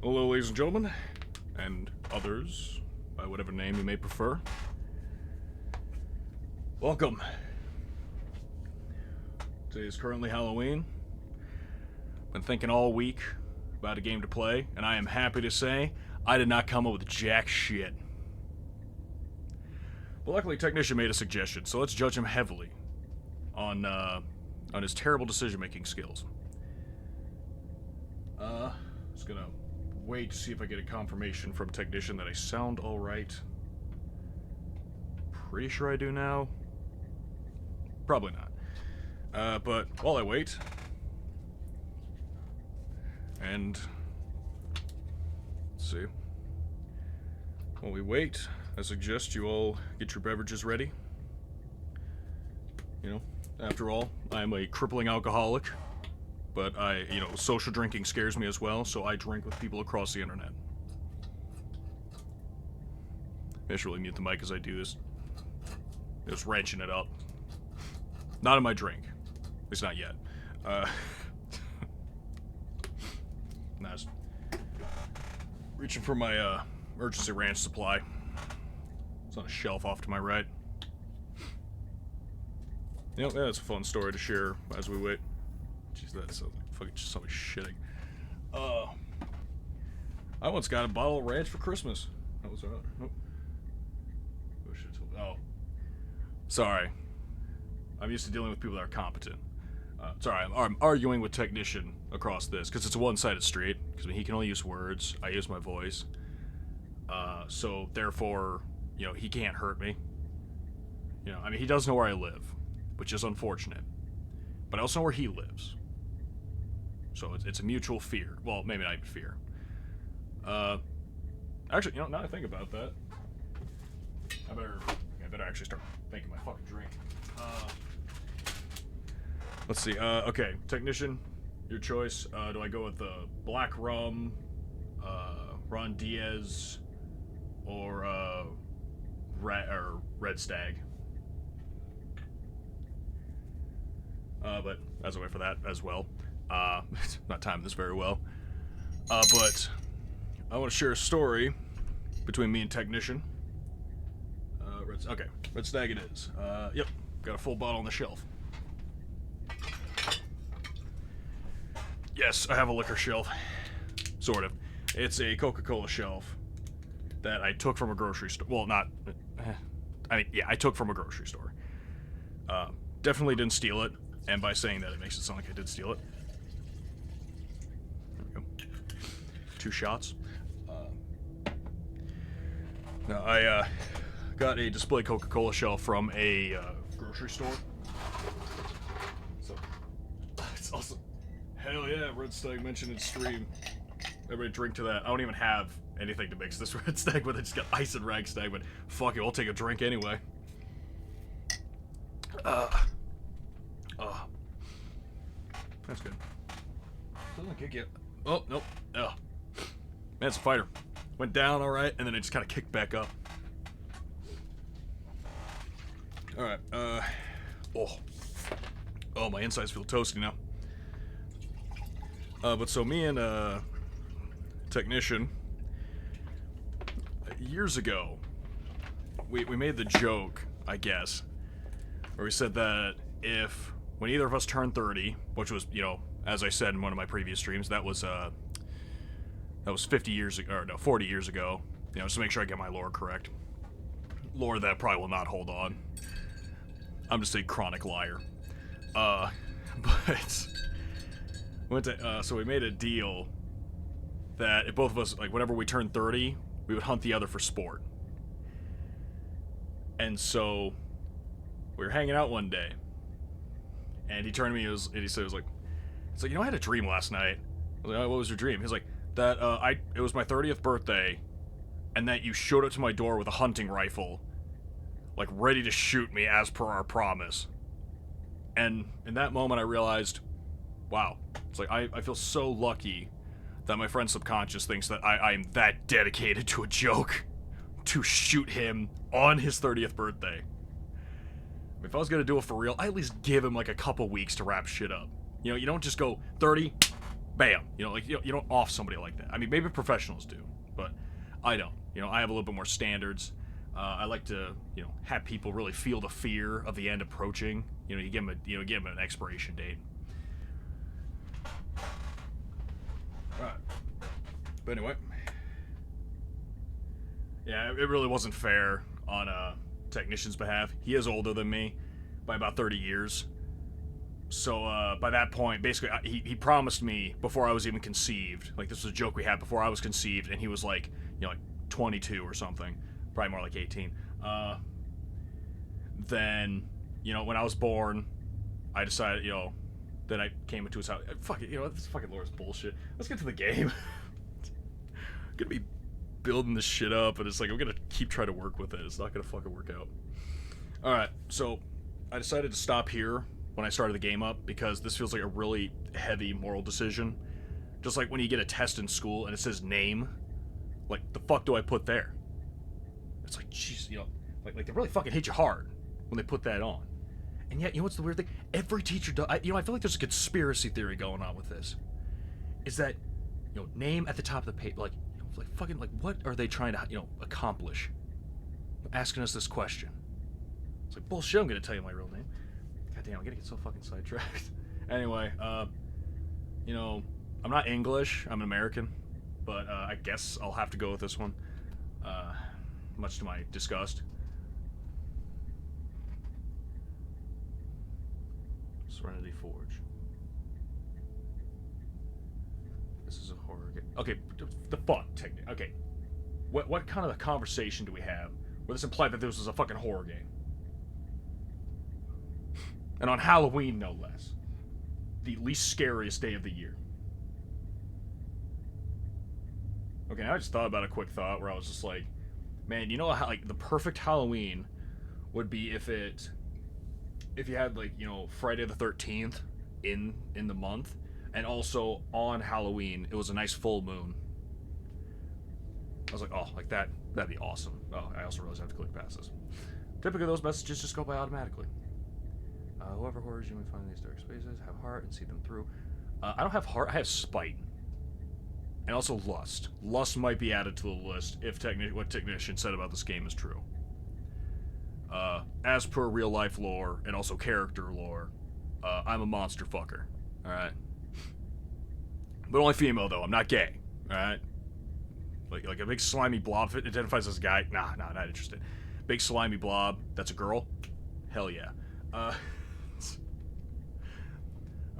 Hello, ladies and gentlemen, and others, by whatever name you may prefer. Welcome. Today is currently Halloween. Been thinking all week about a game to play, and I am happy to say I did not come up with jack shit. But luckily, Technician made a suggestion, so let's judge him heavily on his terrible decision-making skills. Just gonna wait to see if I get a confirmation from Technician that I sound alright. Pretty sure I do now. Probably not. But while I wait, and let's see. While we wait, I suggest you all get your beverages ready. You know, after all, I am a crippling alcoholic. But social drinking scares me as well, so I drink with people across the internet. I should really mute the mic as I do this. Just wrenching it up. Not in my drink. At least not yet. Nice. Reaching for my emergency ranch supply. It's on a shelf off to my right. Yeah, that's a fun story to share as we wait. Jeez, that sounds like fucking just somebody shitting. I once got a bottle of ranch for Christmas. That was alright. Oh. Oh. Sorry. I'm used to dealing with people that are competent. Sorry, I'm arguing with Technician across this, because it's a one-sided street. Because he can only use words. I use my voice. So, therefore, he can't hurt me. He does know where I live, which is unfortunate. But I also know where he lives. So it's a mutual fear. Well, maybe not even fear. Actually, now I think about that, I better actually start making my fucking drink. Let's see. Okay, Technician, your choice. Do I go with the black rum, Ron Diaz, or Red Stag? But as I wait for that as well. Not timing this very well. But I want to share a story between me and Technician. Red Stag it is. Yep, got a full bottle on the shelf. Yes, I have a liquor shelf. Sort of. It's a Coca-Cola shelf that I took from a grocery store. Well, not... I took from a grocery store. Definitely didn't steal it. And by saying that, it makes it sound like I did steal it. There we go. 2 shots. Now, I got a display Coca-Cola shelf from a grocery store. So, it's awesome. Hell yeah, Red Stag mentioned in stream. Everybody drink to that. I don't even have anything to mix this Red Stag with. I just got ice and Rag Stag, but fuck it, I'll take a drink anyway. That's good. Doesn't kick yet. Oh, nope. Oh. Man, it's a fighter. Went down alright, and then it just kind of kicked back up. Alright, Oh, my insides feel toasty now. But so me and, Technician, years ago, we made the joke, I guess, where we said that when either of us turned 30, which was, as I said in one of my previous streams, that was 50 years ago, or no, 40 years ago, just to make sure I get my lore correct. Lore that probably will not hold on. I'm just a chronic liar. But so we made a deal that if both of us, whenever we turned 30, we would hunt the other for sport. And so we were hanging out one day, and he turned to me and he said, it's like, I had a dream last night. I was like, oh, what was your dream? He was like, that it was my 30th birthday, and that you showed up to my door with a hunting rifle, ready to shoot me as per our promise. And in that moment I realized, wow, it's like I feel so lucky that my friend Subconscious thinks that I am that dedicated to a joke to shoot him on his 30th birthday. If I was gonna do it for real, I at least give him a couple weeks to wrap shit up. You don't just go 30, bam. You know, like you don't off somebody like that. I mean, maybe professionals do, but I don't. You know, I have a little bit more standards. I like to, you know, have people really feel the fear of the end approaching. You know, give them an expiration date. All right. But anyway, yeah, it really wasn't fair on technician's behalf. He is older than me by about 30 years. So by that point, basically, he promised me before I was even conceived. Like, this was a joke we had before I was conceived, and he was like, you know, like 22 or something, probably more like 18. Then, you know, when I was born, I decided, you know, then I came into his house. Fuck it, you know, this fucking Laura's bullshit. Let's get to the game. I'm gonna be building this shit up, and it's like I'm gonna keep trying to work with it. It's not gonna fucking work out. All right, so I decided to stop here when I started the game up because this feels like a really heavy moral decision. Just like when you get a test in school and it says name, like the fuck do I put there? It's like, jeez, you know, like they really fucking hit you hard when they put that on. And yet, you know what's the weird thing? Every teacher does. I feel like there's a conspiracy theory going on with this. Is that, you know, name at the top of the page, like, you know, like fucking, like, what are they trying to, you know, accomplish? Asking us this question. It's like, bullshit, I'm gonna tell you my real name. God damn, I'm gonna get so fucking sidetracked. Anyway, you know, I'm not English, I'm an American, but I guess I'll have to go with this one. Much to my disgust. Serenity Forge. This is a horror game. Okay, the fuck, okay. What kind of a conversation do we have where this implied that this was a fucking horror game? And on Halloween, no less. The least scariest day of the year. Okay, now I just thought about a quick thought where I was just like, man, you know how, like, the perfect Halloween would be if you had, like, you know, Friday the 13th in the month, and also on Halloween it was a nice full moon. I was like, oh, like that'd be awesome. Oh, I also realized I have to click past this. Typically those messages just go by automatically. Whoever horrors you may find in these dark spaces have heart and see them through. I don't have heart, I have spite. And also lust. Lust might be added to the list if what Technician said about this game is true. As per real life lore and also character lore, I'm a monster fucker. Alright? But only female though, I'm not gay. Alright? Like a big slimy blob identifies as a guy. Nah, not interested. Big slimy blob, that's a girl? Hell yeah.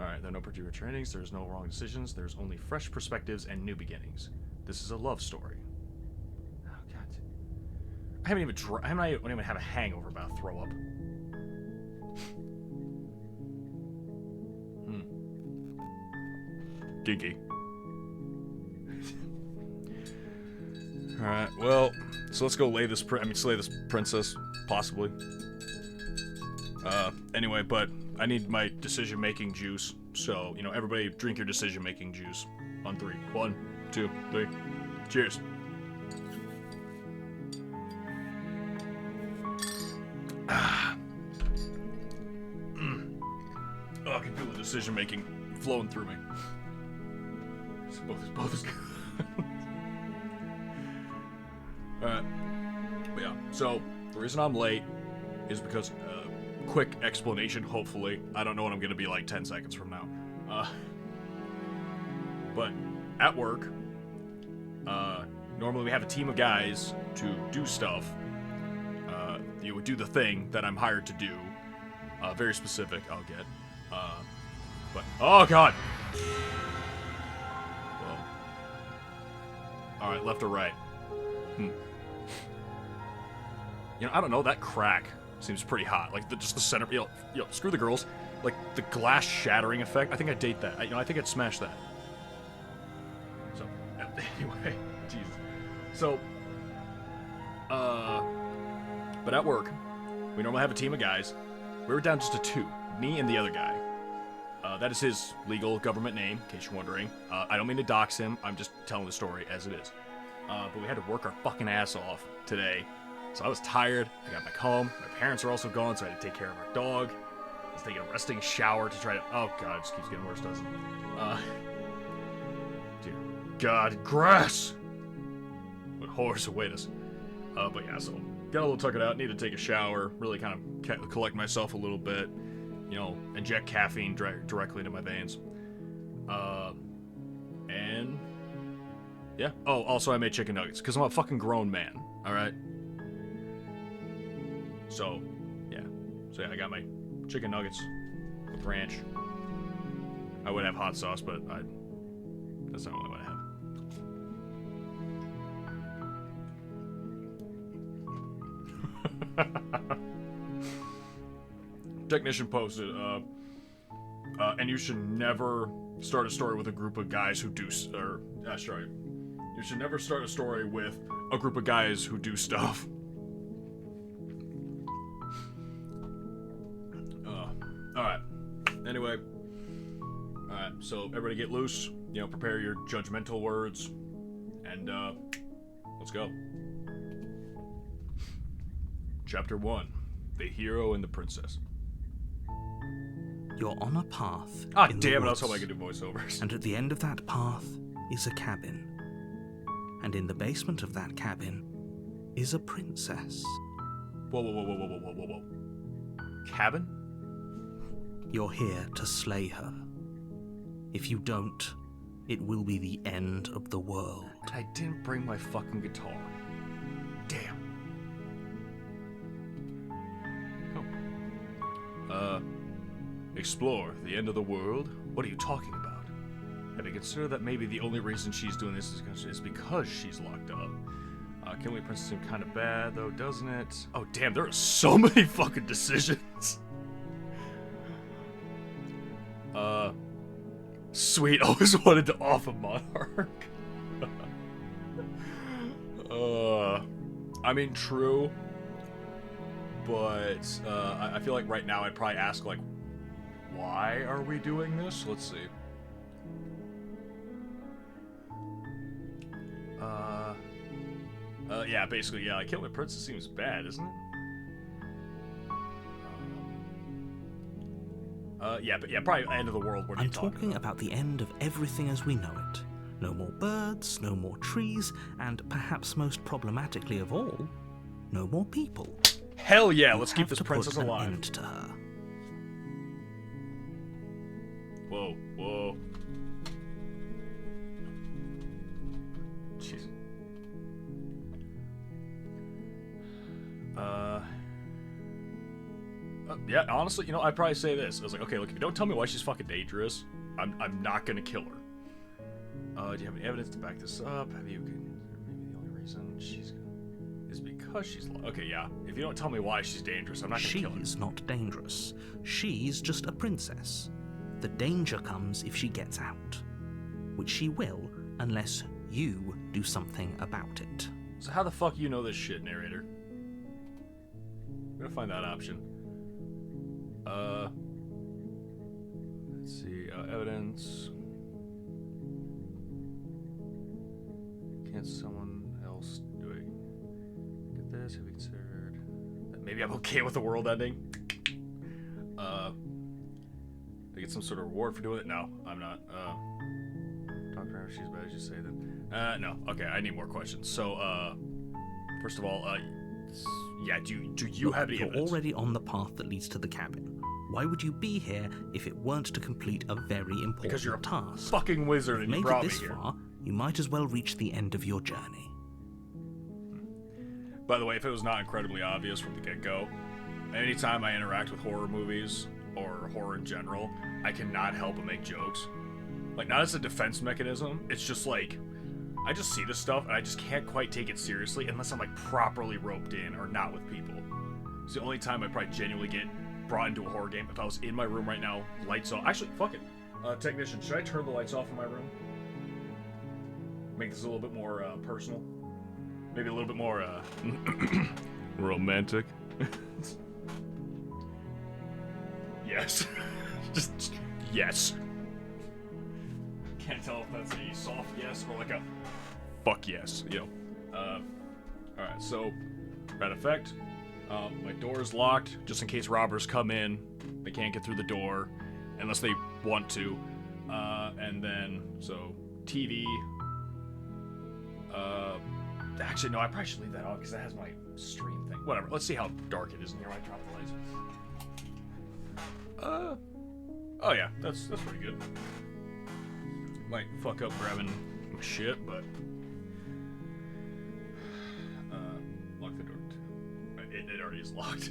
Alright, there are no particular trainings, there's no wrong decisions, there's only fresh perspectives and new beginnings. This is a love story. Oh, God. I don't even have a hangover about throw up. Dinky. Alright, well, so let's go slay this princess, possibly. Anyway, but I need my decision-making juice, so, you know, everybody drink your decision-making juice. On 3. 1, 2, 3. Cheers. Oh, I can feel the decision-making flowing through me. Both is good. Alright. But yeah, so, the reason I'm late is because, quick explanation, hopefully. I don't know what I'm gonna be like 10 seconds from now. But at work, normally we have a team of guys to do stuff. You would do the thing that I'm hired to do. Very specific, I'll get. But, oh god! Well. Alright, left or right? You know, I don't know, that crack seems pretty hot. Like, just the center, you know, screw the girls. Like, the glass shattering effect, I think I'd date that. I think I'd smash that. So, anyway, Jesus. So, but at work, we normally have a team of guys. We were down just to 2, me and the other guy. That is his legal government name, in case you're wondering. I don't mean to dox him, I'm just telling the story as it is. But we had to work our fucking ass off today. So I was tired, I got back home, my parents are also gone, so I had to take care of our dog. I was taking a resting shower to try to, oh god, it just keeps getting worse, doesn't it? Dear God, grass! What horrors await us. But yeah, so got a little tuck it out. Need to take a shower. Really kind of collect myself a little bit. You know, inject caffeine directly into my veins. And yeah. Oh, also I made chicken nuggets because I'm a fucking grown man. All right. So yeah. So yeah, I got my chicken nuggets with ranch. I would have hot sauce, but that's not what I have. Technician posted, and you should never start a story with a group of guys who do, sorry. You should never start a story with a group of guys who do stuff. Alright. Anyway. Alright, so everybody get loose. You know, prepare your judgmental words. And, let's go. Chapter 1. The Hero and the Princess. You're on a path. Ah, in damn the it, I was woods, hoping I could do voiceovers. And at the end of that path is a cabin. And in the basement of that cabin is a princess. Whoa. Cabin? You're here to slay her. If you don't, it will be the end of the world. I didn't bring my fucking guitar. Damn. Explore the end of the world? What are you talking about? Have you considered that maybe the only reason she's doing this is because she's locked up? Killing a princess seems kind of bad, though, doesn't it? Oh, damn, there are so many fucking decisions. Sweet, always wanted to off a monarch. I mean, true. But, I feel like right now I'd probably ask, like, why are we doing this? Let's see. Yeah, basically, yeah, like, killing a princess seems bad, isn't it? Yeah, but yeah, probably end of the world. What are you talking about the end of everything as we know it. No more birds, no more trees, and perhaps most problematically of all, no more people. Hell yeah, let's keep this princess alive. An end to her. Whoa. Jeez. Yeah, honestly, you know, I'd probably say this. I was like, okay, look, if you don't tell me why she's fucking dangerous, I'm not gonna kill her. Do you have any evidence to back this up? Have you? Maybe the only reason is because she's. Okay, yeah. If you don't tell me why she's dangerous, I'm not gonna kill her. She's not dangerous. She's just a princess. The danger comes if she gets out, which she will unless you do something about it. So how the fuck you know this shit, narrator? I'm gonna find that option. Let's see, evidence. Can't someone else do it? Get this, have you considered that maybe I'm okay with the world ending? They get some sort of reward for doing it? No, I'm not. Talk to her if she's bad as you say then. No, okay, I need more questions. So, first of all, yeah, do you have any You're evidence? already on the path that leads to the cabin. Why would you be here if it weren't to complete a very important Because you're a task? fucking wizard and you Made brought it me this here. far, you might as well reach the end of your journey. By the way, if it was not incredibly obvious from the get-go, anytime I interact with horror movies or horror in general, I cannot help but make jokes. Like, not as a defense mechanism, it's just like, I just see this stuff and I just can't quite take it seriously unless I'm like properly roped in or not with people. It's the only time I probably genuinely get brought into a horror game. If I was in my room right now, lights off. Actually, fuck it. Technician, should I turn the lights off in my room? Make this a little bit more personal. Maybe a little bit more romantic. Yes. just yes. Can't tell if that's a soft yes or like a fuck yes, you know. Alright, so that effect. My door is locked just in case robbers come in. They can't get through the door unless they want to. And then, so TV. Actually, no, I probably should leave that on because that has my stream thing. Whatever. Let's see how dark it is in here when I drop the lights. Oh yeah, that's pretty good. Might fuck up grabbing my shit, but lock the door too. It already is locked.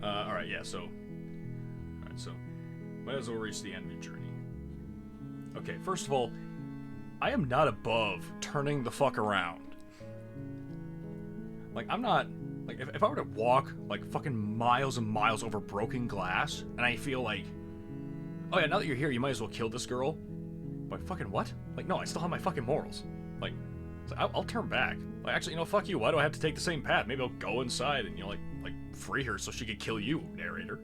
All right, yeah. So, might as well reach the end of the journey. Okay, first of all, I am not above turning the fuck around. Like, I'm not, like, if I were to walk, like, fucking miles and miles over broken glass, and I feel like, oh yeah, now that you're here, you might as well kill this girl. But fucking what? Like, no, I still have my fucking morals. Like, I'll turn back. Like, actually, fuck you, why do I have to take the same path? Maybe I'll go inside and, like, free her so she could kill you, narrator.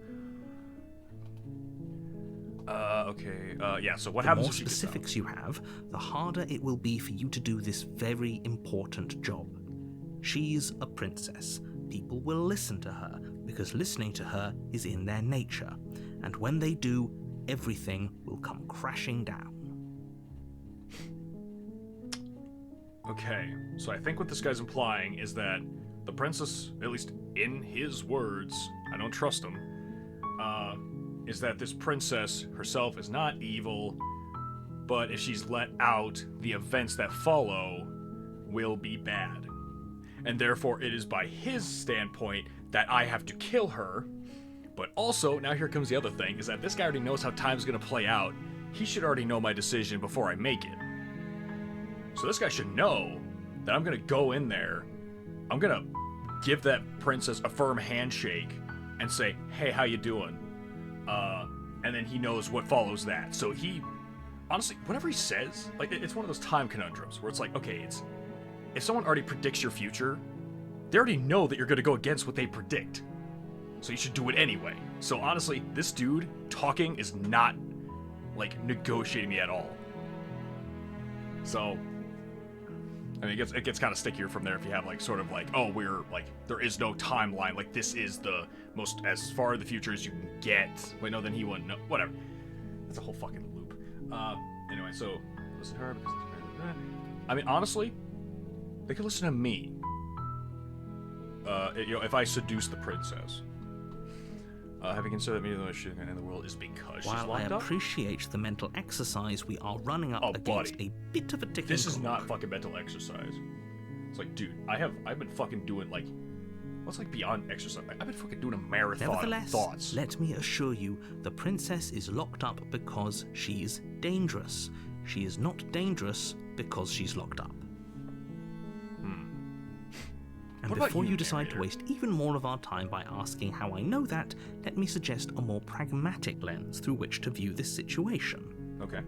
Okay, yeah, so what happens if she gets out? The more specifics you have, the harder it will be for you to do this very important job. She's a princess. People will listen to her, because listening to her is in their nature. And when they do, everything will come crashing down. Okay, so I think what this guy's implying is that the princess, at least in his words, I don't trust him, is that this princess herself is not evil, but if she's let out, the events that follow will be bad. And therefore it is by his standpoint that I have to kill her. But also, now here comes the other thing, is that this guy already knows how time's gonna play out. He should already know my decision before I make it. So this guy should know that I'm gonna go in there, I'm gonna give that princess a firm handshake and say, hey, how you doing? And then he knows what follows that. So he, honestly, whatever he says, like, it's one of those time conundrums where it's like, okay, if someone already predicts your future, they already know that you're gonna go against what they predict. So you should do it anyway. So honestly, this dude talking is not, like, negotiating me at all. So, I mean, it gets kind of stickier from there if you have, like, sort of like, oh, we're, like, there is no timeline, like, this is the most, as far in the future as you can get. Wait, no, then he wouldn't know. Whatever. That's a whole fucking loop. Anyway, so, listen to her because, I mean, honestly, they could listen to me. If I seduce the princess. Have you considered that maybe the most shooting in the world is because she's While I locked up? appreciate the mental exercise, we are running up against buddy. a bit of a ticking This is clock. not fucking mental exercise. It's like, dude, I've been fucking doing, like, what's, like, beyond exercise? I've been fucking doing a marathon of Nevertheless, thoughts. let me assure you, the princess is locked up because she's dangerous. She is not dangerous because she's locked up. And What about before you, you decide to narrator? waste even more of our time by asking how I know that, let me suggest a more pragmatic lens through which to view this situation. Okay.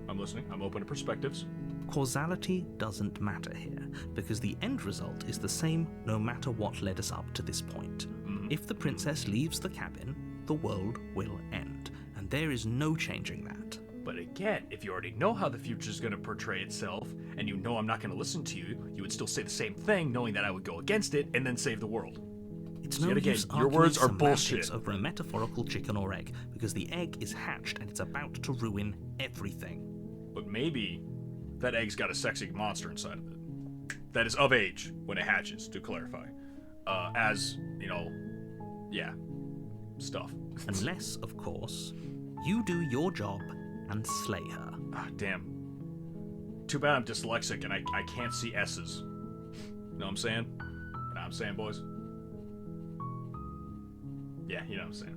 I'm listening. I'm open to perspectives. Causality doesn't matter here, because the end result is the same no matter what led us up to this point. If the princess leaves the cabin, the world will end, and there is no changing that. But again, if you already know how the future is going to portray itself, and you know I'm not going to listen to you, you would still say the same thing, knowing that I would go against it and then save the world. It's So no yet again, use your arguing words are semantics bullshit. over a metaphorical chicken or egg, because the egg is hatched and it's about to ruin everything. But maybe that egg's got a sexy monster inside of it. That is of age when it hatches, to clarify. Stuff. Unless, of course, you do your job and slay her. Ah, damn. Too bad I'm dyslexic and I can't see S's. Know what I'm saying? Know what I'm saying, boys? Yeah, you know what I'm saying.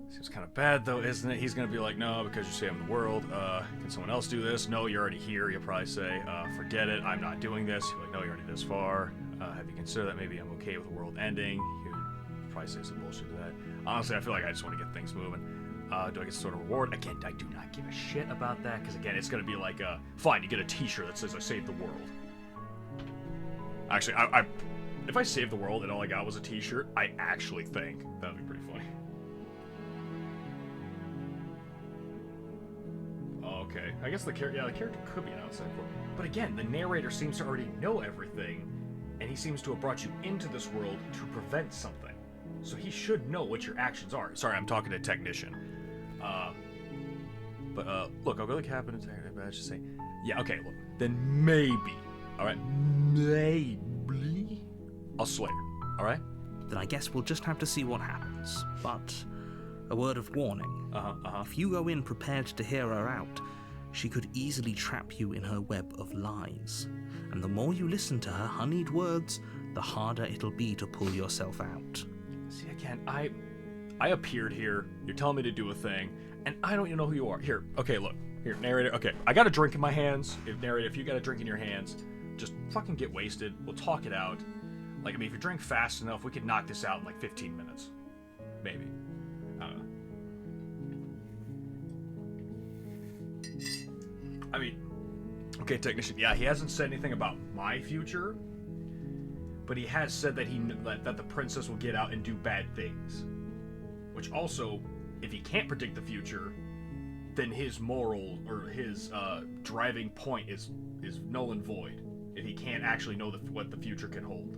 Seems kind of bad, though, isn't it? He's gonna be like, no, because you say I'm the world. Can someone else do this? No, you're already here. You'll probably say, forget it, I'm not doing this. You're like, no, you're already this far. Have you considered that maybe I'm okay with the world ending? He'll probably say some bullshit to that. Honestly, I feel like I just want to get things moving. Do I get some sort of reward? Again, I do not give a shit about that, because again, it's gonna be like, fine, you get a t-shirt that says I saved the world. Actually, if I saved the world and all I got was a t-shirt, I actually think that would be pretty funny. Okay, I guess the character could be an outside force. But again, the narrator seems to already know everything, and he seems to have brought you into this world to prevent something. So he should know what your actions are. Sorry, I'm talking to technician. But look, I'll go to the cabin and I just say, yeah, okay, look, then maybe, all right, maybe I'll slay her, all right? Then I guess we'll just have to see what happens. But a word of warning. If you go in prepared to hear her out, she could easily trap you in her web of lies. And the more you listen to her honeyed words, the harder it'll be to pull yourself out. See, again, I appeared here, you're telling me to do a thing, and I don't even know who you are. Here, okay, look. Here, narrator, okay, I got a drink in my hands. Narrator, if you got a drink in your hands, just fucking get wasted. We'll talk it out. Like, I mean, if you drink fast enough, we could knock this out in like 15 minutes. Maybe. I don't know. I mean, okay, technician, yeah, he hasn't said anything about my future, but he has said that that the princess will get out and do bad things. Which also, if he can't predict the future, then his moral or his driving point is null and void. If he can't actually know what the future can hold.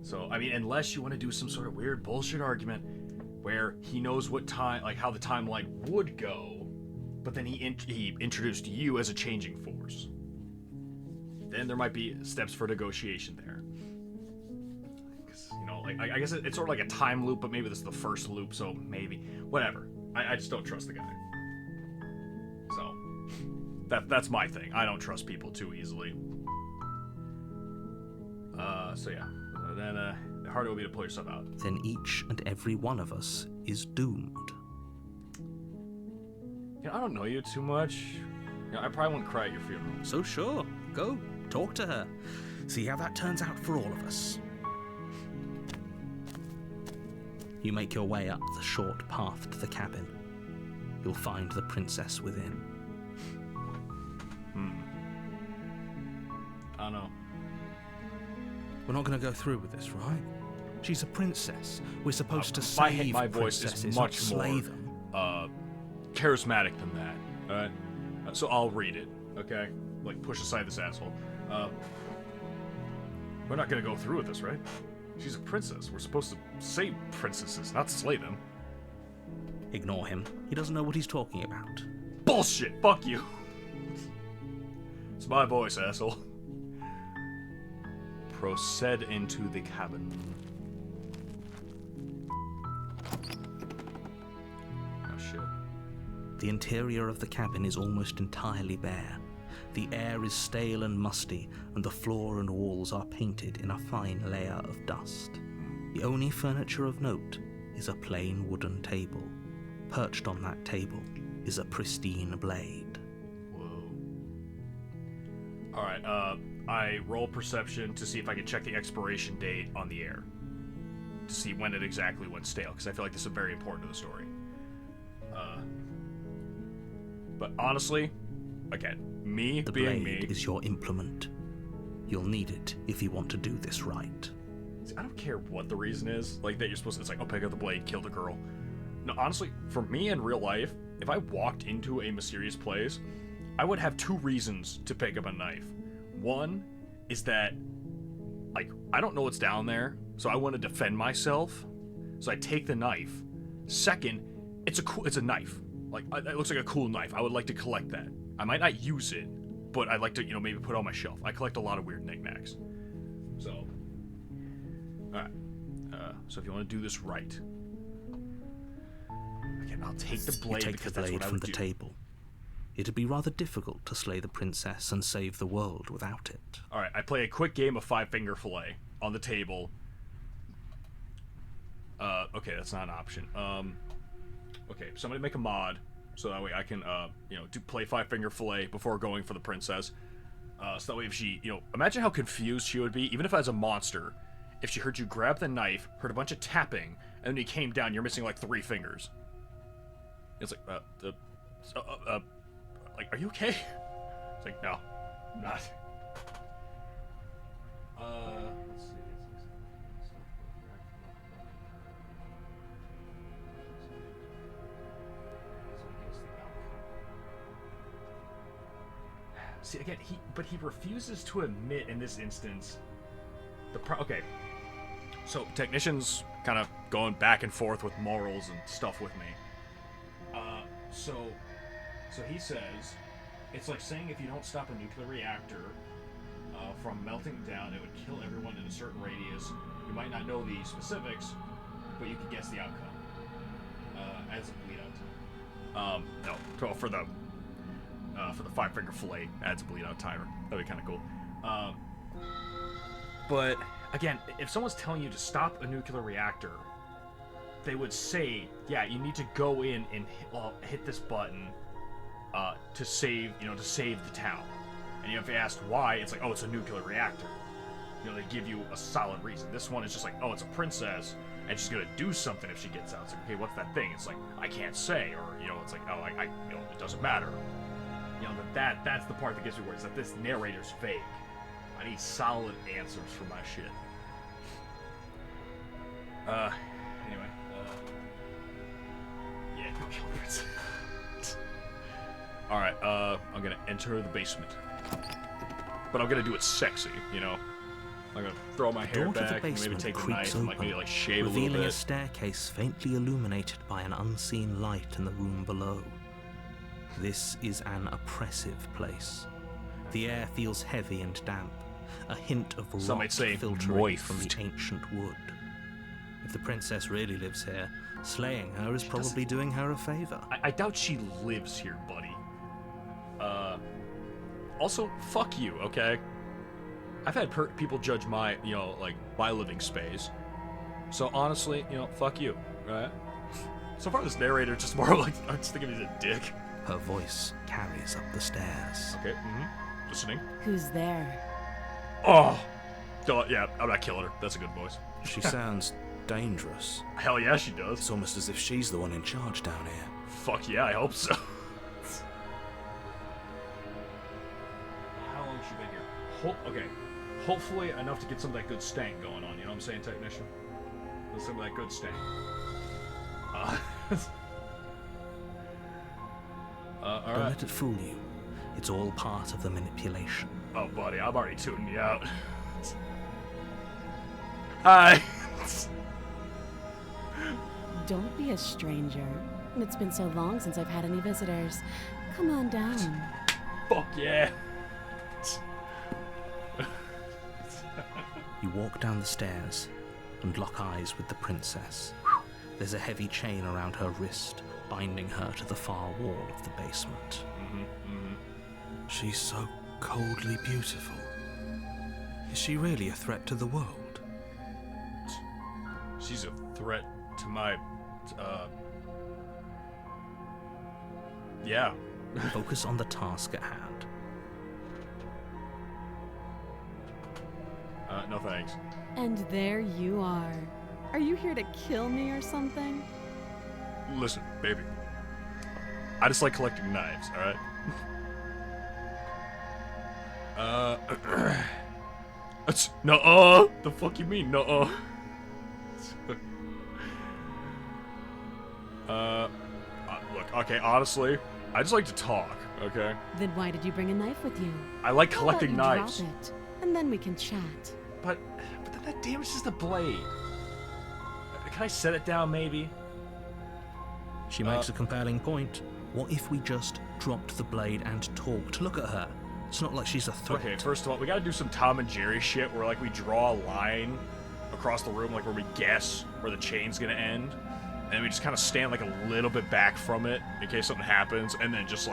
So, I mean, unless you want to do some sort of weird bullshit argument where he knows what time, like how the timeline would go, but then he introduced you as a changing force. Then there might be steps for negotiation there. You know, like I guess it's sort of like a time loop, but maybe this is the first loop, so maybe whatever. I just don't trust the guy. So that's my thing. I don't trust people too easily. So yeah. Then the harder it will be to pull yourself out. Then each and every one of us is doomed. You know, I don't know you too much. You know, I probably won't cry at your funeral. So sure, go talk to her. See how that turns out for all of us. You make your way up the short path to the cabin. You'll find the princess within. I don't know. We're not going to go through with this, right? She's a princess. We're supposed to save my voice princesses, is not much slay more them. Charismatic than that. All right. So I'll read it. Okay. Like push aside this asshole. We're not gonna go through with this, right? She's a princess. We're supposed to save princesses, not slay them. Ignore him. He doesn't know what he's talking about. Bullshit. Fuck you. It's my voice, asshole. Proceed into the cabin. Oh shit. The interior of the cabin is almost entirely bare. The air is stale and musty, and the floor and walls are painted in a fine layer of dust. The only furniture of note is a plain wooden table. Perched on that table is a pristine blade. Whoa. Alright, I roll perception to see if I can check the expiration date on the air. To see when it exactly went stale, because I feel like this is very important to the story. But honestly, again, me The being blade me... is your implement. You'll need it if you want to do this right. See, I don't care what the reason is, like that you're supposed to, it's like, oh, pick up the blade, kill the girl. No, honestly, for me in real life, if I walked into a mysterious place, I would have two reasons to pick up a knife. One is that, like, I don't know what's down there, so I want to defend myself, so I take the knife. Second, it's a knife. Like, it looks like a cool knife. I would like to collect that. I might not use it, but I'd like to, you know, maybe put it on my shelf. I collect a lot of weird knickknacks. So, alright. So if you want to do this right, again, I'll take the blade because that's what I would do. You take the blade from the table. It'd be rather difficult to slay the princess and save the world without it. Alright, I play a quick game of Five-Finger Fillet on the table. Okay, that's not an option. Okay, somebody make a mod, so that way I can, you know, play Five-Finger Fillet before going for the princess. So that way if she, you know, imagine how confused she would be, even if as a monster, if she heard you grab the knife, heard a bunch of tapping, and then you came down, you're missing like 3 fingers. It's like, like, are you okay? It's like, no, I'm not. Let's see. See, again, he refuses to admit in this instance okay. So, technician's kind of going back and forth with morals and stuff with me. So he says, it's like saying if you don't stop a nuclear reactor from melting down, it would kill everyone in a certain radius. You might not know the specifics, but you can guess the outcome. As a bleed out time. No, for the 5-finger fillet, adds a bleed out timer. That'd be kind of cool. But again, if someone's telling you to stop a nuclear reactor, they would say, yeah, you need to go in and hit this button to save the town. And if you ask why, it's like, oh, it's a nuclear reactor. They give you a solid reason. This one is just like, oh, it's a princess, and she's gonna do something if she gets out. It's like, okay, what's that thing? It's like, I can't say, or it's like, oh, it doesn't matter. That's the part that gives me worries. That this narrator's fake. I need solid answers for my shit. Anyway. Yeah, go kill the princess. Alright, I'm gonna enter the basement. But I'm gonna do it sexy, I'm gonna throw my hair back, and maybe take the knife, and maybe shave a little bit. Revealing a staircase faintly illuminated by an unseen light in the room below. This is an oppressive place. The air feels heavy and damp, a hint of rot filtering from the ancient wood. If the princess really lives here, slaying her is probably doing her a favor. I doubt she lives here, buddy. Also, fuck you, okay? I've had people judge my, my living space. So honestly, fuck you, right? So far, this narrator just more like, I just think of him as a dick. Her voice carries up the stairs. Okay, listening. Who's there? Oh! Yeah, I'm not killing her. That's a good voice. She sounds dangerous. Hell yeah, she does. It's almost as if she's the one in charge down here. Fuck yeah, I hope so. How long has she been here? Okay. Hopefully enough to get some of that good stank going on, you know what I'm saying, technician? Some of that good stank. Alright. Don't let it fool you. It's all part of the manipulation. Oh, buddy, I'm already tuning you out. Hi! Don't be a stranger. It's been so long since I've had any visitors. Come on down. Fuck yeah! You walk down the stairs and lock eyes with the princess. There's a heavy chain around her wrist, binding her to the far wall of the basement. She's so coldly beautiful. Is she really a threat to the world? She's a threat to my, yeah. Focus on the task at hand. No thanks. And there you are. Are you here to kill me or something? Listen, baby. I just like collecting knives, alright? No, the fuck you mean, no? Look, okay, honestly, I just like to talk, okay? Then why did you bring a knife with you? I like collecting How about you knives. drop it, and then we can chat. But then that damages the blade. Can I set it down, maybe? She makes a compelling point. What if we just dropped the blade and talked? Look at her. It's not like she's a threat. Okay, first of all, we gotta do some Tom and Jerry shit where, we draw a line across the room, where we guess where the chain's gonna end. And we just kind of stand, a little bit back from it in case something happens. And then just, so...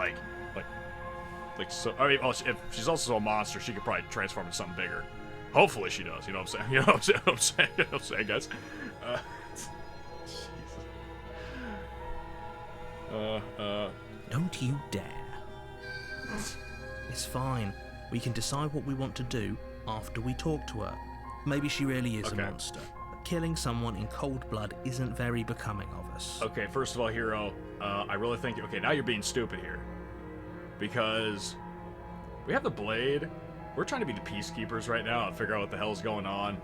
I mean, if she's also a monster, she could probably transform into something bigger. Hopefully she does, you know what I'm saying? You know what I'm saying, guys? Don't you dare. It's fine. We can decide what we want to do after we talk to her. Maybe she really is a monster. But killing someone in cold blood isn't very becoming of us. Okay, first of all, Hero, I really think... Okay, now you're being stupid here. Because we have the blade. We're trying to be the peacekeepers right now and figure out what the hell's going on.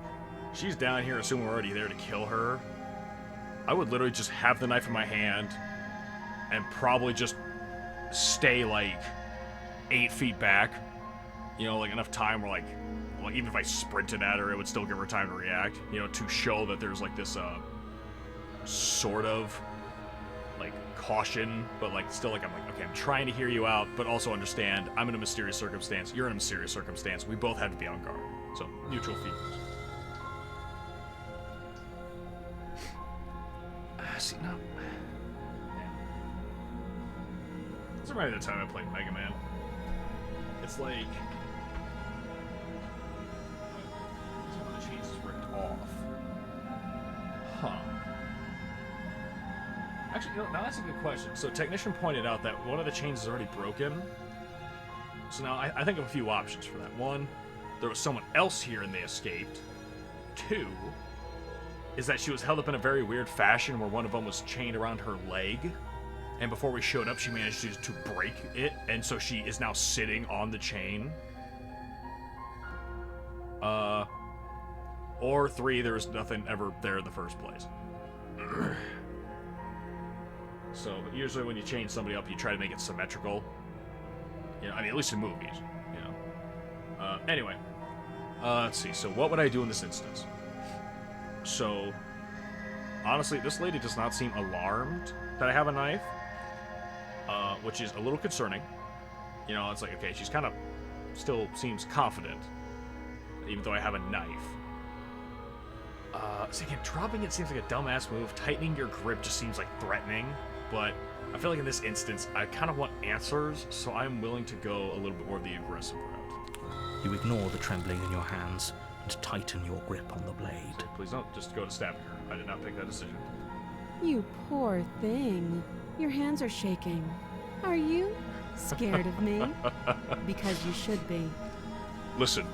She's down here, assuming we're already there to kill her. I would literally just have the knife in my hand and probably just stay 8 feet back. Enough time where even if I sprinted at her, it would still give her time to react. To show that there's this sort of like caution, but like still like I'm like, okay, I'm trying to hear you out, but also understand I'm in a mysterious circumstance. You're in a mysterious circumstance. We both have to be on guard. So mutual feelings. See now. This reminds me of the time I played Mega Man. It's like some of the chains is ripped off. Huh. Actually, you know, now that's a good question. So Technician pointed out that one of the chains is already broken. So now I think of a few options for that. One, there was someone else here and they escaped. Two, is that she was held up in a very weird fashion where one of them was chained around her leg. And before we showed up, she managed to break it, and so she is now sitting on the chain. Or three, there was nothing ever there in the first place. So, usually when you chain somebody up, you try to make it symmetrical. You know, I mean, at least in movies, you know. Anyway. Let's see, so what would I do in this instance? So, honestly, this lady does not seem alarmed that I have a knife. Which is a little concerning. You know, it's like, okay, she's kind of still seems confident, even though I have a knife. So again, dropping it seems like a dumbass move. Tightening your grip just seems like threatening, but I feel like in this instance, I kind of want answers, so I'm willing to go a little bit more of the aggressive route. You ignore the trembling in your hands and tighten your grip on the blade. So please don't just go to stabbing her. I did not make that decision. You poor thing. Your hands are shaking. Are you scared of me? Because you should be. Listen,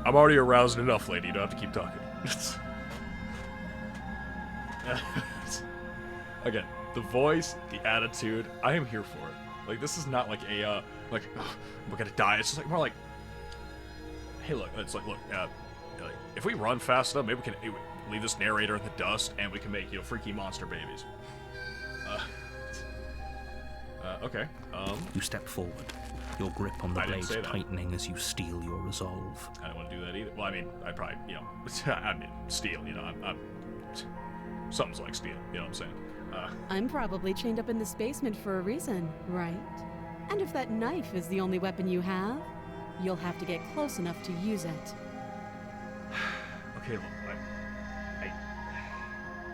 I'm already aroused enough, lady. You don't have to keep talking. Again, the voice, the attitude, I am here for it. Like, this is not like a, like, oh, we're gonna die. It's just like more like, hey, look, it's like, look, like, if we run fast enough, maybe we can leave this narrator in the dust and we can make, you know, freaky monster babies. Okay. You step forward, your grip on the blade tightening as you steel your resolve. I don't want to do that either. Well, I mean, I probably, you know, I mean, steel, you know, I'm something's like steel, you know what I'm saying? I'm probably chained up in this basement for a reason, right? And if that knife is the only weapon you have, you'll have to get close enough to use it. Okay, look,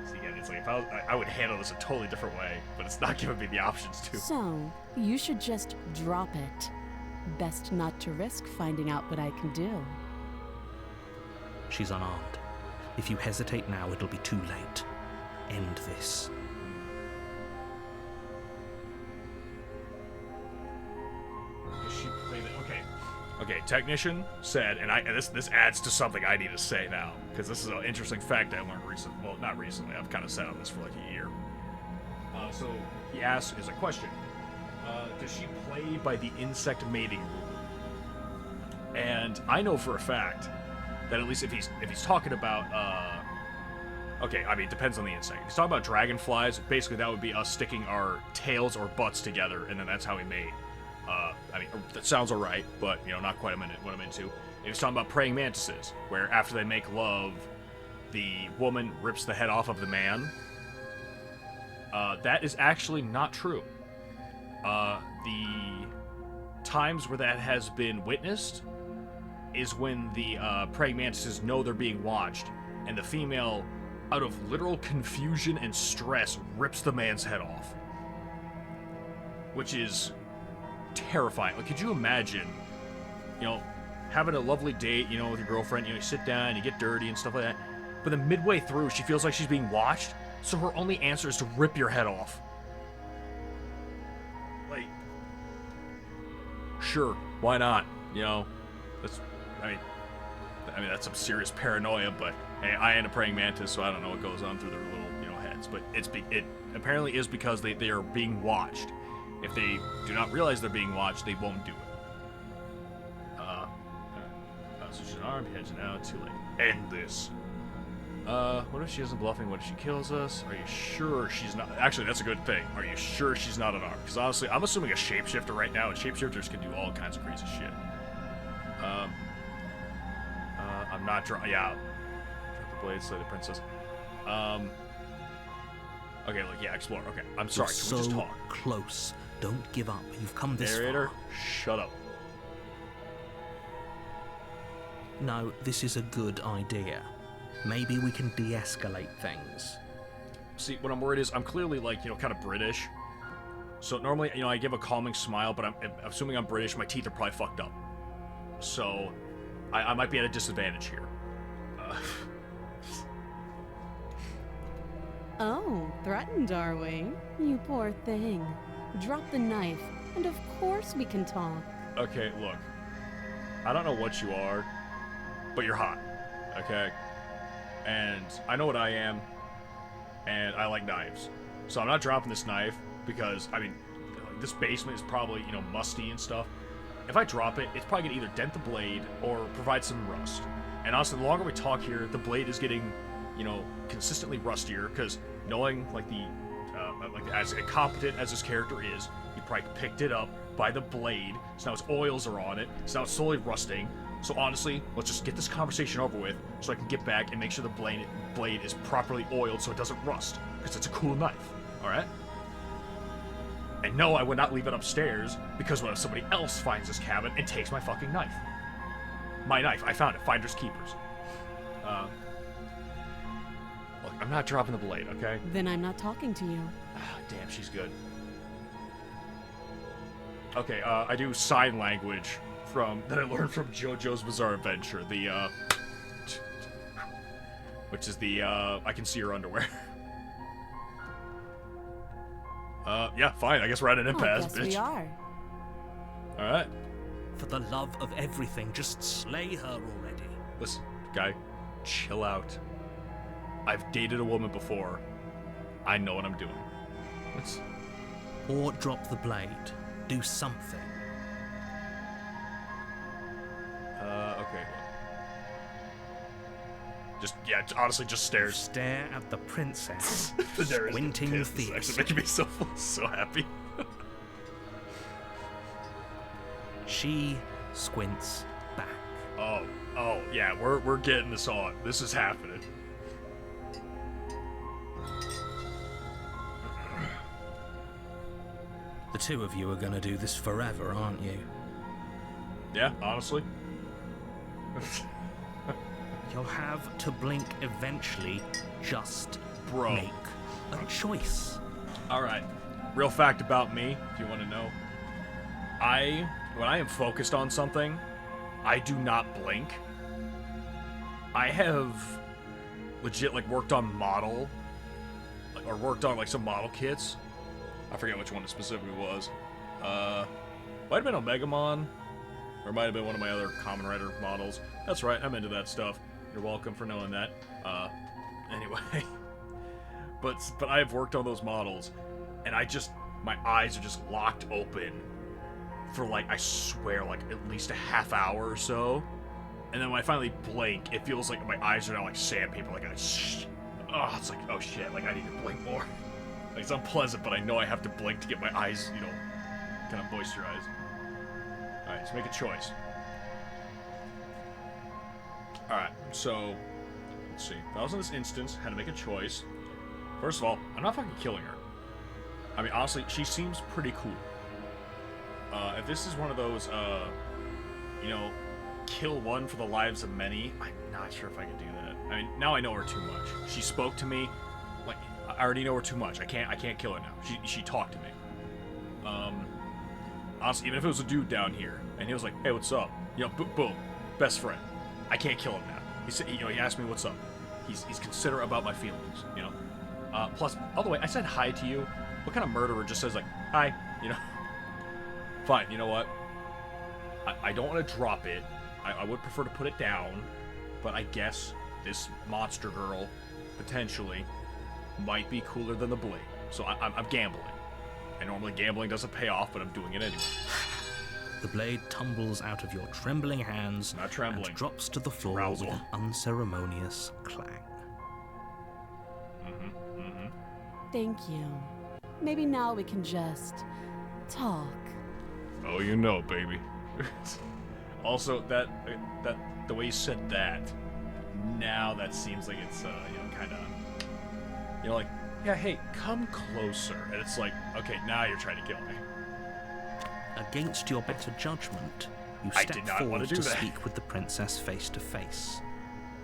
see, again, it's like if I would handle this a totally different way, but it's not giving me the options to. So, you should just drop it. Best not to risk finding out what I can do. She's unarmed. If you hesitate now, it'll be too late. End this. Does she play that? Okay. Okay, Technician said, and this adds to something I need to say now, because this is an interesting fact I learned recently. Well, not recently. I've kind of sat on this for like a year. So he asks, is a question. Does she play by the insect mating rule? And I know for a fact that at least if he's talking about okay, I mean it depends on the insect. If he's talking about dragonflies, basically that would be us sticking our tails or butts together, and then that's how we mate. I mean that sounds alright, but you know not quite what I'm into. If he's talking about praying mantises, where after they make love, the woman rips the head off of the man. That is actually not true. The times where that has been witnessed is when the praying mantises know they're being watched, and the female, out of literal confusion and stress, rips the man's head off. Which is terrifying. Like, could you imagine, you know, having a lovely date, you know, with your girlfriend, you know, you sit down, you get dirty and stuff like that, but then midway through, she feels like she's being watched, so her only answer is to rip your head off. Like, sure, why not? You know, that's, I mean, that's some serious paranoia, but hey, I ain't a praying mantis, so I don't know what goes on through their little, you know, heads. But it apparently is because they are being watched. If they do not realize they're being watched, they won't do it. So she's armed, heads now, too late. End this. What if she isn't bluffing? What if she kills us? Are you sure she's not? Actually, that's a good thing. Are you sure she's not unarmed? Because honestly, I'm assuming a shapeshifter right now, and shapeshifters can do all kinds of crazy shit. I'm not yeah. Drop the blade, slay the princess. Okay, like, yeah, explore. Okay, I'm You're sorry. Can so we just talk? close. Don't give up. You've come this Narrator, far. shut up. No, this is a good idea. Maybe we can de-escalate things. See, what I'm worried is I'm clearly, like, you know, kind of British. So normally, you know, I give a calming smile, but I'm assuming I'm British, my teeth are probably fucked up. So, I might be at a disadvantage here. Oh, threatened, are we? You poor thing. Drop the knife, and of course we can talk. Okay, look. I don't know what you are, but you're hot. Okay? And I know what I am, and I like knives. So I'm not dropping this knife because, I mean, like, this basement is probably, you know, musty and stuff. If I drop it, it's probably gonna either dent the blade or provide some rust. And honestly, the longer we talk here, the blade is getting, you know, consistently rustier, because knowing, like, as incompetent as this character is, he probably picked it up by the blade, so now its oils are on it, so now it's slowly rusting. So honestly, let's just get this conversation over with, so I can get back and make sure the blade is properly oiled so it doesn't rust, because it's a cool knife, alright? And no, I would not leave it upstairs, because what if somebody else finds this cabin and takes my fucking knife? My knife, I found it, finders keepers. Look, I'm not dropping the blade, okay? Then I'm not talking to you. Ah, damn, she's good. Okay, I do sign language that I learned from JoJo's Bizarre Adventure, which is I can see her underwear. Yeah, fine, I guess we're at an impasse, I guess bitch. we are. Alright. For the love of everything, just slay her already. Listen, guy, chill out. I've dated a woman before. I know what I'm doing. Let's... Or drop the blade. Do something. Okay. Just, yeah, honestly, just stares. Stare at the princess, The narrator's squinting pissed. This is fiercely. actually making me so happy. She squints back. Oh, yeah, we're getting this on. This is happening. The two of you are gonna do this forever, aren't you? Yeah, honestly. You'll have to blink eventually. Just Bro. make a choice. Alright. Real fact about me, if you want to know. When I am focused on something, I do not blink. I have legit, like, worked on or worked on, like, some model kits. I forget which one it specifically was. Might have been Omegamon, or might have been one of my other Kamen Rider models. That's right, I'm into that stuff. You're welcome for knowing that. Anyway. But I have worked on those models, and my eyes are just locked open for, like, I swear, like, at least a half hour or so. And then when I finally blink, it feels like my eyes are now like sandpaper, like it's like, oh shit, like I need to blink more. Like, it's unpleasant, but I know I have to blink to get my eyes, you know, kind of moisturized. Alright, let's make a choice. Alright, so, let's see. If I was in this instance, had to make a choice. First of all, I'm not fucking killing her. I mean, honestly, she seems pretty cool. If this is one of those, you know, kill one for the lives of many, I'm not sure if I can do that. I mean, now I know her too much. She spoke to me, like, I already know her too much. I can't kill her now. She talked to me. Honestly, even if it was a dude down here, and he was like, hey, what's up? You know, boom, best friend. I can't kill him now. He said, you know, he asked me what's up. He's considerate about my feelings, you know? Plus, by the way, I said hi to you. What kind of murderer just says, like, hi, you know? Fine, you know what? I don't want to drop it. I would prefer to put it down, but I guess this monster girl, potentially, might be cooler than the blade. So I'm gambling. And normally gambling doesn't pay off, but I'm doing it anyway. The blade tumbles out of your trembling hands Not trembling. and drops to the floor Arousal. with an unceremonious clang. Thank you. Maybe now we can just talk. Oh, you know, baby. Also, that the way you said that, now that seems like it's you know, kind of, you know, like yeah, hey, come closer. And it's like, okay, now you're trying to kill me. Against your better judgment, you I step did not want forward to do to that. speak with the princess face to face,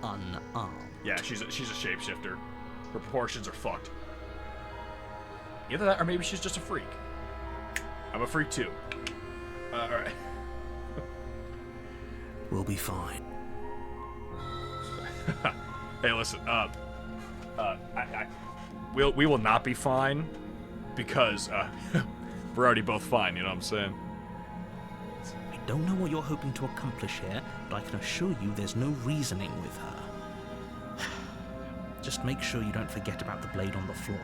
unarmed. Yeah, she's a shapeshifter. Her proportions are fucked. Either that, or maybe she's just a freak. I'm a freak too. Alright. We'll be fine. Hey, listen, we will not be fine because, we're already both fine, you know what I'm saying? I don't know what you're hoping to accomplish here, but I can assure you there's no reasoning with her. Just make sure you don't forget about the blade on the floor.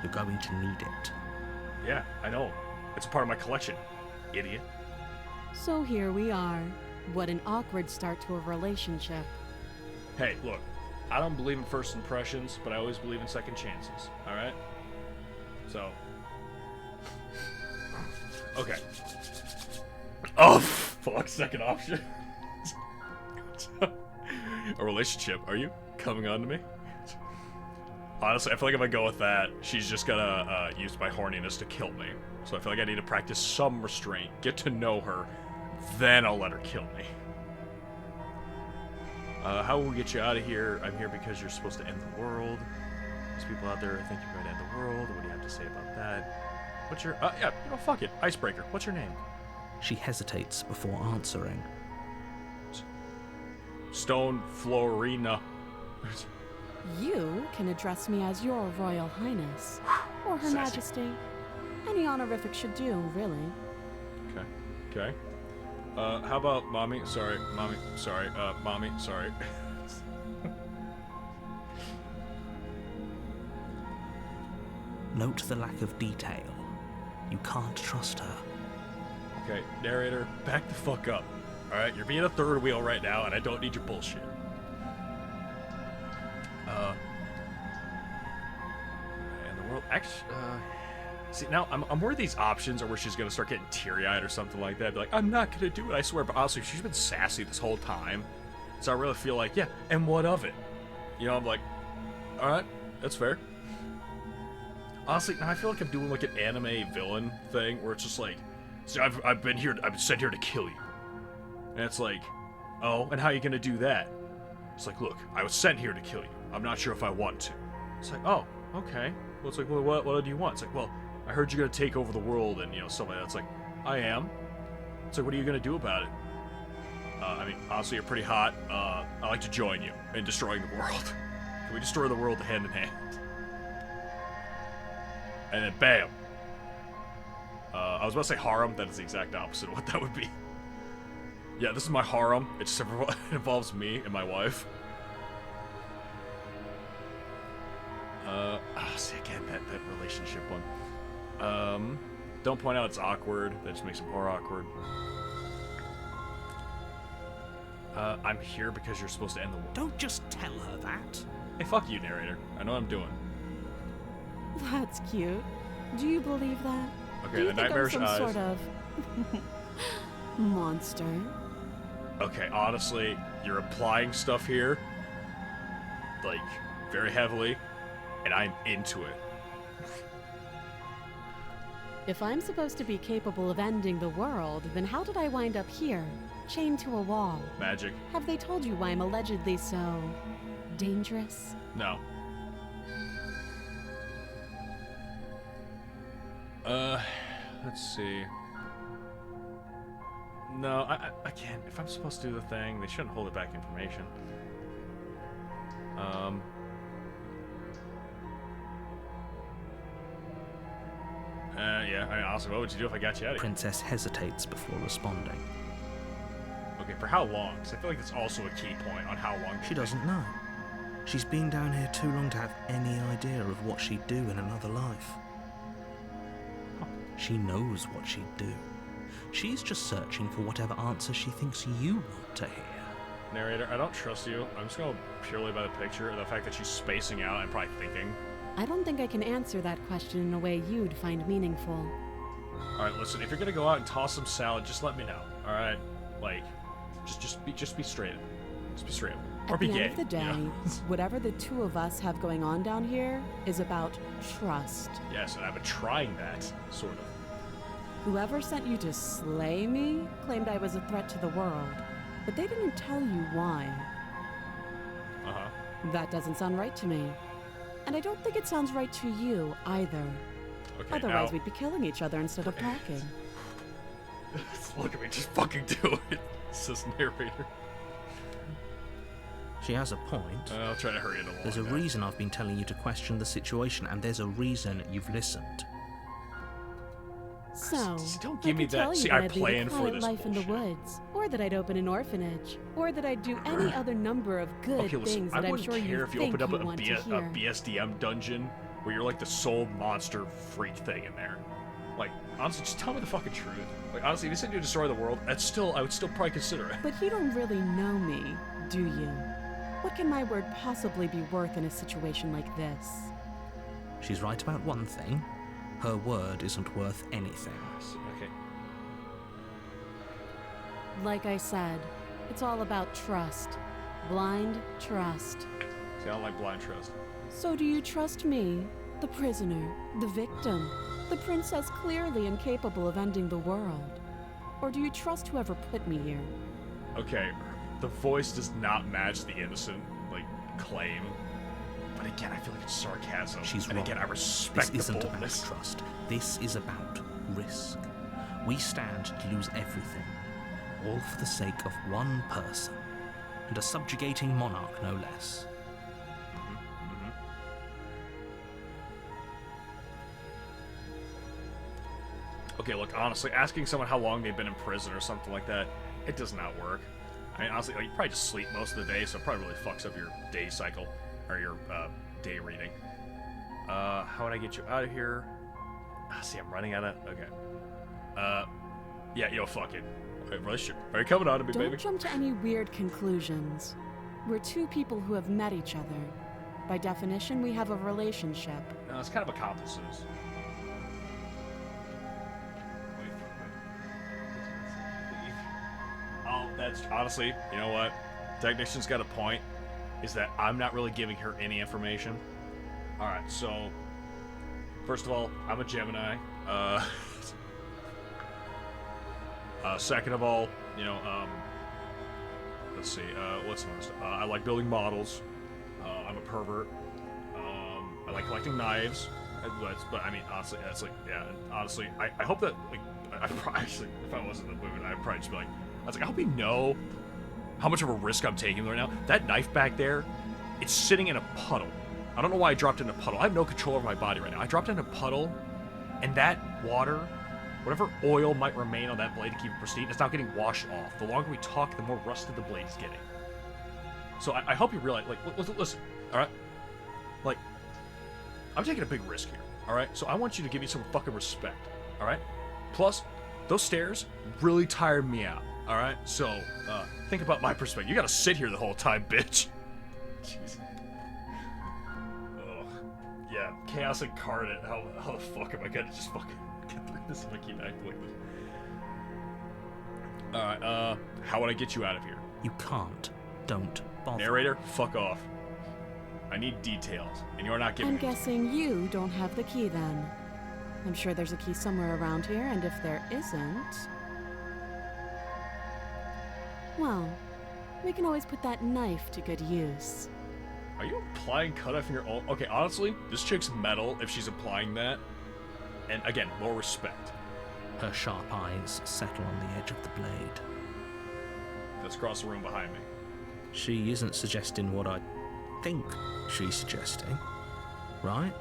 You're going to need it. Yeah, I know. It's a part of my collection, idiot. So here we are. What an awkward start to a relationship. Hey, look, I don't believe in first impressions, but I always believe in second chances, alright? So. Okay. Oh, fuck, second option. A relationship. Are you coming on to me? Honestly, I feel like if I go with that, she's just gonna use my horniness to kill me. So I feel like I need to practice some restraint, get to know her, then I'll let her kill me. How will we get you out of here? I'm here because you're supposed to end the world. There's people out there who think you're going to end the world. What do you have to say about that? What's your... yeah, you know, fuck it. Icebreaker. What's your name? She hesitates before answering. Stone Florina. You can address me as your Royal Highness, or Her Sassy. Majesty. Any honorific should do, really. Okay. Okay. How about mommy? Sorry, mommy. Sorry, mommy. Sorry. Note the lack of detail. You can't trust her. Okay, narrator, back the fuck up. Alright, you're being a third wheel right now, and I don't need your bullshit. And the world... Actually, see, now, I'm worried these options are where she's gonna start getting teary-eyed or something like that. Be like, I'm not gonna do it, I swear. But honestly, she's been sassy this whole time. So I really feel like, yeah, and what of it? You know, I'm like, alright, that's fair. Honestly, now I feel like I'm doing like an anime villain thing where it's just like, see, I've been sent here to kill you. And it's like, oh, and how are you gonna do that? It's like, look, I was sent here to kill you. I'm not sure if I want to. It's like, oh, okay. Well, it's like, well, what do you want? It's like, well, I heard you're gonna take over the world and, you know, stuff like that. It's like, I am. It's like, what are you gonna do about it? I mean, honestly, you're pretty hot. I'd like to join you in destroying the world. Can we destroy the world hand in hand? And then, bam. I was about to say harem. That is the exact opposite of what that would be. Yeah, this is my harem. It just involves me and my wife. See, again, that relationship one. Don't point out it's awkward. That just makes it more awkward. I'm here because you're supposed to end the world. Don't just tell her that. Hey, fuck you, narrator. I know what I'm doing. That's cute. Do you believe that? Okay, Do you the think I'm nightmarish some eyes. sort of monster? Okay, honestly, you're applying stuff here, like, very heavily, and I'm into it. If I'm supposed to be capable of ending the world, then how did I wind up here, chained to a wall? Magic. Have they told you why I'm allegedly so dangerous? No. Let's see. No, I can't. If I'm supposed to do the thing, they shouldn't hold it back information. Yeah, I mean, honestly, what would you do if I got you out of here? Princess hesitates before responding. Okay, for how long? Because I feel like that's also a key point on how long. She doesn't know. She's been down here too long to have any idea of what she'd do in another life. She knows what she'd do. She's just searching for whatever answer she thinks you want to hear. Narrator, I don't trust you. I'm just going purely by the picture and the fact that she's spacing out and probably thinking. I don't think I can answer that question in a way you'd find meaningful. Alright, listen, if you're gonna go out and toss some salad, just let me know. Alright? Like, just be straight. Just be straight. At be the gay, end of the day, you know? whatever the two of us have going on down here is about trust. Yes, and I've been trying that, sort of. Whoever sent you to slay me claimed I was a threat to the world, but they didn't tell you why. Uh-huh. That doesn't sound right to me. And I don't think it sounds right to you either. Okay, Otherwise, now... we'd be killing each other instead of talking. Look at me, just fucking do it. Says narrator. She has a point. I'll try to hurry it along. There's a now. reason I've been telling you to question the situation, and there's a reason you've listened. So, Don't I give me could tell that. you See, that I I'd lead plan a for quiet this life in the bullshit. woods, or that I'd open an orphanage, or that I'd do any other number of good Okay, listen, things I that I'm wouldn't sure care you if you think opened up you a want to hear. BSDM dungeon where you're like the sole monster freak thing in there. Like, honestly, just tell me the fucking truth. Like, honestly, if you said you destroy the world, I would still probably consider it. But you don't really know me, do you? What can my word possibly be worth in a situation like this? She's right about one thing. Her word isn't worth anything. Okay. Like I said, it's all about trust. Blind trust. See, I don't like blind trust. So do you trust me, the prisoner, the victim, the princess clearly incapable of ending the world? Or do you trust whoever put me here? Okay, the voice does not match the innocent, like, claim. But again, I feel like it's sarcasm. She's and wrong. again, I respect This the isn't about boldness. trust. This is about risk. We stand to lose everything, all for the sake of one person, and a subjugating monarch, no less. Okay, look, honestly, asking someone how long they've been in prison or something like that, it does not work. I mean, honestly, like, you probably just sleep most of the day, so it probably really fucks up your day cycle, or your day reading. How would I get you out of here? See, I'm running out of... Okay. Yeah, yo, fuck it. Okay, relationship. Are you coming on to me, Don't baby? jump to any weird conclusions. We're two people who have met each other. By definition, we have a relationship. No, it's kind of accomplices. Oh, that's honestly, you know what? Technician's got a point. Is that I'm not really giving her any information. All right, so first of all, I'm a Gemini. Second of all, you know, let's see, what's next? I like building models. I'm a pervert. I like collecting knives. But I mean, honestly, that's like, yeah. Honestly, I hope that, like, I probably actually, if I wasn't in the mood, I'd probably just be like, I was like, I hope you know how much of a risk I'm taking right now. That knife back there, it's sitting in a puddle. I don't know why I dropped it in a puddle. I have no control over my body right now. I dropped it in a puddle, and that water, whatever oil might remain on that blade to keep it pristine, it's not getting washed off. The longer we talk, the more rusted the blade is getting. So I hope you realize, like, listen, all right? Like, I'm taking a big risk here, all right? So I want you to give me some fucking respect, all right? Plus, those stairs really tired me out, all right? So think about my perspective. You gotta sit here the whole time, bitch. Jeez. Oh, yeah, chaos incarnate. How the fuck am I gonna just fucking get through this if I keep acting like this? All right, how would I get you out of here? You can't. Don't bother. Narrator, fuck off. I need details, and you're not giving I'm me. guessing you don't have the key then. I'm sure there's a key somewhere around here, and if there isn't... well, we can always put that knife to good use. Are you implying cut off in your own? Okay, honestly, this chick's metal if she's implying that. And again, more respect. Her sharp eyes settle on the edge of the blade. That's across the room behind me. She isn't suggesting what I think she's suggesting, right?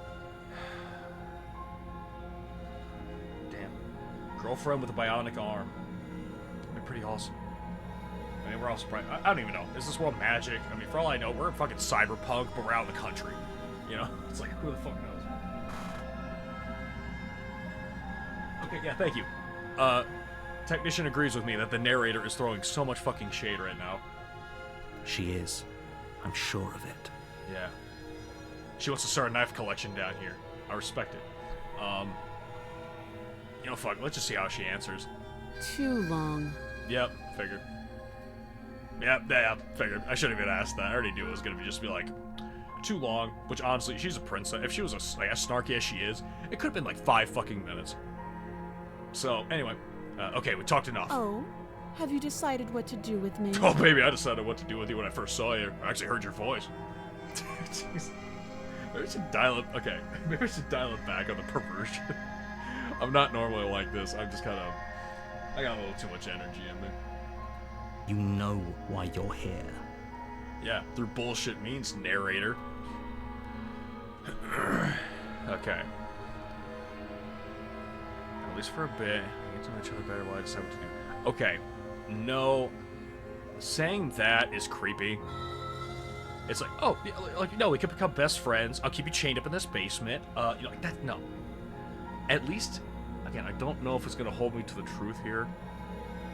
Damn. Girlfriend with a bionic arm. That'd be pretty awesome. I mean, we're also probably... I don't even know. Is this world magic? I mean, for all I know, we're in fucking cyberpunk, but we're out in the country. You know? It's like, who the fuck knows? Okay, yeah, thank you. Technician agrees with me that the narrator is throwing so much fucking shade right now. She is. I'm sure of it. Yeah. She wants to start a knife collection down here. I respect it. You know, fuck, let's just see how she answers. Too long. Yep, figured. Yeah, figured. I shouldn't even ask that. I already knew it was gonna just be like too long. Which honestly, she's a princess. If she was like as snarky as she is, it could have been like 5 fucking minutes. So anyway, okay, we talked enough. Oh, have you decided what to do with me? Oh, baby, I decided what to do with you when I first saw you. I actually heard your voice. Jeez. Maybe we should dial it. Okay, maybe we should dial it back on the perversion. I'm not normally like this. I'm just kind of. I got a little too much energy in me. You know why you're here. Yeah, through bullshit means, narrator. Okay. At least for a bit. We get to know each other better while I decide what to do. Okay. No. Saying that is creepy. It's like, oh, like, no, we could become best friends. I'll keep you chained up in this basement. You know, like that, no. At least, again, I don't know if it's going to hold me to the truth here.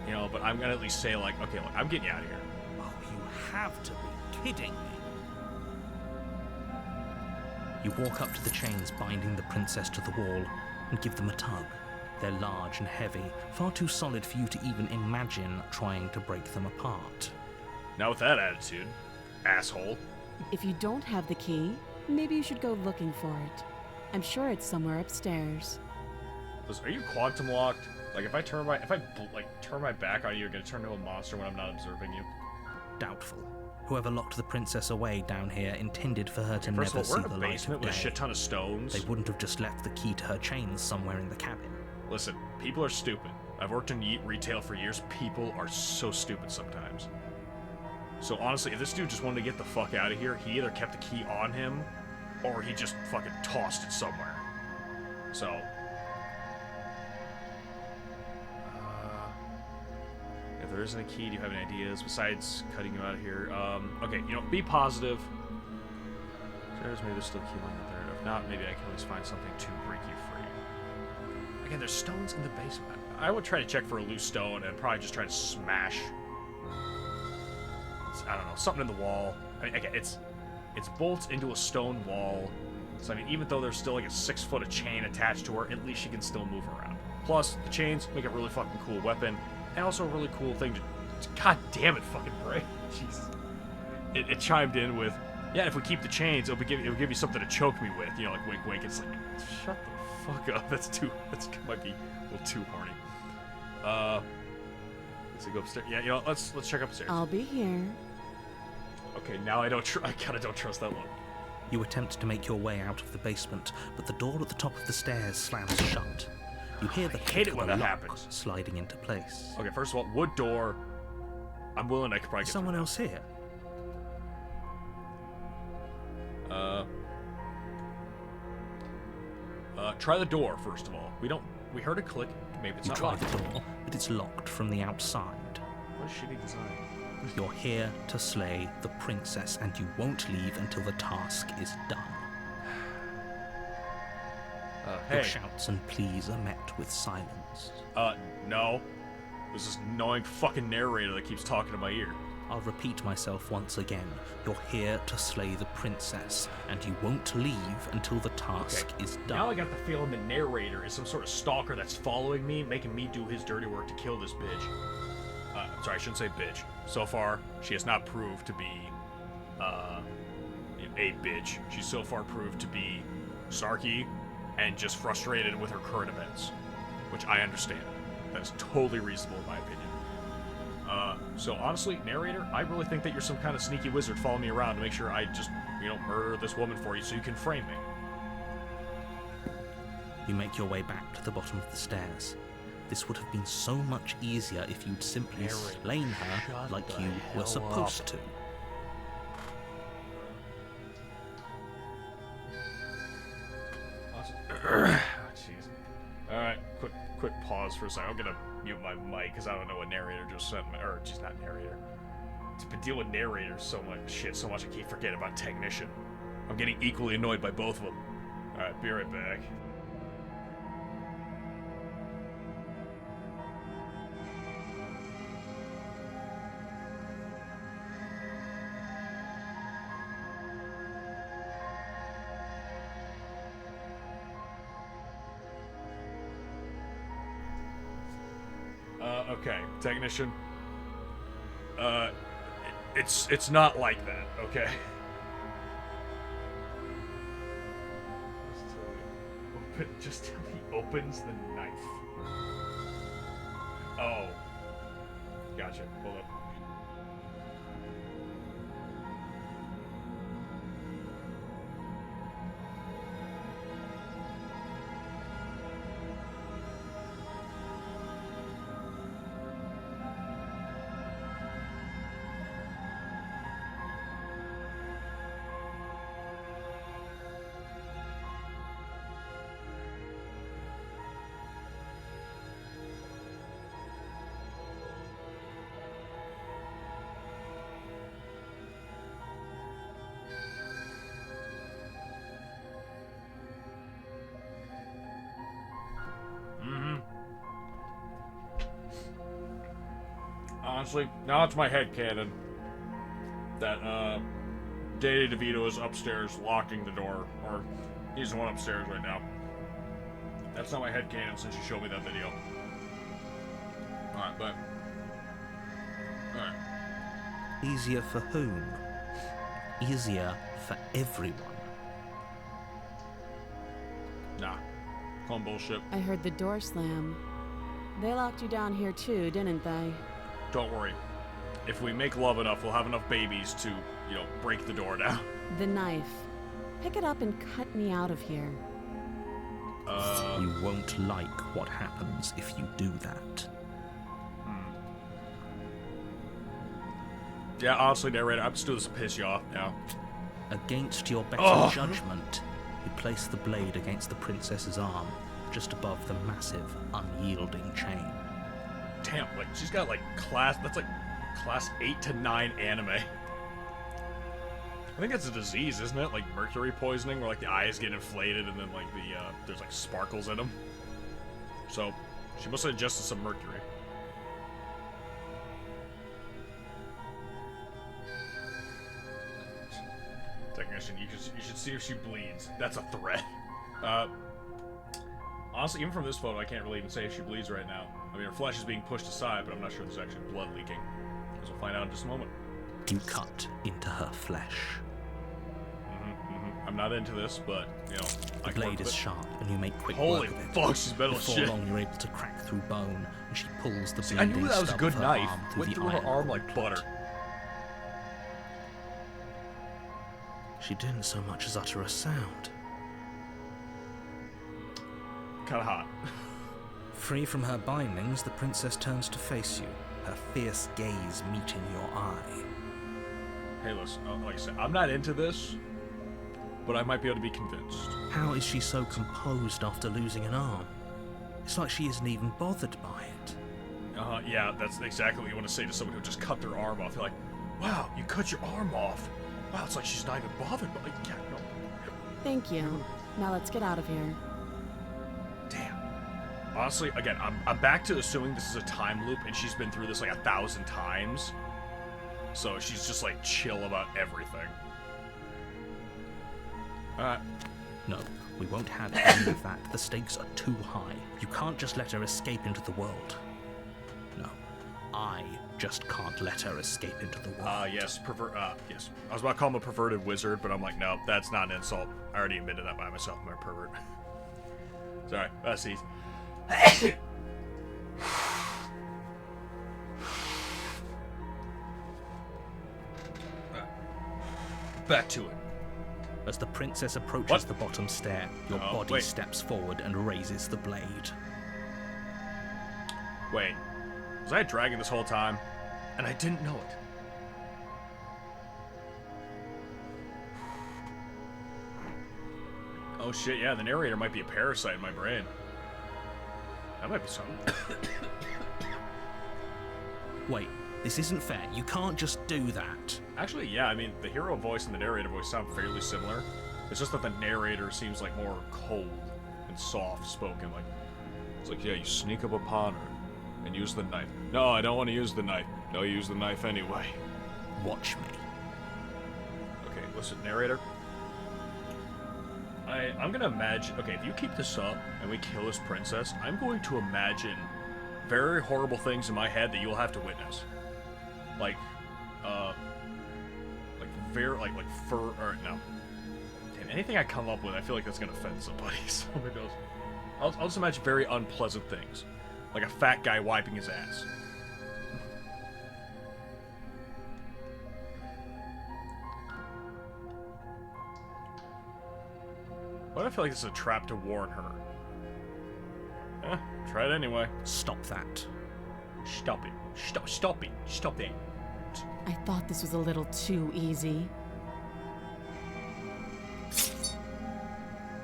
You know, but I'm going to at least say, like, okay, look, I'm getting you out of here. Oh, you have to be kidding me. You walk up to the chains binding the princess to the wall and give them a tug. They're large and heavy, far too solid for you to even imagine trying to break them apart. Now with that attitude, asshole. If you don't have the key, maybe you should go looking for it. I'm sure it's somewhere upstairs. Listen, are you quantum locked? Like if I turn my back on you, you're gonna turn into a monster when I'm not observing you. Doubtful. Whoever locked the princess away down here intended for her to First never of all, see we're the in a light basement of with a day. shit ton of stones. They wouldn't have just left the key to her chains somewhere in the cabin. Listen, people are stupid. I've worked in retail for years. People are so stupid sometimes. So honestly, if this dude just wanted to get the fuck out of here, he either kept the key on him, or he just fucking tossed it somewhere. So, if there isn't a key, do you have any ideas besides cutting you out of here? Okay, you know, be positive. There's maybe there's still a key lying there. If not, maybe I can always find something to break you free. Again, there's stones in the basement. I would try to check for a loose stone and probably just try to smash. I don't know, something in the wall. I mean, again, it's bolts into a stone wall. So I mean, even though there's still like a 6 foot of chain attached to her, at least she can still move around. Plus, the chains make a really fucking cool weapon, and also a really cool thing to God damn it, fucking break. Jeez. It chimed in with, yeah, if we keep the chains, it'll give you something to choke me with. You know, like wink, wink. It's like, shut the fuck up. That might be a little too horny. Let's go upstairs. Yeah, you know, let's check upstairs. I'll be here. Okay, now I kinda don't trust that one. You attempt to make your way out of the basement, but the door at the top of the stairs slams shut. You hear the I hate click it of when a that lock happens. sliding into place. Okay, first of all, wood door. I'm willing. I could probably get Someone through else here? that. Try the door first of all. We heard a click. Maybe it's You not try locked. the door, but it's locked from the outside. What a shitty design. You're here to slay the princess, and you won't leave until the task is done. Hey. Your shouts and pleas are met with silence. No. There's this annoying fucking narrator that keeps talking to my ear. I'll repeat myself once again. You're here to slay the princess, and you won't leave until the task is done. Now I got the feeling the narrator is some sort of stalker that's following me, making me do his dirty work to kill this bitch. Sorry, I shouldn't say bitch. So far, she has not proved to be, a bitch. She's so far proved to be snarky and just frustrated with her current events, which I understand. That is totally reasonable in my opinion. So honestly, narrator, I really think that you're some kind of sneaky wizard following me around to make sure I just, murder this woman for you so you can frame me. You make your way back to the bottom of the stairs. This would have been so much easier if you'd simply slain her shut like the you were hell supposed up. to. Jeez. Alright, quick pause for a second. I'm gonna mute my mic because I don't know what narrator just sent me. Or, just not narrator. It's been dealing with narrators so much I keep forgetting about technician. I'm getting equally annoyed by both of them. Alright, be right back. Okay, technician. It's not like that, okay? Just till he opens the knife. Oh. Gotcha. Hold up. Honestly, now it's my headcanon that Danny DeVito is upstairs locking the door, or he's the one upstairs right now. That's not my headcanon since you showed me that video. Alright, but... Alright. Easier for whom? Easier for everyone. Nah. Call bullshit. I heard the door slam. They locked you down here too, didn't they? Don't worry. If we make love enough, we'll have enough babies to, you know, break the door down. The knife. Pick it up and cut me out of here. You won't like what happens if you do that. Yeah, honestly, narrator, I'm just doing this to piss you off now. Against your better judgment, you place the blade against the princess's arm, just above the massive, unyielding chain. Damn, like, she's got, like, that's like class 8 to 9 anime. I think that's a disease, isn't it? Like mercury poisoning, where, like, the eyes get inflated and then, like, there's, like, sparkles in them. So, she must have ingested some mercury. Technician, you should see if she bleeds. That's a threat. Honestly, even from this photo, I can't really even say if she bleeds right now. I mean, her flesh is being pushed aside, but I'm not sure there's actually blood leaking. As we'll find out in just a moment. You cut into her flesh. I'm not into this, but, you know, The blade is sharp, and you make quick Holy work of it. fuck, she's metal as Before shit. long, you're able to crack through bone, and she pulls the I bleeding knew that was a stub good of her knife. arm through Went the through her iron arm like cord. butter. She didn't so much as utter a sound. Kinda hot. Free from her bindings, the princess turns to face you, her fierce gaze meeting your eye. Hey, listen, like I said, I'm not into this, but I might be able to be convinced. How is she so composed after losing an arm? It's like she isn't even bothered by it. Yeah, that's exactly what you want to say to someone who just cut their arm off. You're like, wow, you cut your arm off. Wow, it's like she's not even bothered, but like, yeah, no. Thank you. Now let's get out of here. Damn. Honestly, again, I'm back to assuming this is a time loop and she's been through this like 1,000 times. So she's just like chill about everything. No, we won't have any of that. The stakes are too high. You can't just let her escape into the world. No, I just can't let her escape into the world. Yes, yes. I was about to call him a perverted wizard, but I'm like, no, that's not an insult. I already admitted that by myself, I'm a pervert. Sorry, see. Back to it. As the princess approaches the bottom stair, your body wait. steps forward and raises the blade. Wait, was I a dragon this whole time? And I didn't know it. Oh shit, yeah, the narrator might be a parasite in my brain. That might be something. Wait, this isn't fair. You can't just do that. Actually, yeah, I mean, the hero voice and the narrator voice sound fairly similar. It's just that the narrator seems like more cold and soft spoken. Like, it's like, yeah, you sneak up upon her and use the knife. No, I don't want to use the knife. No, you use the knife anyway. Watch me. Okay, listen, narrator. I'm gonna imagine. Okay, if you keep this up and we kill this princess, I'm going to imagine very horrible things in my head that you'll have to witness. Like, very like fur or no. Damn, anything I come up with, I feel like that's gonna offend somebody. So maybe I'll just imagine very unpleasant things, like a fat guy wiping his ass. Why do I feel like this is a trap to warn her? Try it anyway. Stop that. Stop it. Stop it. Stop it. I thought this was a little too easy.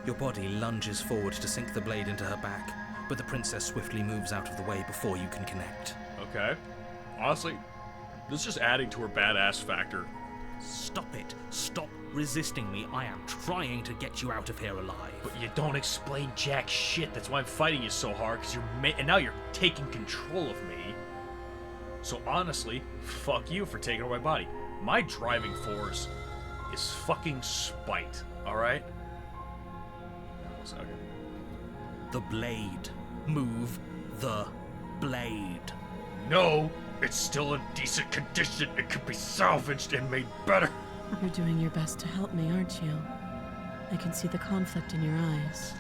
Your body lunges forward to sink the blade into her back, but the princess swiftly moves out of the way before you can connect. Okay. Honestly, this is just adding to her badass factor. Stop it. Stop resisting me. I am trying to get you out of here alive. But you don't explain jack shit. That's why I'm fighting you so hard, because and now you're taking control of me. So honestly, fuck you for taking over my body. My driving force is fucking spite, alright? Okay. The blade. Move the blade. No, it's still in decent condition. It could be salvaged and made better. You're doing your best to help me, aren't you? I can see the conflict in your eyes.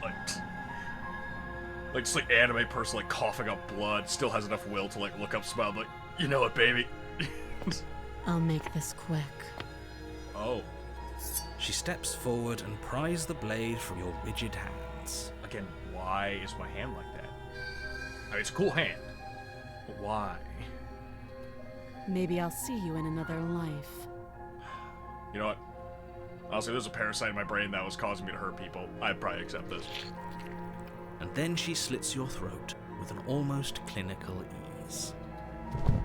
Like just like anime person like coughing up blood, still has enough will to like look up, smile, like, you know it, baby. I'll make this quick. Oh. She steps forward and pries the blade from your rigid hands. Again, why is my hand like that? I mean, it's a cool hand, but why? Maybe I'll see you in another life. You know what? Honestly, there's a parasite in my brain that was causing me to hurt people. I'd probably accept this. And then she slits your throat with an almost clinical ease.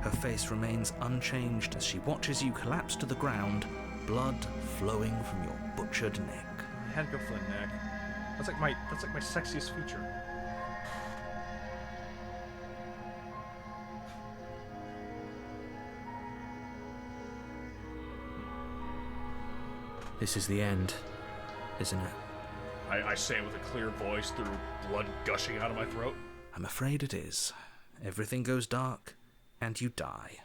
Her face remains unchanged as she watches you collapse to the ground, blood flowing from your butchered neck. I had to go for the neck. That's like my sexiest feature. This is the end, isn't it? I say it with a clear voice through blood gushing out of my throat. I'm afraid it is. Everything goes dark, and you die.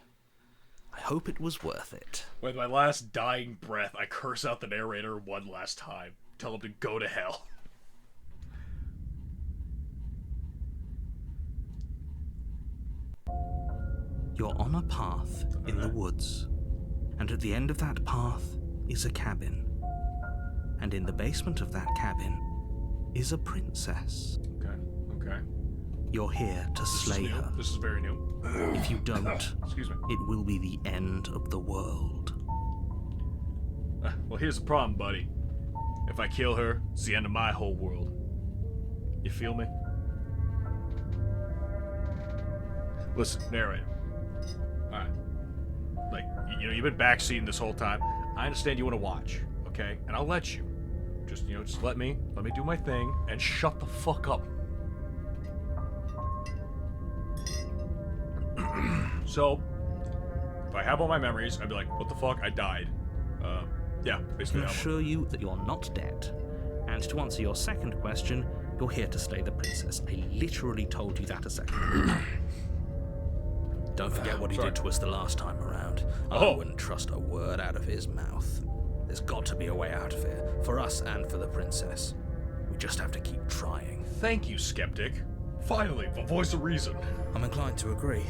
I hope it was worth it. With my last dying breath, I curse out the narrator one last time. Tell him to go to hell. You're on a path in the woods, and at the end of that path is a cabin. And in the basement of that cabin is a princess. Okay. You're here to slay her. This is very new. If you don't, Excuse me. it will be the end of the world. Well, here's the problem, buddy. If I kill her, it's the end of my whole world. You feel me? Listen, narrator. Alright. Like, you've been backseating this whole time. I understand you want to watch, okay? And I'll let you. Just let me do my thing and shut the fuck up. So, if I have all my memories, I'd be like, what the fuck? I died. Yeah, I basically can that one. assure you that you're not dead. And to answer your second question, you're here to slay the princess. I literally told you that a second ago. Don't forget what he Sorry. did to us the last time around. I Oh. wouldn't trust a word out of his mouth. There's got to be a way out of here, for us and for the princess. We just have to keep trying. Thank you, skeptic. Finally, the voice of reason. I'm inclined to agree.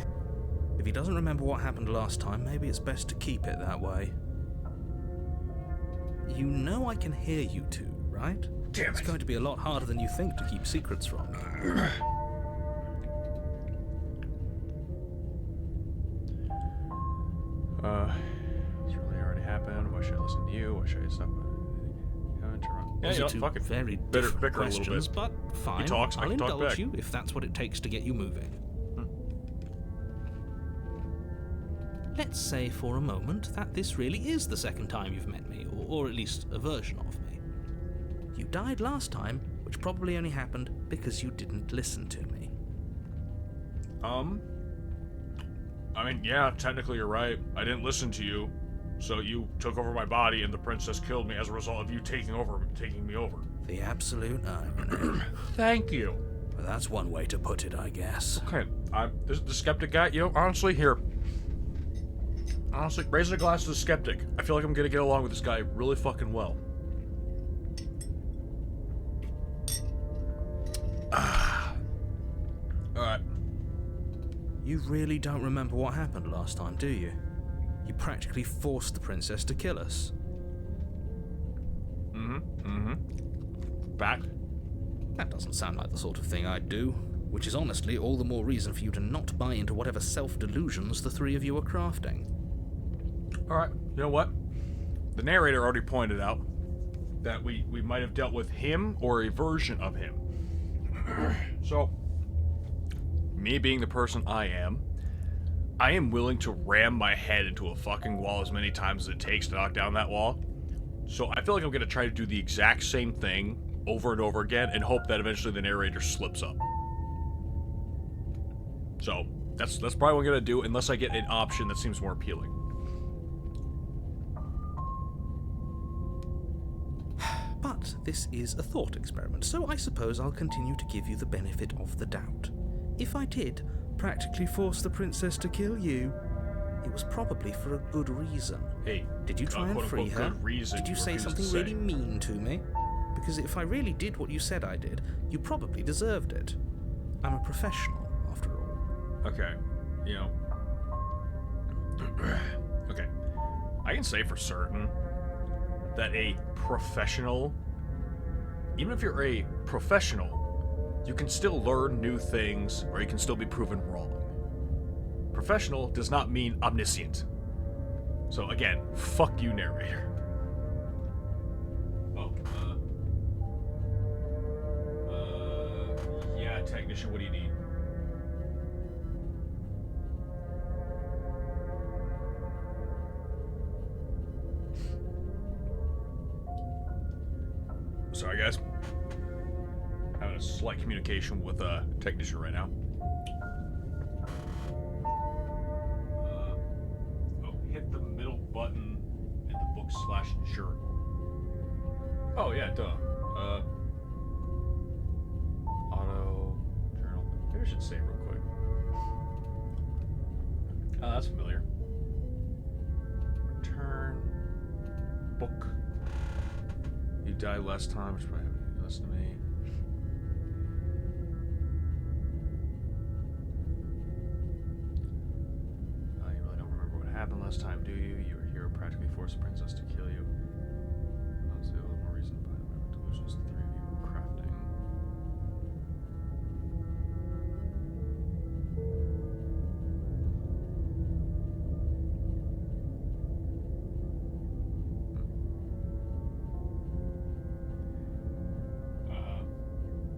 If he doesn't remember what happened last time, maybe it's best to keep it that way. You know I can hear you two, right? Damn It's it. going to be a lot harder than you think to keep secrets from me. It's really already happened. Why should I listen to you? Why should I stop? Yeah, Those you are know, two fuck it. very Bicker different a little questions, bit. but fine. talks, I I'll can talk indulge back. you if that's what it takes to get you moving. Let's say for a moment that this really is the second time you've met me, or at least a version of me. You died last time, which probably only happened because you didn't listen to me. I mean, yeah, technically you're right. I didn't listen to you, so you took over my body, and the princess killed me as a result of you taking me over. The absolute irony. Thank you. Well, that's one way to put it, I guess. Okay, the skeptic got you. Honestly, here. Honestly, raising a glass to the skeptic. I feel like I'm gonna get along with this guy really fucking well. Alright. You really don't remember what happened last time, do you? You practically forced the princess to kill us. Back? That doesn't sound like the sort of thing I'd do, which is honestly all the more reason for you to not buy into whatever self-delusions the three of you are crafting. Alright, you know what? The narrator already pointed out that we might have dealt with him or a version of him. So, me being the person I am willing to ram my head into a fucking wall as many times as it takes to knock down that wall. So I feel like I'm gonna try to do the exact same thing over and over again and hope that eventually the narrator slips up. So, that's probably what I'm gonna do unless I get an option that seems more appealing. But this is a thought experiment, so I suppose I'll continue to give you the benefit of the doubt. If I did practically force the princess to kill you, it was probably for a good reason. Hey, did you try and free her? Good reason Did you say refuse to something really mean to me? Because if I really did what you said I did, you probably deserved it. I'm a professional, after all. Okay, you know. Okay. I can say for certain that a professional, even if you're a professional, you can still learn new things or you can still be proven wrong. Professional does not mean omniscient. So again, fuck you, narrator. Oh, yeah, technician, what do you need? Sorry, guys. Having a slight communication with a technician right now. Hit the middle button in the book/journal. Oh yeah, duh. Auto journal. Maybe I should save real quick. Oh, that's familiar. Return book. You died last time, which probably haven't listened to me. You really don't remember what happened last time, do you? You were here, practically forced the princess to kill you. Let's do a little more reason behind the delusions the three of you were crafting.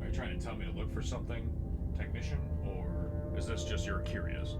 Are you trying to tell me to look for something, technician, or is this just you're curious?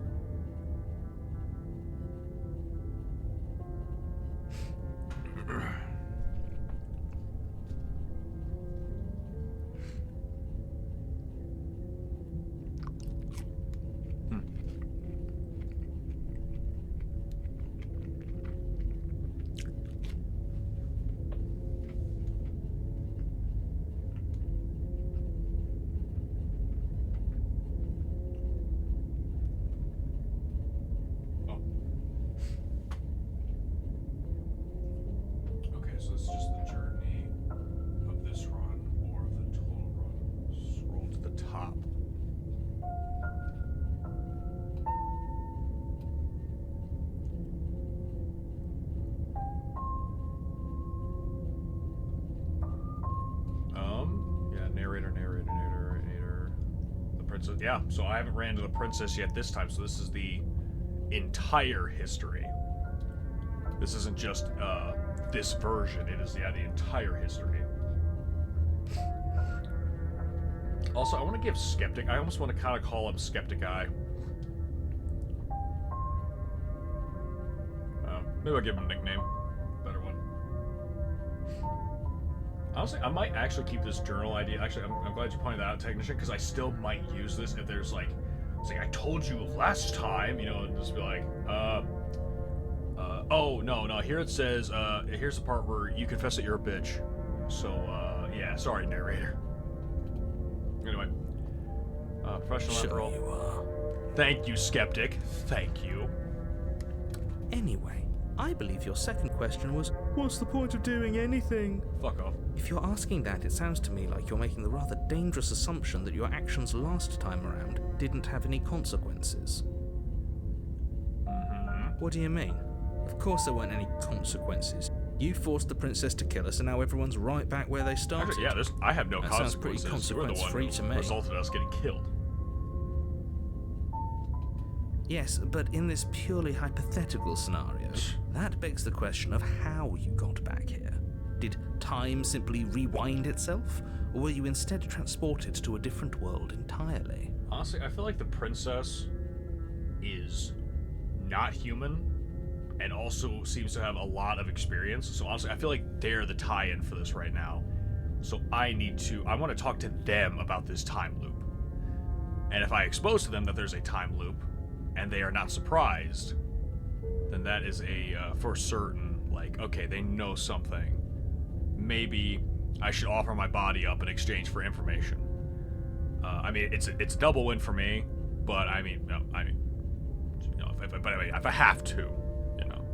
So this is just the journey of this run or of the total run. Scroll to the top. Yeah, narrator. The princess. Yeah, so I haven't ran to the princess yet this time, so this is the entire history. This isn't just, this version, it is, yeah, the entire history. Also, I want to give Skeptic, I almost want to kind of call him Skeptic Eye. Maybe I'll give him a nickname. Better one. Honestly, I might actually keep this journal idea. Actually, I'm glad you pointed that out, Technician, because I still might use this if there's like, it's like, I told you last time, you know, and just be like, oh, no, here it says, here's the part where you confess that you're a bitch. So, yeah, sorry, narrator. Anyway. Professional Sure after all. you are. Thank you, Skeptic. Thank you. Anyway, Anyway, I believe your second question was, what's the point of doing anything? Fuck off. If you're asking that, it sounds to me like you're making the rather dangerous assumption that your actions last time around didn't have any consequences. What do you mean? Of course there weren't any consequences. You forced the princess to kill us, and now everyone's right back where they started. Actually, yeah, I have no That sounds pretty consequences. You were the one consequence-free to who me. resulted in us getting killed. Yes, but in this purely hypothetical scenario, that begs the question of how you got back here. Did time simply rewind itself, or were you instead transported to a different world entirely? Honestly, I feel like the princess is not human and also seems to have a lot of experience. So honestly, I feel like they're the tie-in for this right now. So I want to talk to them about this time loop. And if I expose to them that there's a time loop and they are not surprised, then that is for certain, like, okay, they know something. Maybe I should offer my body up in exchange for information. I mean, it's a double win for me, but I mean, if I have to, you know.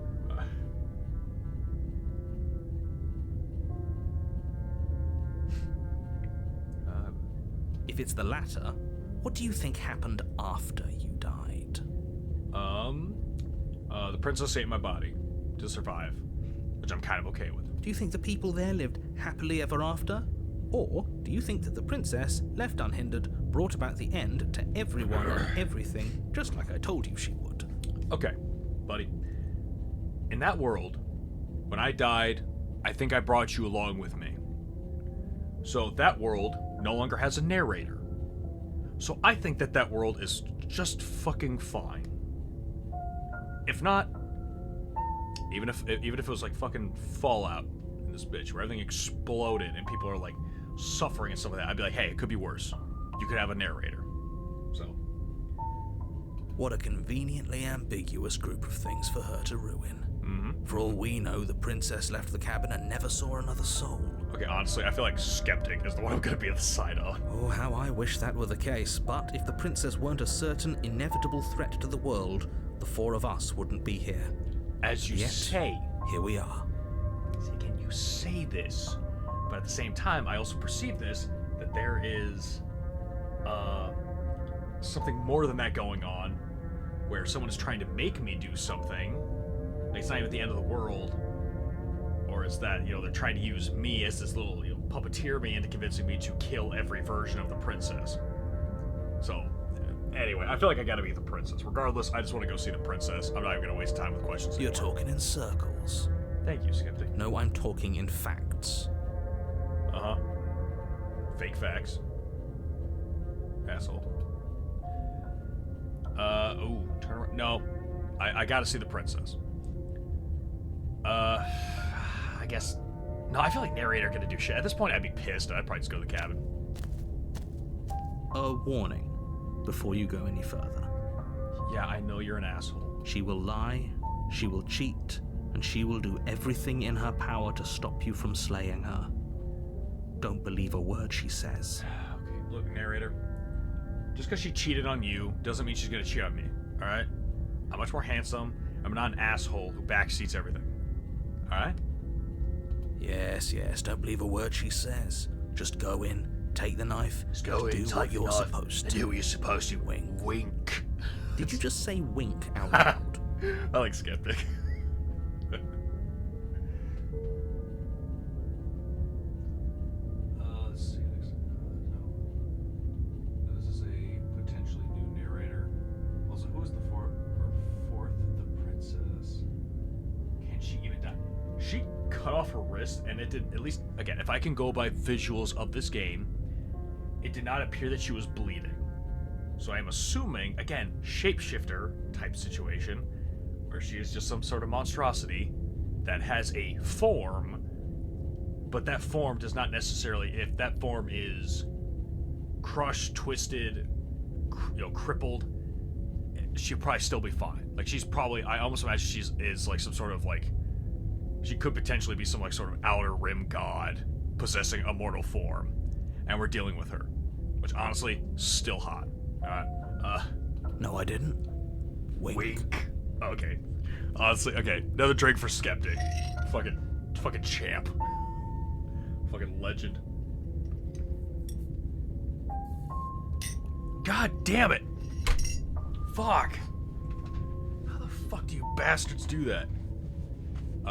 If it's the latter, what do you think happened after you died? The princess ate my body to survive, which I'm kind of okay with. Do you think the people there lived happily ever after? Or do you think that the princess, left unhindered, brought about the end to everyone and everything, just like I told you she would? Okay, buddy. In that world, when I died, I think I brought you along with me. So that world no longer has a narrator. So I think that world is just fucking fine. If not, even if it was like fucking Fallout in this bitch, where everything exploded and people are like suffering and stuff like that, I'd be like, hey, it could be worse. You could have a narrator. So. What a conveniently ambiguous group of things for her to ruin. For all we know, the princess left the cabin and never saw another soul. Okay, honestly, I feel like Skeptic is the one I'm gonna be on the side of. Oh, how I wish that were the case. But if the princess weren't a certain, inevitable threat to the world, the four of us wouldn't be here. As you Yet, say. Here we are. See, again, you say this, but at the same time, I also perceive this, that there is, something more than that going on, where someone is trying to make me do something. Like, it's not even the end of the world. Or it's that, they're trying to use me as this little, puppeteer me into convincing me to kill every version of the princess. So, anyway, I feel like I gotta be the princess. Regardless, I just want to go see the princess. I'm not even gonna waste time with questions You're anymore. talking in circles. Thank you, Skeptic. No, I'm talking in facts. Uh-huh. Fake facts. Asshole. Turn around. No. I gotta see the princess. I guess... No, I feel like narrator gonna do shit. At this point, I'd be pissed. I'd probably just go to the cabin. A warning before you go any further. Yeah, I know you're an asshole. She will lie, she will cheat, and she will do everything in her power to stop you from slaying her. Don't believe a word she says. Okay, look, narrator. Just because she cheated on you doesn't mean she's gonna cheat on me, alright? I'm much more handsome. I'm not an asshole who backseats everything. Alright? Yes, don't believe a word she says. Just go in, take the knife, Just go in, do take what the you're knife, supposed and to. do what you're supposed to. Wink. Wink. Did you just say wink out loud? I like Skeptic. Let's see. No. This is a potentially new narrator. Also, who is the fourth? The princess. Can she even die? She cut off her wrist, and it did. At least, again, if I can go by visuals of this game, it did not appear that she was bleeding. So I am assuming, again, shapeshifter type situation, where she is just some sort of monstrosity that has a form, but that form does not necessarily, if that form is crushed, twisted, crippled, she'd probably still be fine. Like, she's probably, I almost imagine is like some sort of like, she could potentially be some like sort of outer rim god possessing a mortal form, and we're dealing with her, which honestly, still hot. No, I didn't. Wink. Wink. Okay. Honestly, okay, another drink for Skeptic. Fucking champ. Fucking legend. God damn it! Fuck! How the fuck do you bastards do that?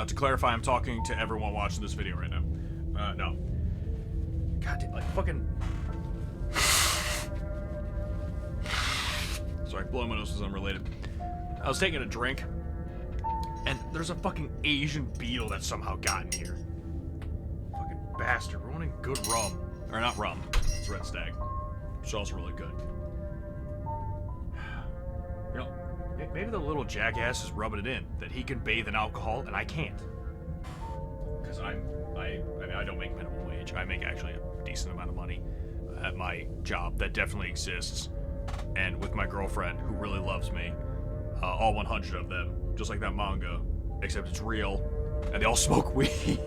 To clarify, I'm talking to everyone watching this video right now. No. God damn, like fucking... Sorry, blowing my nose is unrelated. I was taking a drink, and there's a fucking Asian beetle that somehow got in here. Fucking bastard, ruining good rum. Or not rum, it's Red Stag. Which is also really good. You know, maybe the little jackass is rubbing it in that he can bathe in alcohol and I can't. Because I mean, I don't make minimum wage. I make actually a decent amount of money at my job that definitely exists. And with my girlfriend, who really loves me, all 100 of them, just like that manga, except it's real, and they all smoke weed.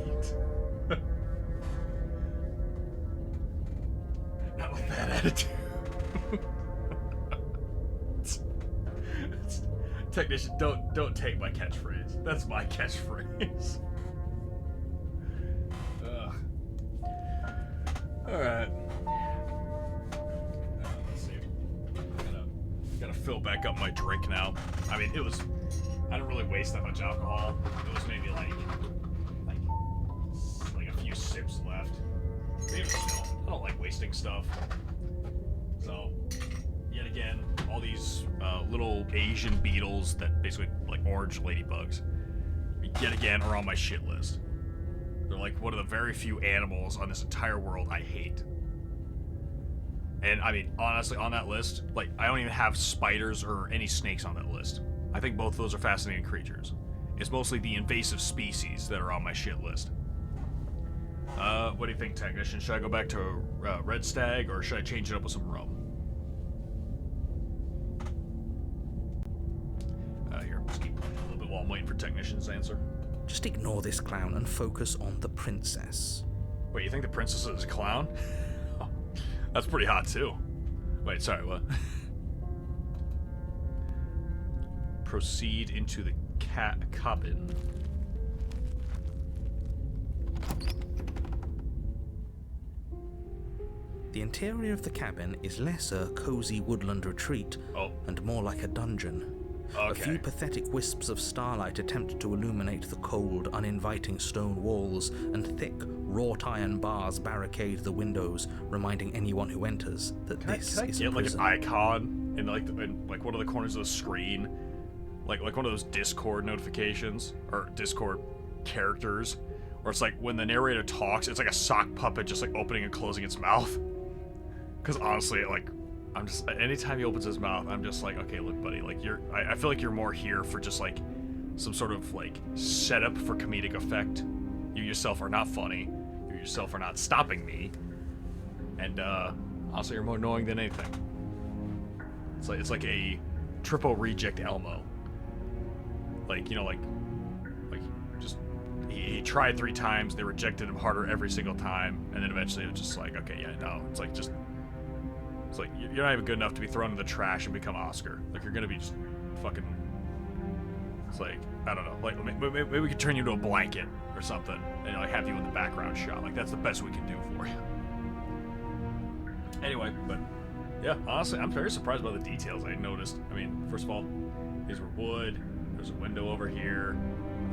Not with that attitude. Technician, don't take my catchphrase. That's my catchphrase. Ugh. All right. Let's see. Gotta fill back up my drink now. I mean, I didn't really waste that much alcohol. It was maybe like a few sips left. Maybe still. I don't like wasting stuff. So, yet again, all these little Asian beetles that basically like orange ladybugs, yet again, are on my shit list. They're like one of the very few animals on this entire world I hate. And I mean, honestly, on that list, like, I don't even have spiders or any snakes on that list. I think both of those are fascinating creatures. It's mostly the invasive species that are on my shit list. What do you think, Technician? Should I go back to Red Stag, or should I change it up with some rum? Here, let's keep a little bit while I'm waiting for Technician's answer. Just ignore this clown and focus on the princess. Wait, you think the princess is a clown? That's pretty hot, too. Wait, sorry, what? Proceed into the cabin. The interior of the cabin is less a cozy woodland retreat and more like a dungeon. Okay. A few pathetic wisps of starlight attempt to illuminate the cold, uninviting stone walls, and thick, wrought iron bars barricade the windows, reminding anyone who enters that this is a prison. Like an icon in like one of the corners of the screen, like one of those Discord notifications or Discord characters, where it's like when the narrator talks, it's like a sock puppet just like opening and closing its mouth. Because honestly, like, I'm just, anytime he opens his mouth, I'm just like, okay, look, buddy, like, I feel like you're more here for just, like, some sort of, like, setup for comedic effect. You yourself are not funny. You yourself are not stopping me. And, honestly, you're more annoying than anything. It's like a triple reject Elmo. Like, you know, like, just, he tried 3 times, they rejected him harder every single time, and then eventually it was just like, okay, yeah, no, it's like, just... It's like, you're not even good enough to be thrown in the trash and become Oscar. Like, you're gonna be just fucking... It's like, I don't know. Like, maybe we could turn you into a blanket or something and, like, have you in the background shot. Like, that's the best we can do for you. Anyway, but, yeah, honestly, I'm very surprised by the details I noticed. I mean, first of all, these were wood. There's a window over here.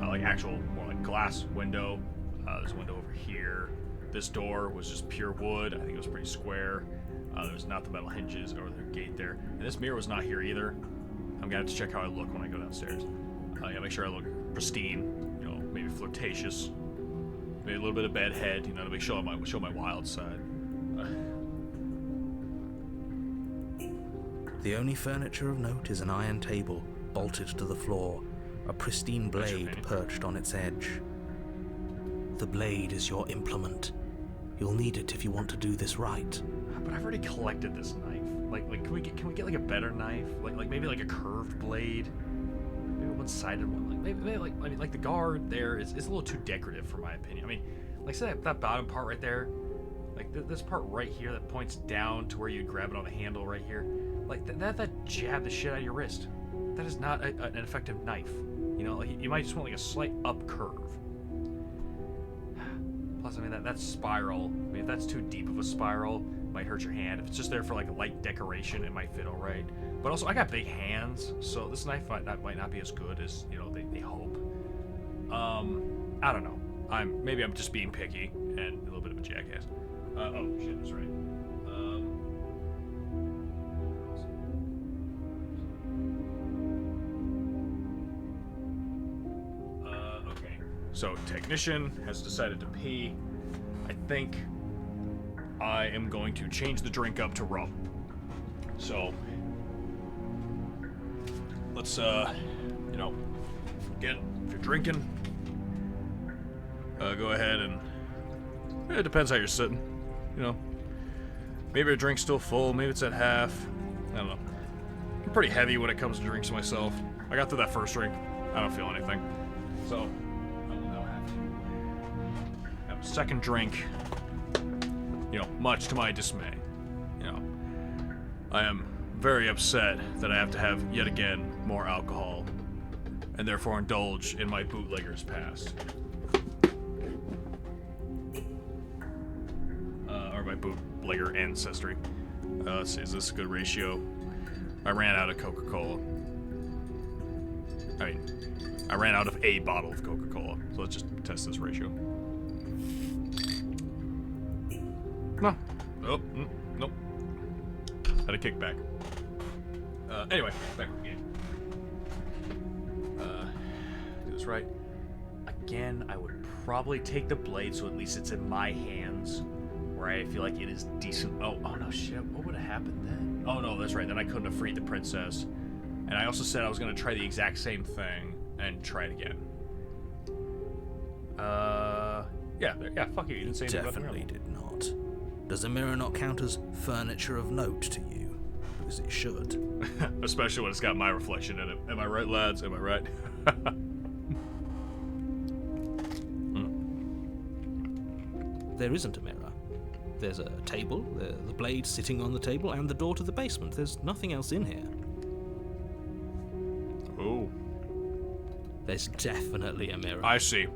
Like, actual, more like glass window. There's a window over here. This door was just pure wood. I think it was pretty square. There's not the metal hinges or the gate there. And this mirror was not here either. I'm gonna have to check how I look when I go downstairs. Yeah, make sure I look pristine, you know, maybe flirtatious. Maybe a little bit of bad head, you know, to make sure show my wild side. The only furniture of note is an iron table, bolted to the floor, a pristine blade perched on its edge. The blade is your implement. You'll need it if you want to do this right. But I've already collected this knife. Like can we get like a better knife? Like maybe like a curved blade? Maybe a one-sided one. Like maybe like, I mean, like the guard there is a little too decorative for my opinion. I mean, like say that bottom part right there, like this part right here that points down to where you grab it on the handle right here, like that jab the shit out of your wrist. That is not an effective knife. You know, like, you might just want like a slight up curve. Plus, I mean, that spiral, I mean, if that's too deep of a spiral, it might hurt your hand. If it's just there for like a light decoration, it might fit all right. But also, I got big hands, so this knife might not be as good as, you know, they hope. I don't know. Maybe I'm just being picky and a little bit of a jackass. Oh shit, that's right. Okay. So technician has decided to pee. I think I am going to change the drink up to rum. So let's you know, again, if you're drinking, go ahead and it depends how you're sitting, you know. Maybe your drink's still full, maybe it's at half. I don't know. I'm pretty heavy when it comes to drinks myself. I got through that first drink. I don't feel anything. So I will now have a second drink. You know, much to my dismay. You know, I am very upset that I have to have yet again more alcohol and therefore indulge in my bootlegger's past. Or my bootlegger ancestry. Let's see, is this a good ratio? I ran out of Coca-Cola. I mean, I ran out of a bottle of Coca-Cola. So let's just test this ratio. No. Oh, nope. Had a kickback. Anyway, back to the game. Do this right. Again, I would probably take the blade so at least it's in my hands, where I feel like it is decent. Oh no, shit. What would have happened then? Oh no, that's right. Then I couldn't have freed the princess. And I also said I was going to try the exact same thing and try it again. Yeah, fuck you. You didn't say anything about the mirror. Definitely did not. Does a mirror not count as furniture of note to you? Because it should. Especially when it's got my reflection in it. Am I right, lads? Am I right? There isn't a mirror. There's a table, the blade sitting on the table, and the door to the basement. There's nothing else in here. Oh. There's definitely a mirror. I see.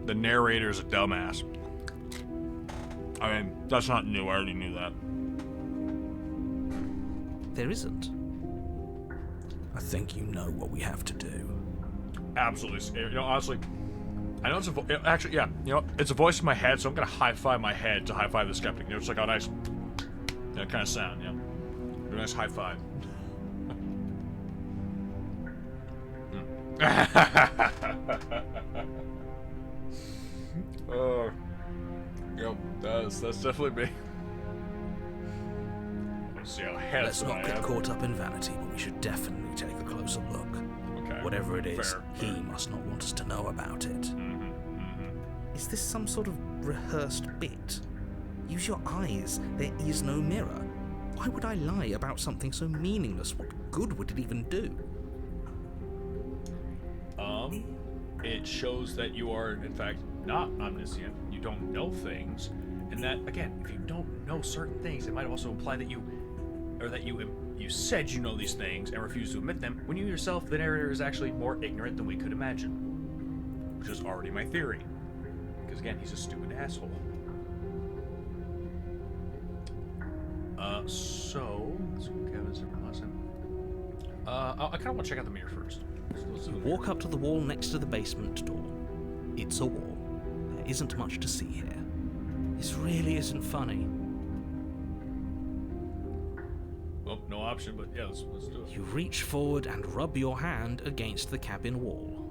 The narrator's a dumbass. I mean, that's not new. I already knew that. There isn't. I think you know what we have to do. Absolutely. You know, honestly, I know it's a actually, yeah. You know, it's a voice in my head, so I'm gonna high five my head to high five the skeptic. You know, it's like a nice, kind of sound. Yeah, a nice high five. Yep, that's definitely me. Let's see how Let's not get caught up in vanity, but we should definitely take a closer look. Okay. Whatever it is, Fair. he must not want us to know about it. Mm-hmm. Is this some sort of rehearsed bit? Use your eyes. There is no mirror. Why would I lie about something so meaningless? What good would it even do? It shows that you are, in fact, not omniscient. You don't know things, and that, again, if you don't know certain things, it might also imply that you said you know these things and refuse to admit them, when you yourself, the narrator, is actually more ignorant than we could imagine. Which is already my theory. Because, again, he's a stupid asshole. So, let's go Kevin's different lesson. I kind of want to check out the mirror first. Let's do the mirror. Walk up to the wall next to the basement door. It's a wall. There isn't much to see here. This really isn't funny. Well, no option, but yeah, let's do it. You reach forward and rub your hand against the cabin wall.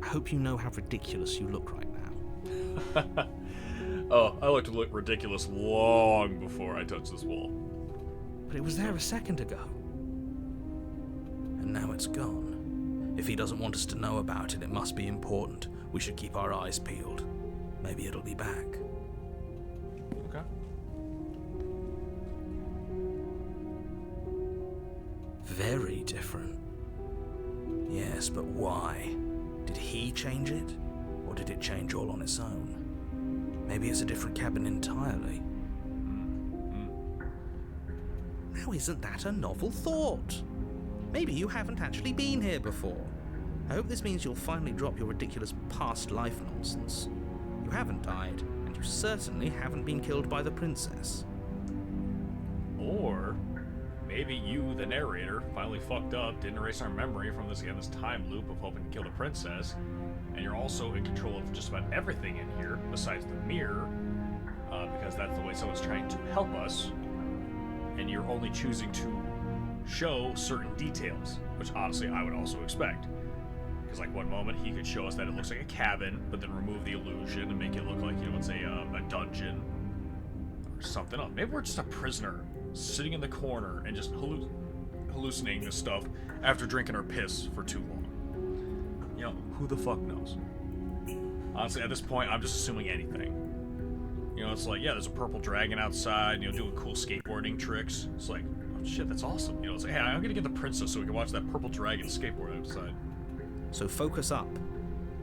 I hope you know how ridiculous you look right now. Oh, I looked ridiculous long before I touched this wall. But it was there a second ago. And now it's gone. If he doesn't want us to know about it, it must be important. We should keep our eyes peeled. Maybe it'll be back. Okay. Very different. Yes, but why? Did he change it? Or did it change all on its own? Maybe it's a different cabin entirely. Now isn't that a novel thought? Maybe you haven't actually been here before. I hope this means you'll finally drop your ridiculous past life nonsense. You haven't died, and you certainly haven't been killed by the princess. Or maybe you, the narrator, finally fucked up, didn't erase our memory from this time loop of hoping to kill the princess, and you're also in control of just about everything in here besides the mirror, because that's the way someone's trying to help us, and you're only choosing to show certain details, which honestly I would also expect. Because like one moment he could show us that it looks like a cabin, but then remove the illusion and make it look like, you know, it's a dungeon or something else. Maybe we're just a prisoner sitting in the corner and just hallucinating this stuff after drinking our piss for too long. You know, who the fuck knows? Honestly, at this point, I'm just assuming anything. You know, it's like, yeah, there's a purple dragon outside, you know, doing cool skateboarding tricks. It's like, oh shit, that's awesome. You know, it's like, hey, I'm gonna get the princess so we can watch that purple dragon skateboard outside. So focus up.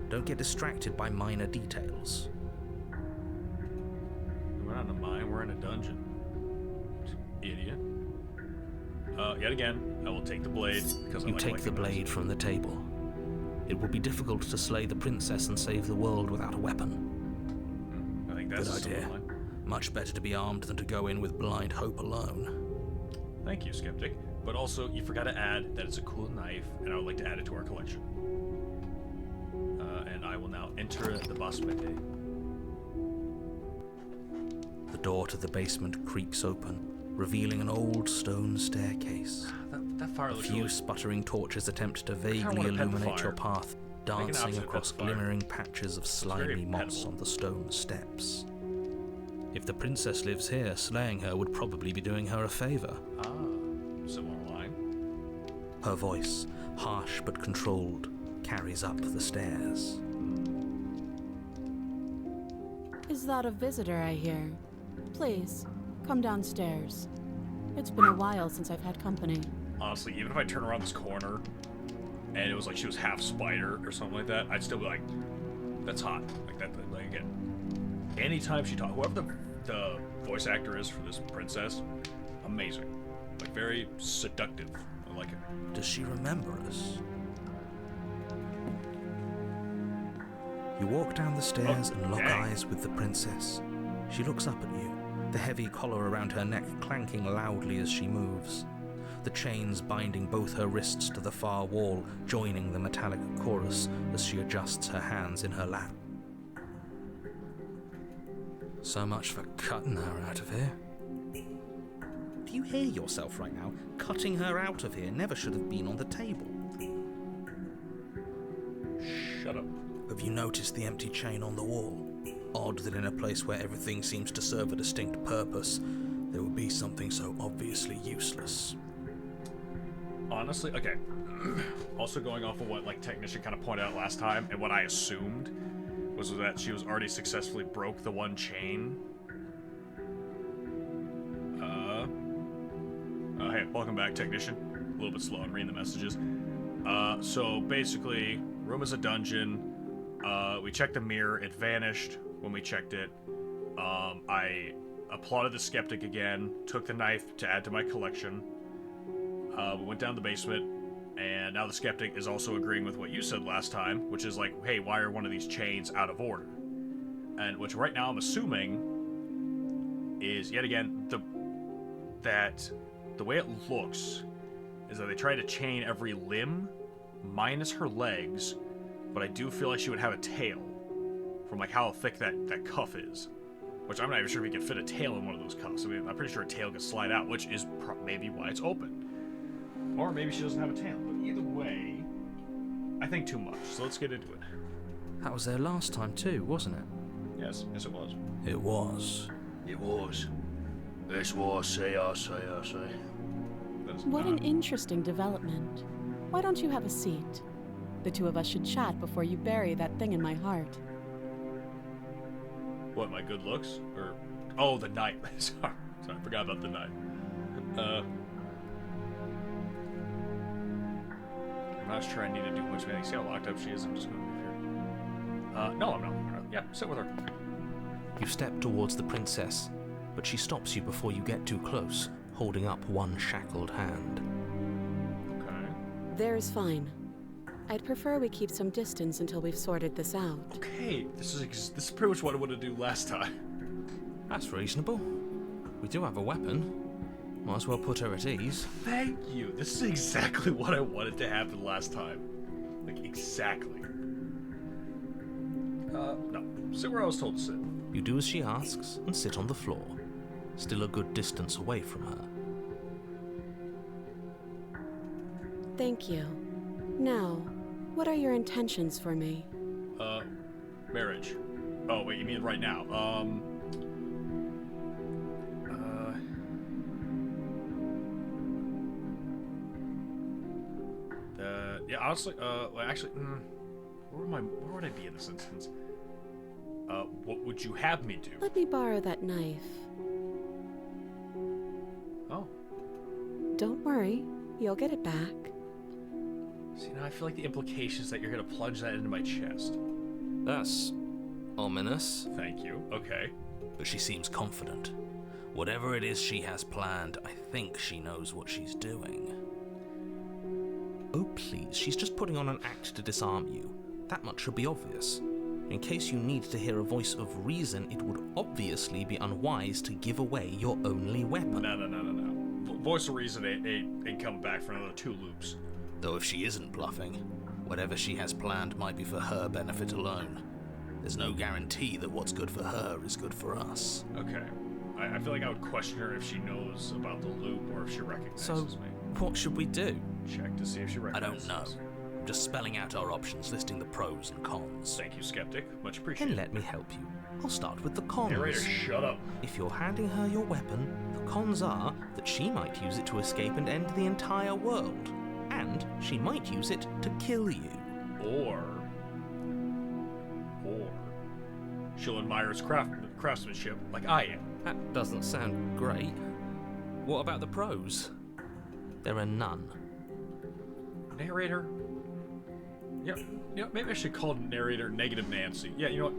Don't get distracted by minor details. We're not in a mine, we're in a dungeon. Idiot. Yet again, I will take the blade, because I You like take the collecting blade those. from the table. It will be difficult to slay the princess and save the world without a weapon. I think that's Good a simple idea. line. Much better to be armed than to go in with blind hope alone. Thank you, Skeptic. But also, you forgot to add that it's a cool knife, and I would like to add it to our collection. And I will now enter the basement. The door to the basement creaks open, revealing an old stone staircase. That fire A looks few really... sputtering torches attempt to wanna vaguely pet the illuminate your fire. path, an dancing opposite across pet the fire. glimmering patches of slimy very moss pettable. on the stone steps. If the princess lives here, slaying her would probably be doing her a favor. Ah, similar line. Her voice, harsh but controlled, carries up the stairs. Is that a visitor I hear? Please, come downstairs. It's been a while since I've had company. Honestly, even if I turn around this corner, and it was like she was half spider or something like that, I'd still be like, that's hot. Like that, like again. Anytime she talks, whoever the voice actor is for this princess, amazing. Like very seductive. I like it. Does she remember us? You walk down the stairs and lock dang. eyes with the princess. She looks up at you, the heavy collar around her neck clanking loudly as she moves. The chains binding both her wrists to the far wall, joining the metallic chorus as she adjusts her hands in her lap. So much for cutting her out of here. Do you hear yourself right now? Cutting her out of here never should have been on the table. Shut up. Have you noticed the empty chain on the wall? Odd that in a place where everything seems to serve a distinct purpose, there would be something so obviously useless. Honestly, okay. Also going off of what like Technician kind of pointed out last time, and what I assumed was that she was already successfully broke the one chain. Hey, welcome back, Technician. A little bit slow on reading the messages. So basically, room is a dungeon. We checked the mirror. It vanished when we checked it. I applauded the skeptic again, took the knife to add to my collection. We went down the basement, and now the skeptic is also agreeing with what you said last time, which is like, hey, why are one of these chains out of order? And which right now I'm assuming is, yet again, that the way it looks is that they try to chain every limb minus her legs, but I do feel like she would have a tail from like how thick that cuff is, which I'm not even sure if you can fit a tail in one of those cuffs. I mean, I'm pretty sure a tail can slide out, which is maybe why it's open. Or maybe she doesn't have a tail, but either way, I think too much, so let's get into it. That was there last time too, wasn't it? Yes, it was. It was. It was. That's what I say. That is What not- an interesting development. Why don't you have a seat? The two of us should chat before you bury that thing in my heart. What, my good looks? Or... Oh, the knife. Sorry, I forgot about the knife. I'm not sure I need to do much of anything. See how locked up she is? I'm just going to leave here. No, I'm not. Yeah, sit with her. You step towards the princess, but she stops you before you get too close, holding up one shackled hand. Okay. There's fine. I'd prefer we keep some distance until we've sorted this out. Okay, this is pretty much what I wanted to do last time. That's reasonable. We do have a weapon. Might as well put her at ease. Thank you. This is exactly what I wanted to happen last time. Like, exactly. No. Sit where I was told to sit. You do as she asks and sit on the floor, still a good distance away from her. Thank you. Now, what are your intentions for me? Marriage. Oh, wait, you mean right now? Yeah, honestly, well, actually, where would I be in this instance? What would you have me do? Let me borrow that knife. Oh. Don't worry, you'll get it back. See, now I feel like the implications that you're gonna plunge that into my chest. That's ominous. Thank you. Okay. But she seems confident. Whatever it is she has planned, I think she knows what she's doing. Oh, please, she's just putting on an act to disarm you. That much should be obvious. In case you need to hear a voice of reason, it would obviously be unwise to give away your only weapon. No. Voice of reason ain't coming back for another 2 loops. Though if she isn't bluffing, whatever she has planned might be for her benefit alone. There's no guarantee that what's good for her is good for us. Okay. I feel like I would question her if she knows about the loop or if she recognizes So, me. what should we do? Check to see if she I recognizes don't know. us. I'm just spelling out our options, listing the pros and cons. Thank you, Skeptic. Much Then appreciated. let me help you. I'll start with the cons. Narrator, shut up. If you're handing her your weapon, the cons are that she might use it to escape and end the entire world. And she might use it to kill you. Or she'll admire his craftsmanship like I am. That doesn't sound great. What about the pros? There are none. Narrator? Yeah, maybe I should call narrator Negative Nancy. Yeah, you know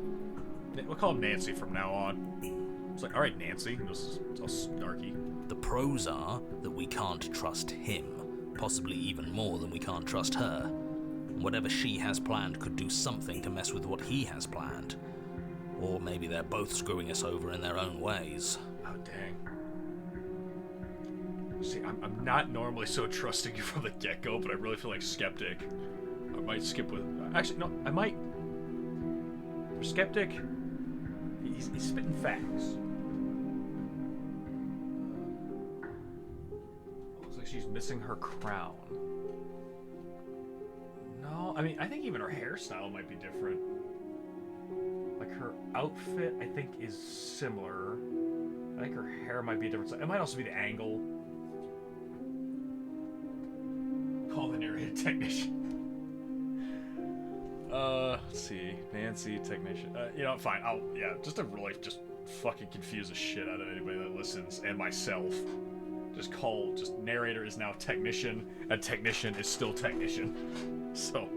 what? We'll call him Nancy from now on. It's like, alright, Nancy. This is all snarky. The pros are that we can't trust him, possibly even more than we can't trust her. Whatever she has planned could do something to mess with what he has planned. Or maybe they're both screwing us over in their own ways. Oh, dang. See, I'm not normally so trusting you from the get-go, but I really feel like Skeptic. I might skip with... Actually, no, I might... For Skeptic, he's spitting facts. Looks like she's missing her crown. No, I mean, I think even her hairstyle might be different. Like, her outfit, I think, is similar. I think her hair might be a different. It might also be the angle. Call the narrator technician. Let's see. Nancy, technician. You know, fine. Just to really just fucking confuse the shit out of anybody that listens, and myself. Just narrator is now technician, and technician is still technician. So.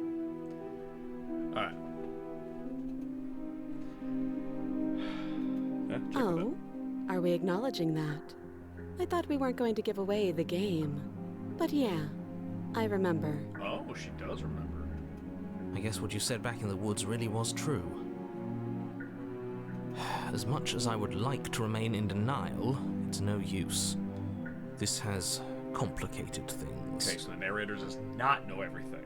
Alright. Oh, are we acknowledging that? I thought we weren't going to give away the game. But yeah, I remember. Oh, she does remember. I guess what you said back in the woods really was true. As much as I would like to remain in denial, it's no use. This has complicated things. Okay, so the narrator does not know everything.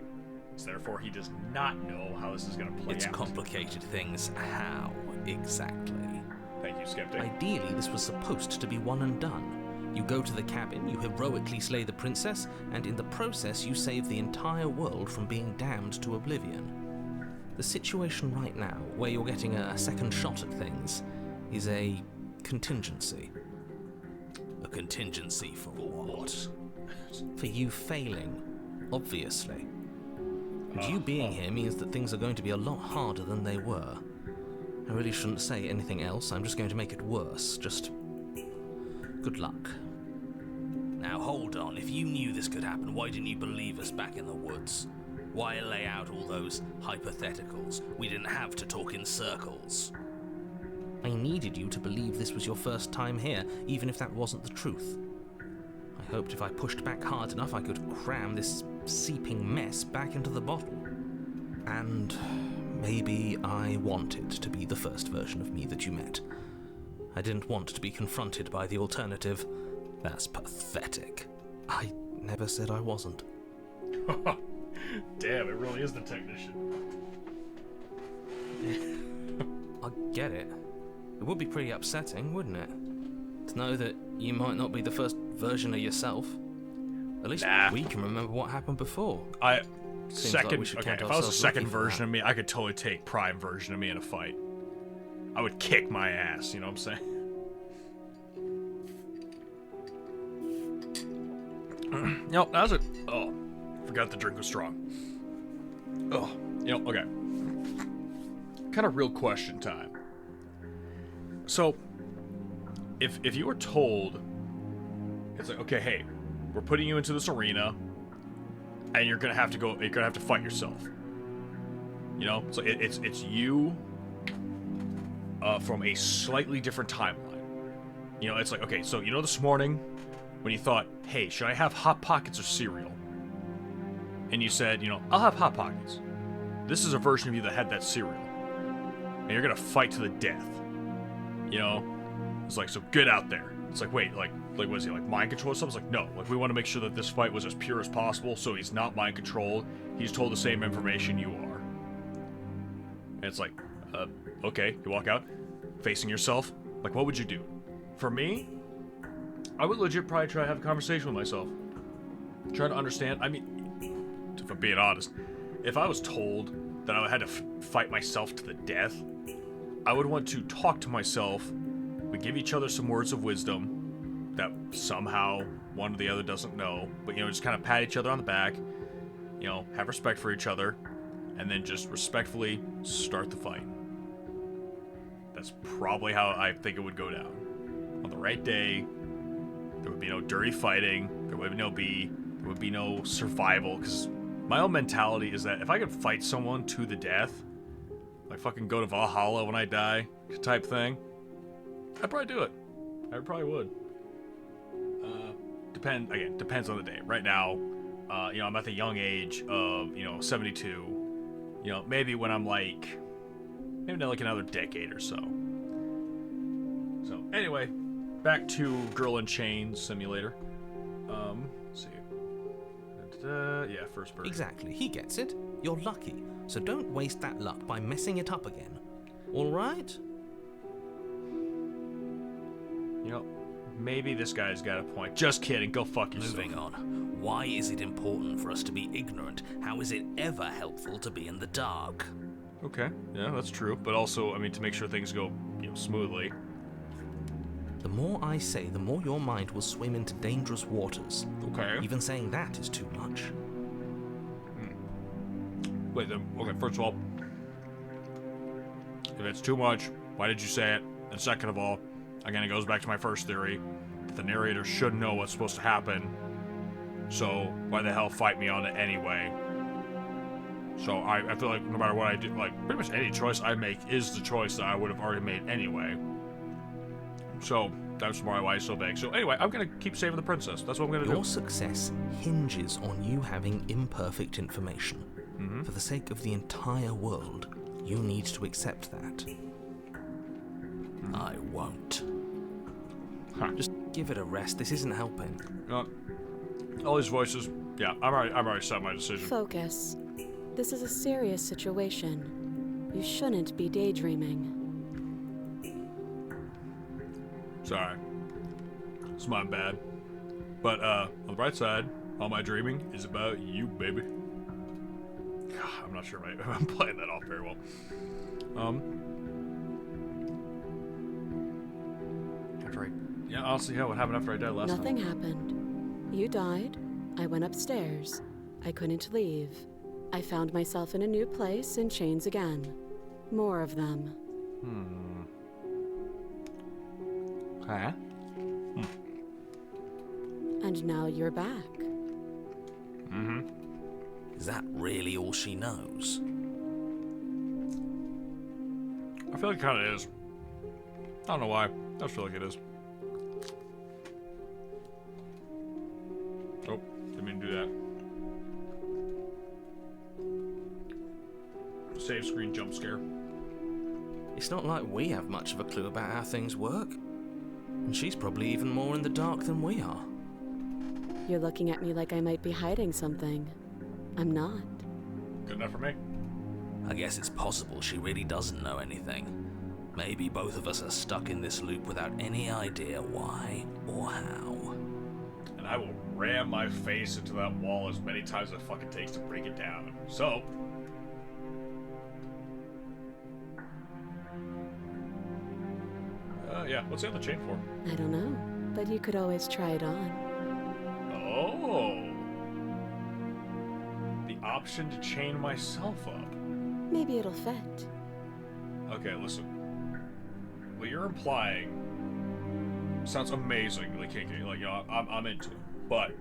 So therefore, he does not know how this is going to play It's out. complicated things. How exactly? Thank you, Skeptic. Ideally, this was supposed to be one and done. You go to the cabin, you heroically slay the princess, and in the process you save the entire world from being damned to oblivion. The situation right now, where you're getting a second shot at things, is a contingency. A contingency for what? For you failing, obviously. And you being here means that things are going to be a lot harder than they were. I really shouldn't say anything else, I'm just going to make it worse. Just good luck. Now hold on, if you knew this could happen, why didn't you believe us back in the woods? Why lay out all those hypotheticals? We didn't have to talk in circles. I needed you to believe this was your first time here, even if that wasn't the truth. I hoped if I pushed back hard enough I could cram this seeping mess back into the bottle. And maybe I wanted to be the first version of me that you met. I didn't want to be confronted by the alternative. That's pathetic. I never said I wasn't. Damn, it really is the technician. I get it. It would be pretty upsetting, wouldn't it? To know that you might not be the first version of yourself. At least we can remember what happened before. Second, we should okay, count if I was a ourselves second lucky for version that. of me, I could totally take prime version of me in a fight. I would kick my ass, you know what I'm saying? Nope, that was it. Oh, forgot the drink was strong. Oh, okay. Kind of real question time. So, if you were told, it's like, okay, hey, we're putting you into this arena, and you're gonna have to fight yourself. You know, so it's you from a slightly different timeline. You know, it's like, okay, so this morning when you thought, hey, should I have Hot Pockets or cereal? And you said, I'll have Hot Pockets. This is a version of you that had that cereal, and you're gonna fight to the death. It's like, so get out there. It's like, wait, like was he like mind controlled or something? It's like, no, like we want to make sure that this fight was as pure as possible, so he's not mind controlled. He's told the same information you are. And it's like, okay, you walk out, facing yourself. Like, what would you do? For me, I would legit probably try to have a conversation with myself. Try to understand. I mean, if I'm being honest, if I was told that I had to fight myself to the death, I would want to talk to myself. We give each other some words of wisdom that somehow one or the other doesn't know, but just kind of pat each other on the back, have respect for each other, and then just respectfully start the fight. That's probably how I think it would go down. On the right day, there would be no dirty fighting, there would be no survival, because my own mentality is that if I could fight someone to the death, like fucking go to Valhalla when I die type thing, I'd probably do it. I probably would. Depends on the day. Right now, I'm at the young age of, 72. Maybe when I'm like another decade or so. So, anyway, back to Girl in Chains Simulator. Let's see. Yeah, first person. Exactly, he gets it. You're lucky, so don't waste that luck by messing it up again. All right? Maybe this guy's got a point. Just kidding, go fuck yourself. Moving on. Why is it important for us to be ignorant? How is it ever helpful to be in the dark? Okay, yeah, that's true. But also, to make sure things go, smoothly. The more I say, the more your mind will swim into dangerous waters. Okay. Even saying that is too much. Wait, okay, first of all, if it's too much, why did you say it? And second of all, again, it goes back to my first theory. The narrator should know what's supposed to happen. So, why the hell fight me on it anyway? So, I feel like no matter what I do, like, pretty much any choice I make is the choice that I would have already made anyway. So, that's why it's so vague. So, anyway, I'm gonna keep saving the princess. That's what I'm gonna do. Your success hinges on you having imperfect information. Mm-hmm. For the sake of the entire world, you need to accept that. I won't. Huh. Just give it a rest. This isn't helping. All these voices. Yeah, I've already set my decision. Focus. This is a serious situation. You shouldn't be daydreaming. Sorry. It's my bad. But, on the bright side, all my dreaming is about you, baby. I'm not sure if I'm playing that off very well. Honestly, what happened after I died last Nothing time? happened. You died. I went upstairs. I couldn't leave. I found myself in a new place in chains again. More of them. Okay. And now you're back. Mm-hmm. Is that really all she knows? I feel like it kind of is. I don't know why. I just feel like it is. Oh, didn't mean to do that. save screen jump scare. It's not like we have much of a clue about how things work. And she's probably even more in the dark than we are. You're looking at me like I might be hiding something. I'm not. Good enough for me. I guess it's possible she really doesn't know anything. Maybe both of us are stuck in this loop without any idea why or how. And I will ram my face into that wall as many times as it fucking takes to break it down. So... yeah, what's the other chain for? I don't know, but you could always try it on. Oh. The option to chain myself up. Maybe it'll fit. Okay, listen. What you're implying sounds amazingly kinky. Like, you know, I'm into it. But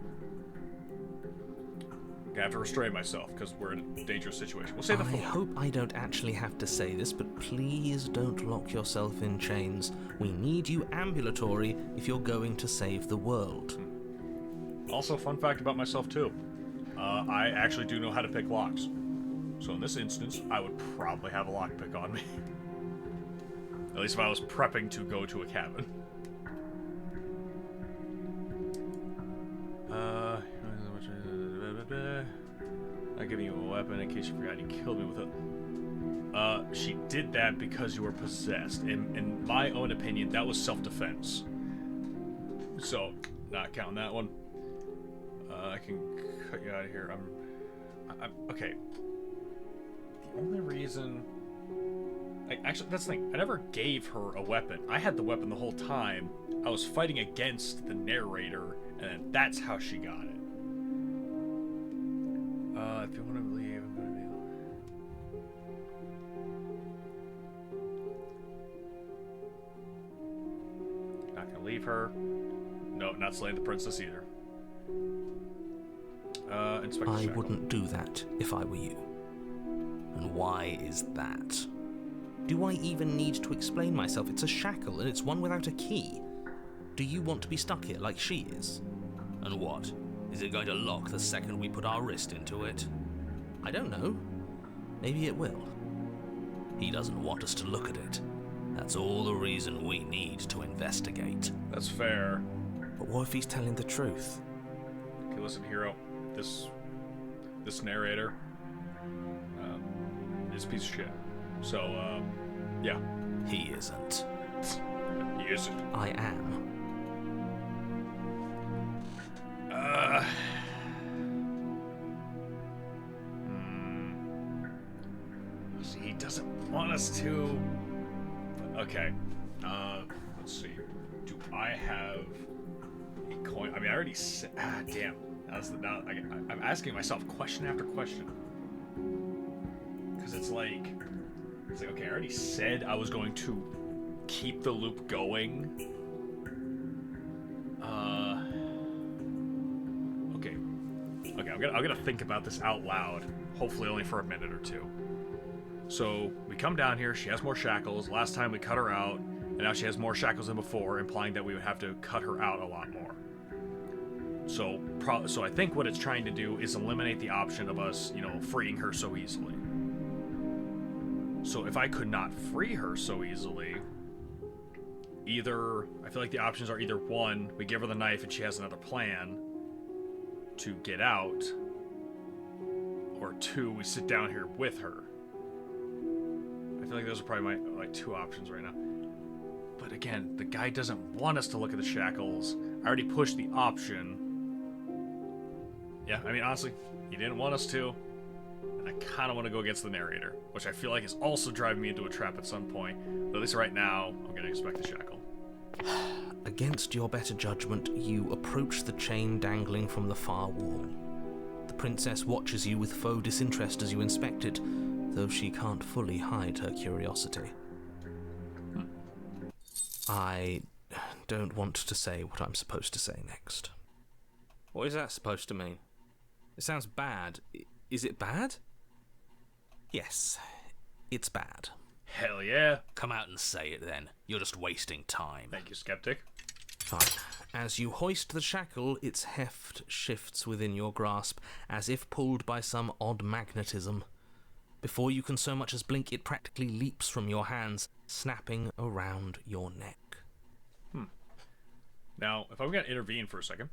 I have to restrain myself because we're in a dangerous situation. We'll say the I hope I don't actually have to say this, but please don't lock yourself in chains. We need you ambulatory if you're going to save the world. Also, fun fact about myself, too. I actually do know how to pick locks. So in this instance, I would probably have a lockpick on me. At least if I was prepping to go to a cabin. Not giving you a weapon in case you forgot you killed me with it. She did that because you were possessed. In my own opinion, that was self-defense. So, not counting that one. I can cut you out of here. I'm okay. The only reason... actually, that's the thing. I never gave her a weapon. I had the weapon the whole time. I was fighting against the narrator, and that's how she got it. If you want to leave, I'm gonna be... Not gonna leave her. No, not slaying the princess either. Inspector I Shackle. wouldn't do that if I were you. And why is that? Do I even need to explain myself? It's a shackle, and it's one without a key. Do you want to be stuck here like she is? And what? Is it going to lock the second we put our wrist into it? I don't know. Maybe it will. He doesn't want us to look at it. That's all the reason we need to investigate. That's fair. But what if he's telling the truth? Okay, listen, hero. This narrator is a piece of shit. So, yeah. He isn't. He isn't. I am. See, he doesn't want us to. But, okay. Let's see. Do I have a coin? I mean, I already said. Damn. I'm asking myself question after question. Because it's like, okay, I already said I was going to keep the loop going. Okay, I'm gonna think about this out loud. Hopefully only for a minute or two. So, we come down here, she has more shackles. Last time we cut her out, and now she has more shackles than before, implying that we would have to cut her out a lot more. So I think what it's trying to do is eliminate the option of us, freeing her so easily. So if I could not free her so easily, I feel like the options are either one, we give her the knife and she has another plan to get out, or two, we sit down here with her. I feel like those are probably my two options right now. But again, the guy doesn't want us to look at the shackles. I already pushed the option. Yeah, I mean, honestly, he didn't want us to. And I kind of want to go against the narrator, which I feel like is also driving me into a trap at some point. But at least right now, I'm going to expect the shackle. Against your better judgment, you approach the chain dangling from the far wall. The princess watches you with faux disinterest as you inspect it, though she can't fully hide her curiosity. I don't want to say what I'm supposed to say next. What is that supposed to mean? It sounds bad. Is it bad? Yes, it's bad. Hell yeah. Come out and say it then. You're just wasting time. Thank you, Skeptic. Fine. As you hoist the shackle, its heft shifts within your grasp, as if pulled by some odd magnetism. Before you can so much as blink, it practically leaps from your hands, snapping around your neck. Now, if I'm going to intervene for a second,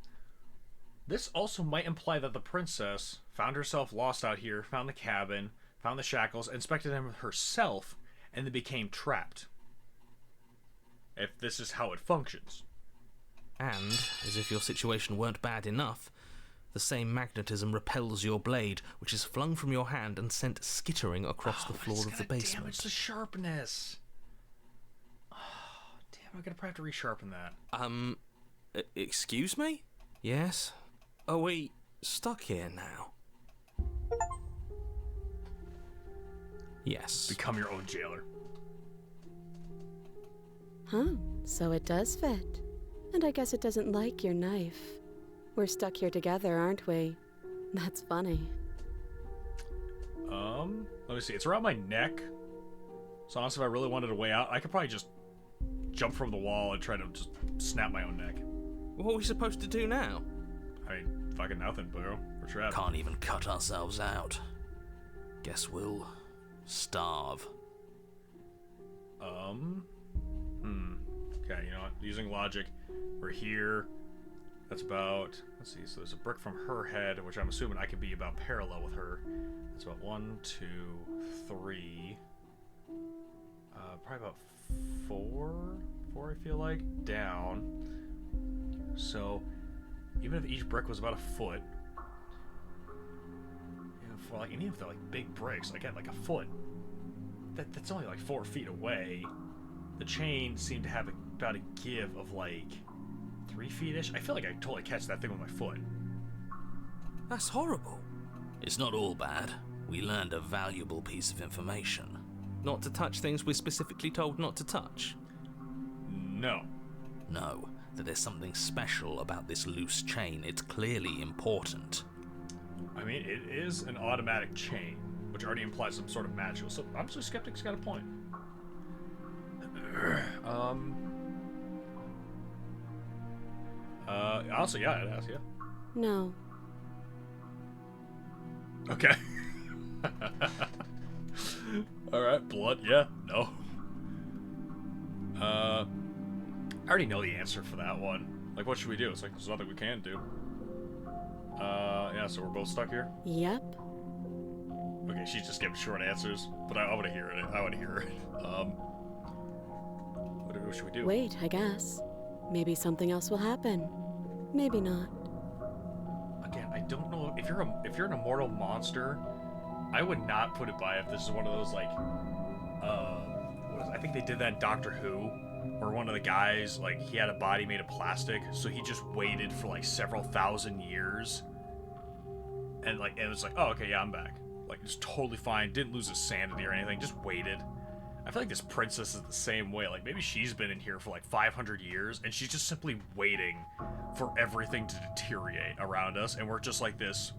this also might imply that the princess found herself lost out here, found the cabin, found the shackles, inspected them herself, and then became trapped. If this is how it functions. And, as if your situation weren't bad enough, the same magnetism repels your blade, which is flung from your hand and sent skittering across the floor of the basement. Damage the sharpness. Oh, damn, I'm going to probably have to resharpen that. Excuse me? Yes? Are we stuck here now? Yes. Become your own jailer. Huh, so it does fit. And I guess it doesn't like your knife. We're stuck here together, aren't we? That's funny. Let me see. It's around my neck. So honestly, if I really wanted a way out, I could probably just jump from the wall and try to just snap my own neck. What are we supposed to do now? I mean, fucking nothing, bro. We're trapped. Can't even cut ourselves out. Guess we'll starve. Okay, you know what? Using logic, we're here. That's about, let's see, so there's a brick from her head, which I'm assuming I could be about parallel with her. That's about 1, 2, 3. Probably about 4 I feel like, down. So, even if each brick was about a foot, for like, and even if they're like big bricks, again, like a foot, that's only like 4 feet away. The chain seemed to have about a give of like 3 feet-ish. I feel like I totally catch that thing with my foot. That's horrible. It's not all bad. We learned a valuable piece of information. Not to touch things we're specifically told not to touch. No. No, that there's something special about this loose chain. It's clearly important. I mean, it is an automatic chain, which already implies some sort of magical. So obviously, Skeptic's got a point. Honestly, yeah, it has, yeah. No. Okay. Alright, blood, yeah, no. I already know the answer for that one. Like, what should we do? It's like, there's nothing we can do. Yeah, so we're both stuck here? Yep. Okay, she's just giving short answers, but I want to hear it. I want to hear it. What should we do? Wait, I guess. Maybe something else will happen. Maybe not. Again, I don't know if you're an immortal monster. I would not put it by if this is one of those like, I think they did that in Doctor Who, where one of the guys like he had a body made of plastic, so he just waited for like several thousand years, and like it was like, oh okay, yeah, I'm back. Like just totally fine, didn't lose his sanity or anything, just waited. I feel like this princess is the same way. Like, maybe she's been in here for like 500 years, and she's just simply waiting for everything to deteriorate around us, and we're just like this,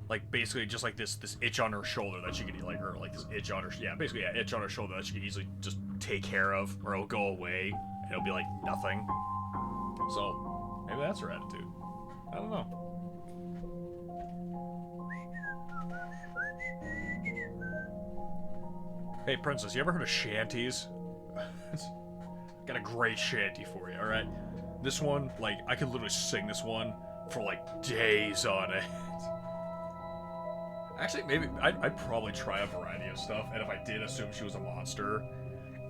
like, basically just like this itch on her shoulder that she could, like, or like this itch on her, yeah, basically, yeah, itch on her shoulder that she could easily just take care of, or it'll go away, and it'll be like nothing. So, maybe that's her attitude. I don't know. Hey, princess, you ever heard of shanties? Got a great shanty for you, alright? This one, like, I could literally sing this one for, like, days on it. Actually, maybe, I'd probably try a variety of stuff, and if I did assume she was a monster,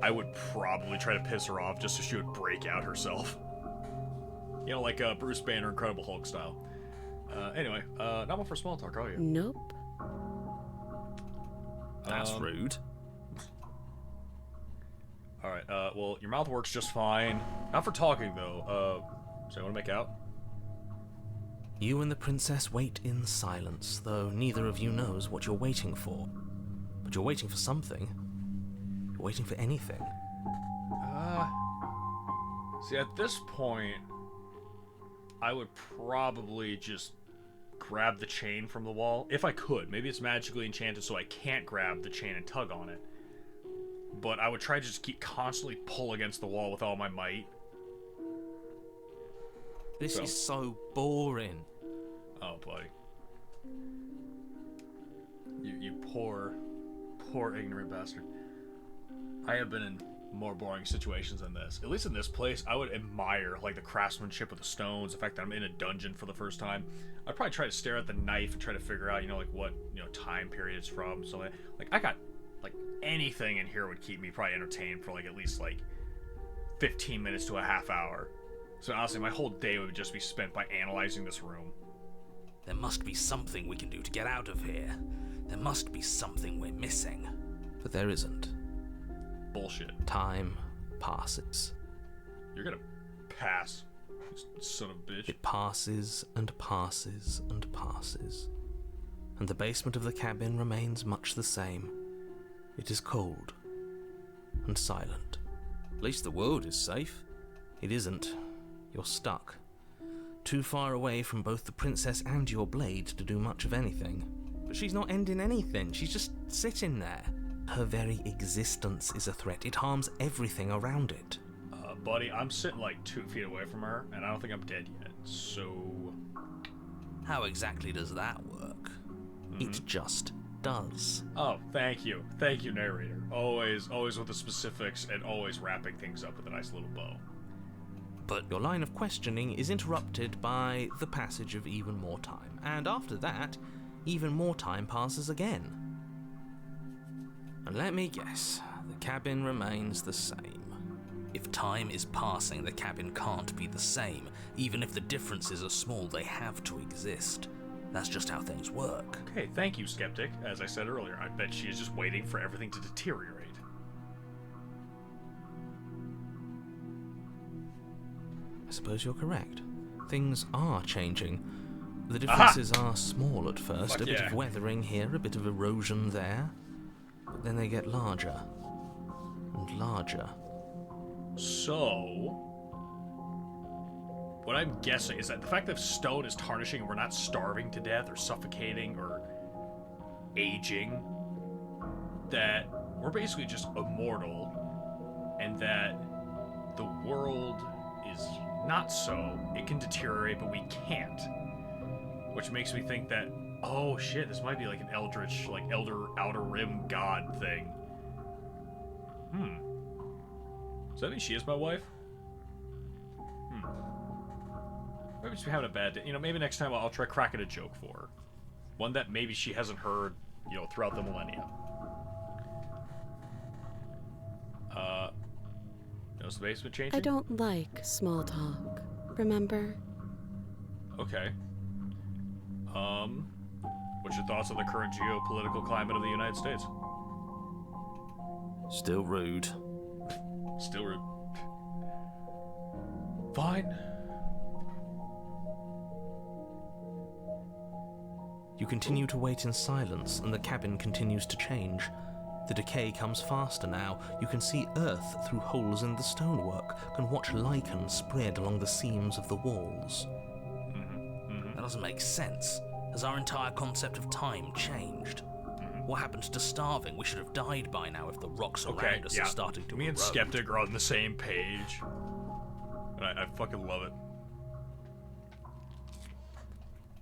I would probably try to piss her off just so she would break out herself. You know, like, Bruce Banner, Incredible Hulk style. Anyway, not one for small talk, are you? Nope. That's rude. Alright, well, your mouth works just fine. Not for talking, though. So you want to make out? You and the princess wait in silence, though neither of you knows what you're waiting for. But you're waiting for something. You're waiting for anything. See, at this point, I would probably just grab the chain from the wall. If I could. Maybe it's magically enchanted so I can't grab the chain and tug on it. But I would try to just keep constantly pull against the wall with all my might. This is so boring. Oh, buddy. You poor ignorant bastard. I have been in more boring situations than this. At least in this place, I would admire like the craftsmanship of the stones, the fact that I'm in a dungeon for the first time. I'd probably try to stare at the knife and try to figure out, like what, time period it's from. So like I got like anything in here would keep me probably entertained for like at least like 15 minutes to a half hour. So honestly, my whole day would just be spent by analyzing this room. There must be something we can do to get out of here. There must be something we're missing. But there isn't. Bullshit. Time passes. You're gonna pass, you son of a bitch. It passes and passes and passes. And the basement of the cabin remains much the same. It is cold and silent. At least the world is safe. It isn't. You're stuck. Too far away from both the princess and your blade to do much of anything. But she's not ending anything. She's just sitting there. Her very existence is a threat. It harms everything around it. Buddy, I'm sitting like 2 feet away from her, and I don't think I'm dead yet, so... How exactly does that work? It just does. Oh, thank you. Thank you, narrator. Always with the specifics, and always wrapping things up with a nice little bow. But your line of questioning is interrupted by the passage of even more time. And after that, even more time passes again. And let me guess, the cabin remains the same. If time is passing, the cabin can't be the same. Even if the differences are small, they have to exist. That's just how things work. Okay, thank you, Skeptic. As I said earlier, I bet she is just waiting for everything to deteriorate. I suppose you're correct. Things are changing. The differences are small at first, Fuck a bit yeah. of weathering here, a bit of erosion there. But then they get larger and larger. So... what I'm guessing is that the fact that stone is tarnishing and we're not starving to death or suffocating or aging, that we're basically just immortal, and that the world is not so. It can deteriorate, but we can't. Which makes me think that, oh shit, this might be like an eldritch, like Outer Rim god thing. Does that mean she is my wife? Maybe she's having a bad day. Maybe next time I'll try cracking a joke for her. One that maybe she hasn't heard, throughout the millennia. Is the basement changing? I don't like small talk, remember? Okay. What's your thoughts on the current geopolitical climate of the United States? Still rude. Still rude. Fine. You continue to wait in silence, and the cabin continues to change. The decay comes faster now. You can see earth through holes in the stonework, can watch lichen spread along the seams of the walls. That doesn't make sense. Has our entire concept of time changed? What happened to starving? We should have died by now if the rocks around us are starting to Me and erode. Skeptic are on the same page. And I fucking love it.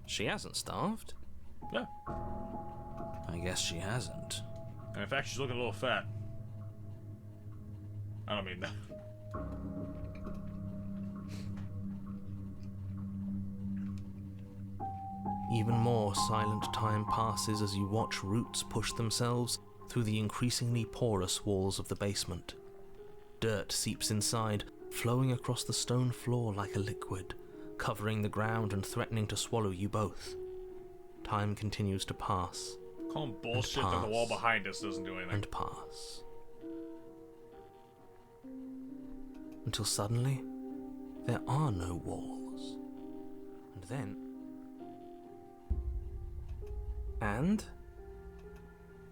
She hasn't starved. Yeah. I guess she hasn't. And in fact, she's looking a little fat. I don't mean that. Even more silent time passes as you watch roots push themselves through the increasingly porous walls of the basement. Dirt seeps inside, flowing across the stone floor like a liquid, covering the ground and threatening to swallow you both. Time continues to pass. Call him bullshit that the wall behind us doesn't do anything. And pass. Until suddenly, there are no walls. And then... And?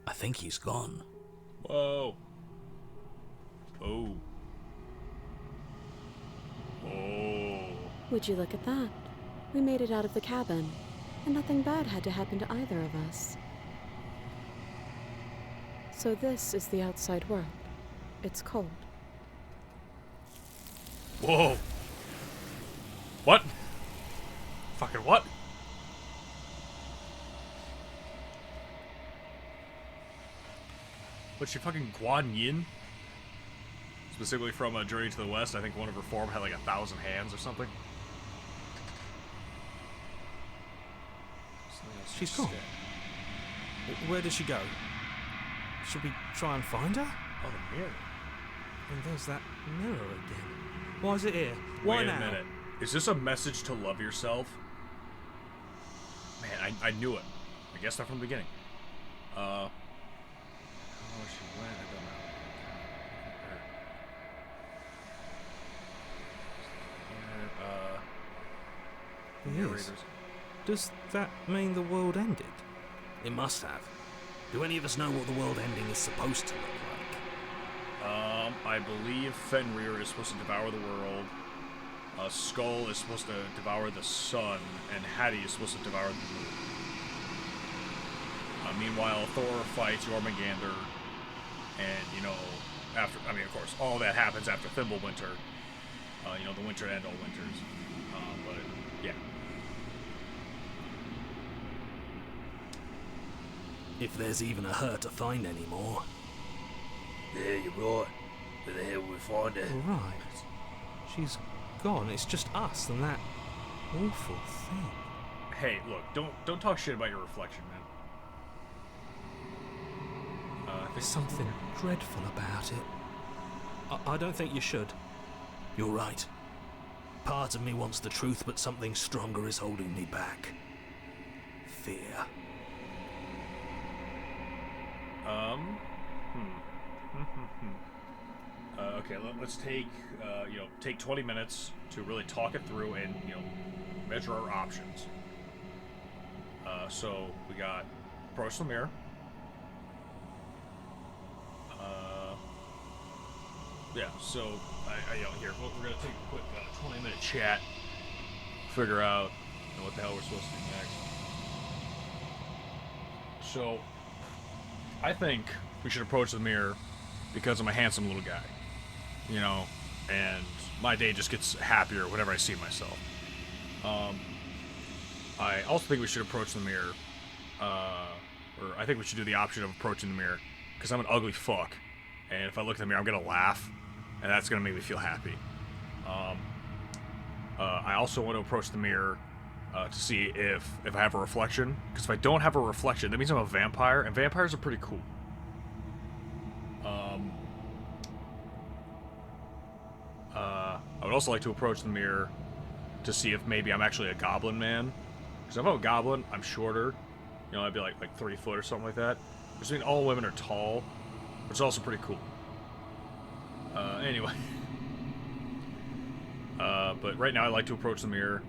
I think he's gone. Whoa. Oh. Oh. Would you look at that? We made it out of the cabin, and nothing bad had to happen to either of us. So this is the outside world. It's cold. Whoa. What? Fucking what? What's she fucking Guan Yin? Specifically from A Journey to the West, I think one of her form had like 1,000 hands or something. She's gone. Where did she go? Should we try and find her? Oh, the mirror. And there's that mirror again. Why is it here? Why Wait now? a minute. Is this a message to love yourself? Man, I knew it. I guessed that from the beginning. Oh, she went. I don't know. Yes. Does that mean the world ended? It must have. Do any of us know what the world ending is supposed to look like? I believe Fenrir is supposed to devour the world. Skull is supposed to devour the sun, and Hattie is supposed to devour the moon. Meanwhile, Thor fights Jormungandr, and, you know, after, I mean, of course, all that happens after Fimbulwinter. You know, the winter and all winters. But, yeah. If there's even a her to find anymore. Yeah, you're right. Where the hell will we find her? Right. She's gone. It's just us and that awful thing. Hey, look, don't talk shit about your reflection, man. There's something dreadful about it. I don't think you should. You're right. Part of me wants the truth, but something stronger is holding me back. Fear. Okay, let's take, you know, take 20 minutes to really talk it through and, you know, measure our options. So we got approach the mirror. Yeah, so, you know, here, we're gonna take a quick 20-minute chat, figure out, you know, what the hell we're supposed to do next. So, I think we should approach the mirror because I'm a handsome little guy, you know, and my day just gets happier whenever I see myself. I also think we should approach the mirror, or I think we should do the option of approaching the mirror, because I'm an ugly fuck, and if I look in the mirror, I'm gonna laugh, and that's gonna make me feel happy. I also want to approach the mirror to see if I have a reflection, because if I don't have a reflection, that means I'm a vampire, and vampires are pretty cool. I would also like to approach the mirror to see if maybe I'm actually a goblin man, because if I'm a goblin, I'm shorter. You know, I'd be like 3 foot or something like that. Which means all women are tall, which is also pretty cool. Anyway. But right now I like to approach the mirror.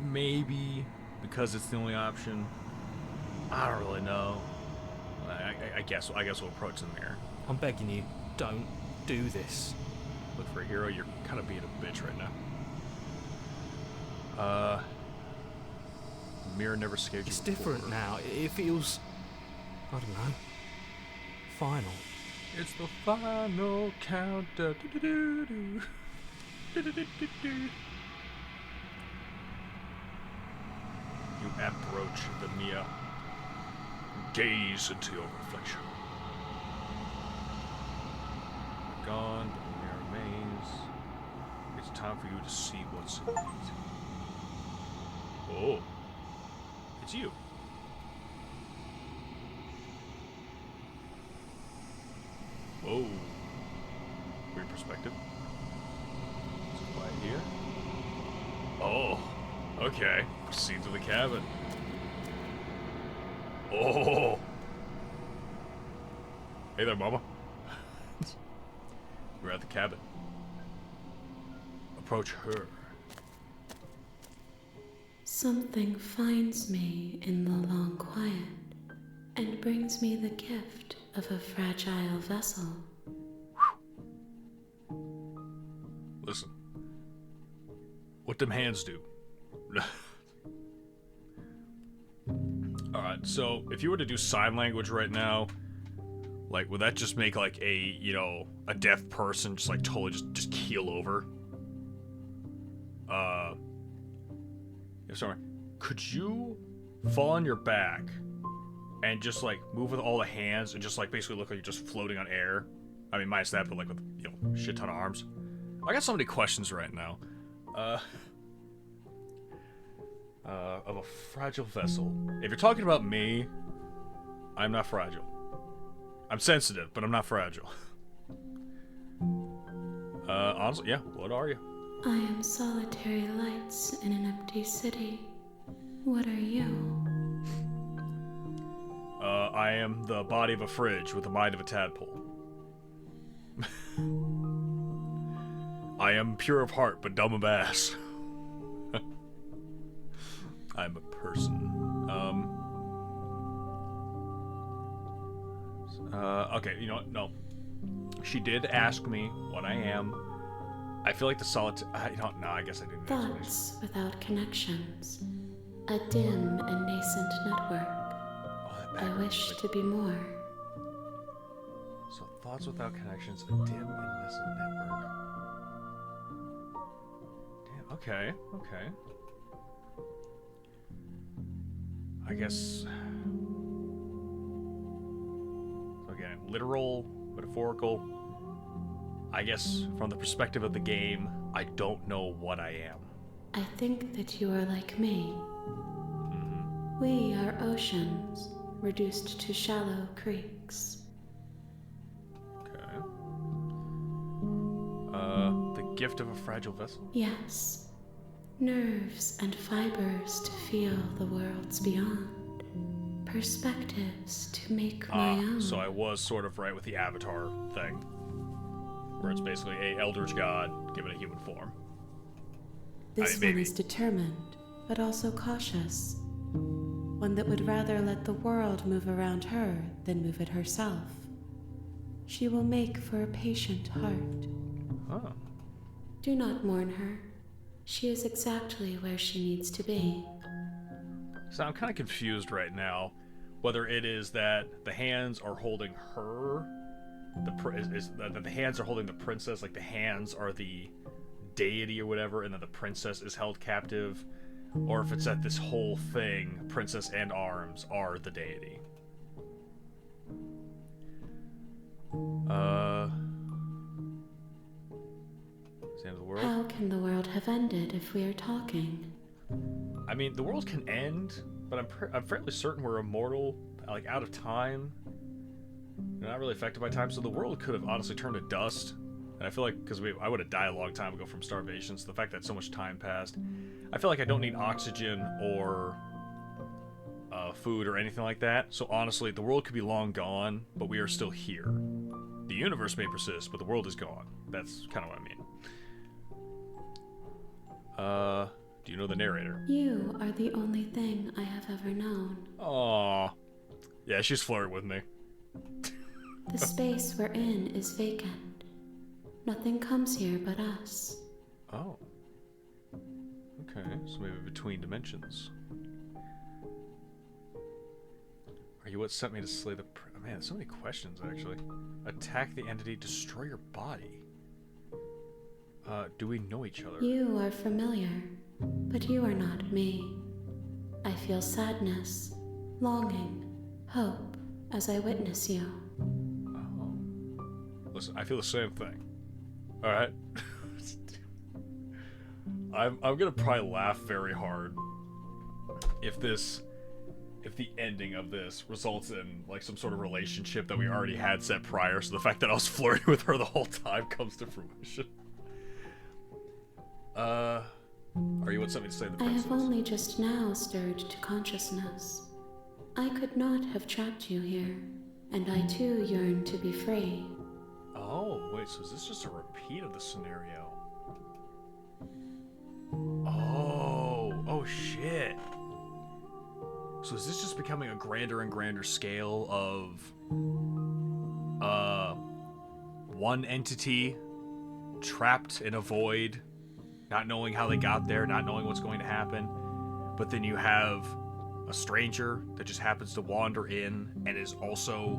Maybe because it's the only option. I don't really know. I guess we'll approach the mirror. I'm begging you, don't do this. Look, for a hero, you're kind of being a bitch right now. Mirror never scared you It's before. different now. It feels, I don't know, final. It's the final countdown. You approach the mirror. Gaze into your reflection. Gone, but the mirror remains. It's time for you to see what's in it. Oh. It's you. Whoa. Weird perspective. Is it quiet here? Oh. Okay. Proceed to the cabin. Oh. Hey there, mama. We're at the cabin. Approach her. Something finds me in the long quiet and brings me the gift of a fragile vessel. Listen. What them hands do? Alright, so if you were to do sign language right now, like, would that just make, like, a, you know, a deaf person just, like, totally just keel over? Yeah, sorry. Could you fall on your back and just like move with all the hands and just like basically look like you're just floating on air. I mean, minus that, but like with, you know, shit ton of arms. I got so many questions right now. Of a fragile vessel. If you're talking about me, I'm not fragile. I'm sensitive, but I'm not fragile. Honestly, yeah, what are you? I am solitary lights in an empty city. What are you? I am the body of a fridge with the mind of a tadpole. I am pure of heart, but dumb of ass. I'm a person. Okay, you know what? No. She did ask me what I am. I feel like the solitary... no, I guess I didn't. Thoughts without connections. A dim and nascent network. I wish to be more. So, thoughts without connections, a dim and nascent network. Damn, okay, okay. I guess... So again, literal, metaphorical. I guess from the perspective of the game, I don't know what I am. I think that you are like me. Mm-hmm. We are oceans, reduced to shallow creeks. Okay. The gift of a fragile vessel? Yes. Nerves and fibers to feel the worlds beyond. Perspectives to make my own. So I was sort of right with the Avatar thing. Where it's basically a Eldritch God given a human form. This one is determined, but also cautious. One that would rather let the world move around her than move it herself. She will make for a patient heart. Huh. Do not mourn her. She is exactly where she needs to be. So I'm kind of confused right now, whether it is that the hands are holding her, that the hands are holding the princess, like the hands are the deity or whatever, and that the princess is held captive, or if it's that this whole thing, princess and arms, are the deity. It's the end of the world? How can the world have ended if we are talking? I mean, the world can end, but I'm fairly certain we're immortal, like out of time. We're not really affected by time, so the world could have honestly turned to dust. And I feel like, because I would have died a long time ago from starvation, so the fact that so much time passed, I feel like I don't need oxygen or food or anything like that. So honestly, the world could be long gone, but we are still here. The universe may persist, but the world is gone. That's kind of what I mean. Do you know the narrator? You are the only thing I have ever known. Aww. Yeah, she's flirting with me. The space we're in is vacant. Nothing comes here but us. Oh. Okay, so maybe between dimensions. Are you what sent me to slay the... Man, so many questions, actually. Attack the entity, destroy your body. Do we know each other? You are familiar, but you are not me. I feel sadness, longing, hope as I witness you. Oh. Listen, I feel the same thing. Alright? I'm gonna probably laugh very hard if the ending of this results in like some sort of relationship that we already had set prior, so the fact that I was flirting with her the whole time comes to fruition. Are you what something to say to the princess? I have only just now stirred to consciousness. I could not have trapped you here, and I too yearn to be free. Oh, wait, so is this just a repeat of the scenario? Oh shit. So is this just becoming a grander and grander scale of one entity trapped in a void, not knowing how they got there, not knowing what's going to happen, but then you have a stranger that just happens to wander in and is also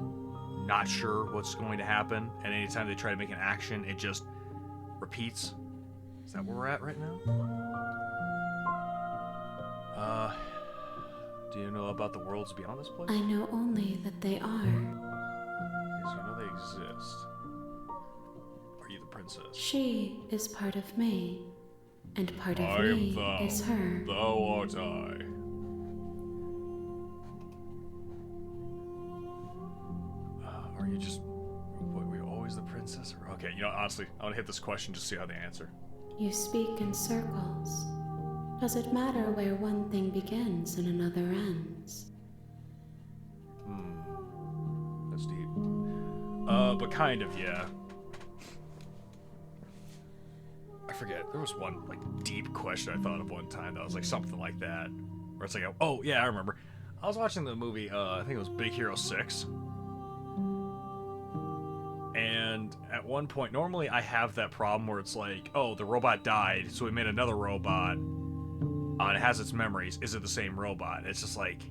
not sure what's going to happen, and anytime they try to make an action, it just repeats? Is that where we're at right now? Do you know about the worlds beyond this place? I know only that they are. Yes, you know they exist. Are you the princess? She is part of me, and part of I am me thou. is her. Thou art I. Are you just... Were you always the princess? Or... Okay, you know, honestly, I want to hit this question just to see how they answer. You speak in circles. Does it matter where one thing begins and another ends? That's deep. But kind of, yeah. I forget. There was one, like, deep question I thought of one time that was, like, something like that. Where it's like, oh, yeah, I remember. I was watching the movie, I think it was Big Hero 6. And at one point, normally I have that problem where it's like, oh, the robot died, so we made another robot. And it has its memories. Is it the same robot? It's just like...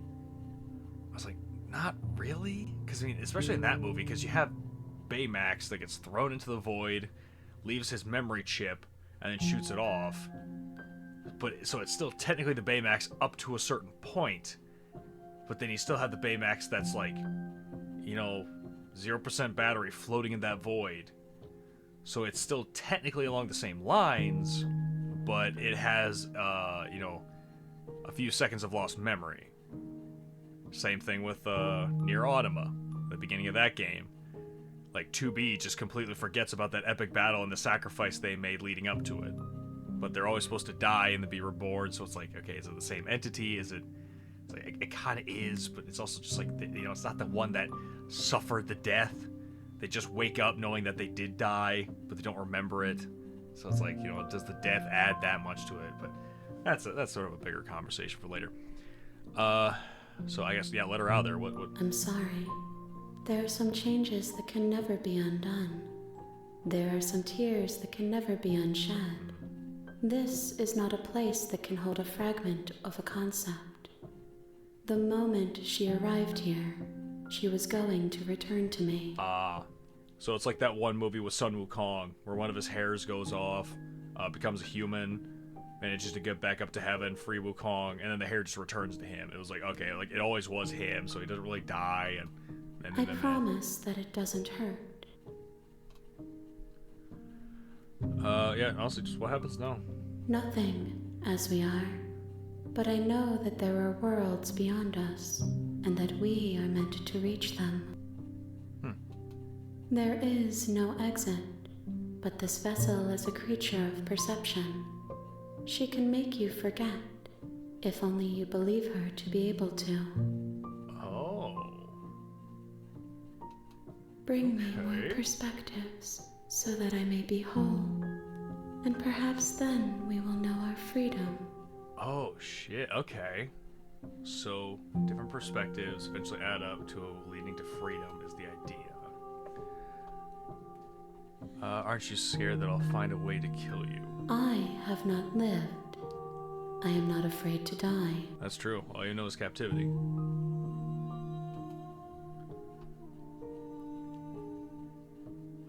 I was like, not really? Because, I mean, especially in that movie, because you have Baymax that gets thrown into the void, leaves his memory chip, and then shoots it off. But, so it's still technically the Baymax up to a certain point. But then you still have the Baymax that's like, you know, 0% battery floating in that void. So it's still technically along the same lines, but it has, you know, a few seconds of lost memory. Same thing with Nier Automata, the beginning of that game. Like, 2B just completely forgets about that epic battle and the sacrifice they made leading up to it. But they're always supposed to die and then be reborn, so it's like, okay, is it the same entity? Is it... It's like, it kind of is, but it's also just like, you know, it's not the one that suffered the death. They just wake up knowing that they did die, but they don't remember it. So it's like, you know, does the death add that much to it? But that's sort of a bigger conversation for later. So I guess, yeah, let her out there. What? I'm sorry. There are some changes that can never be undone. There are some tears that can never be unshed. This is not a place that can hold a fragment of a concept. The moment she arrived here, she was going to return to me. So it's like that one movie with Sun Wukong, where one of his hairs goes off, becomes a human, manages to get back up to heaven, free Wukong, and then the hair just returns to him. It was like, okay, like, it always was him, so he doesn't really die, and I promise that it doesn't hurt. Yeah, honestly, just what happens now? Nothing, as we are. But I know that there are worlds beyond us, and that we are meant to reach them. There is no exit, but this vessel is a creature of perception. She can make you forget, if only you believe her to be able to. Oh. Bring me more perspectives, so that I may be whole, and perhaps then we will know our freedom. Oh, shit, okay. So, different perspectives eventually add up to leading to freedom is the idea. Aren't you scared that I'll find a way to kill you? I have not lived. I am not afraid to die. That's true. All you know is captivity.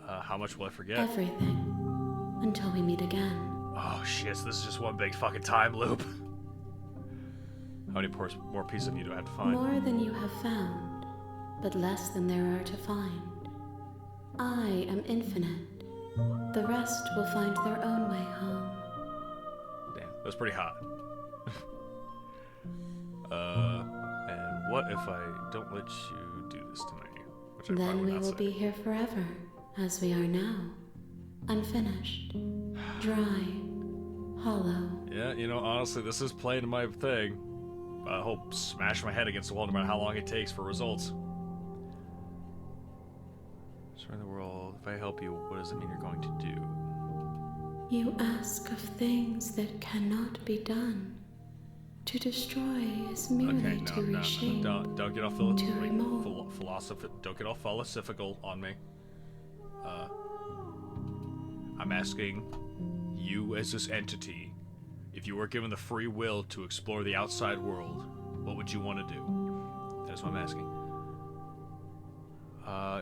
How much will I forget? Everything. Until we meet again. Oh shit, so this is just one big fucking time loop. How many more pieces of you do I have to find? More than you have found, but less than there are to find. I am infinite. The rest will find their own way home. Damn, that's pretty hot. And what if I don't let you do this to me? Which I Then probably we not will say. be here forever, as we are now. Unfinished, dry, hollow. Yeah, you know, honestly, this is playing my thing. I hope smash my head against the wall no matter how long it takes for results. Destroy the world. If I help you, what does it mean you're going to do? You ask of things that cannot be done. To destroy is merely Okay, to no, reshape. don't get off to remove. don't get all philosophical on me. I'm asking you as this entity, if you were given the free will to explore the outside world, what would you want to do? That's what I'm asking.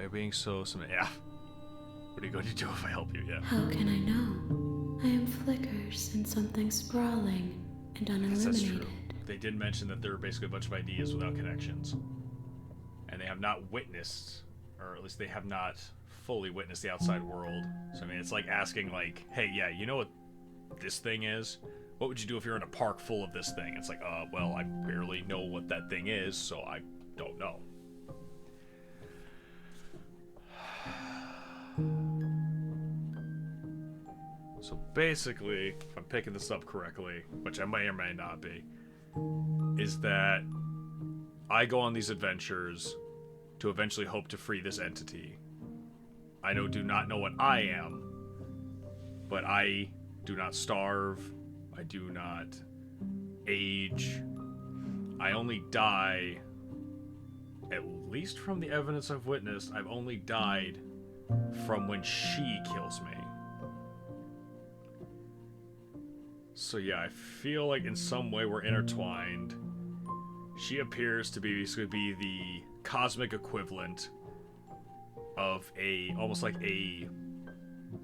It being so, yeah. What are you going to do if I help you? Yeah. How can I know? I am flickers in something sprawling and Yes, that's true. unilluminated. they did mention that there are basically a bunch of ideas without connections. And they have not witnessed, or at least they have not fully witnessed the outside world. So, I mean, it's like asking, like, hey, yeah, you know what this thing is? What would you do if you're in a park full of this thing? It's like, well, I barely know what that thing is, so I don't know. So basically, if I'm picking this up correctly, which I may or may not be, is that I go on these adventures to eventually hope to free this entity. I do not know what I am, but I do not starve. I do not age. I only die, at least from the evidence I've witnessed, I've only died from when she kills me. So yeah, I feel like in some way we're intertwined. She appears to be the cosmic equivalent of almost like a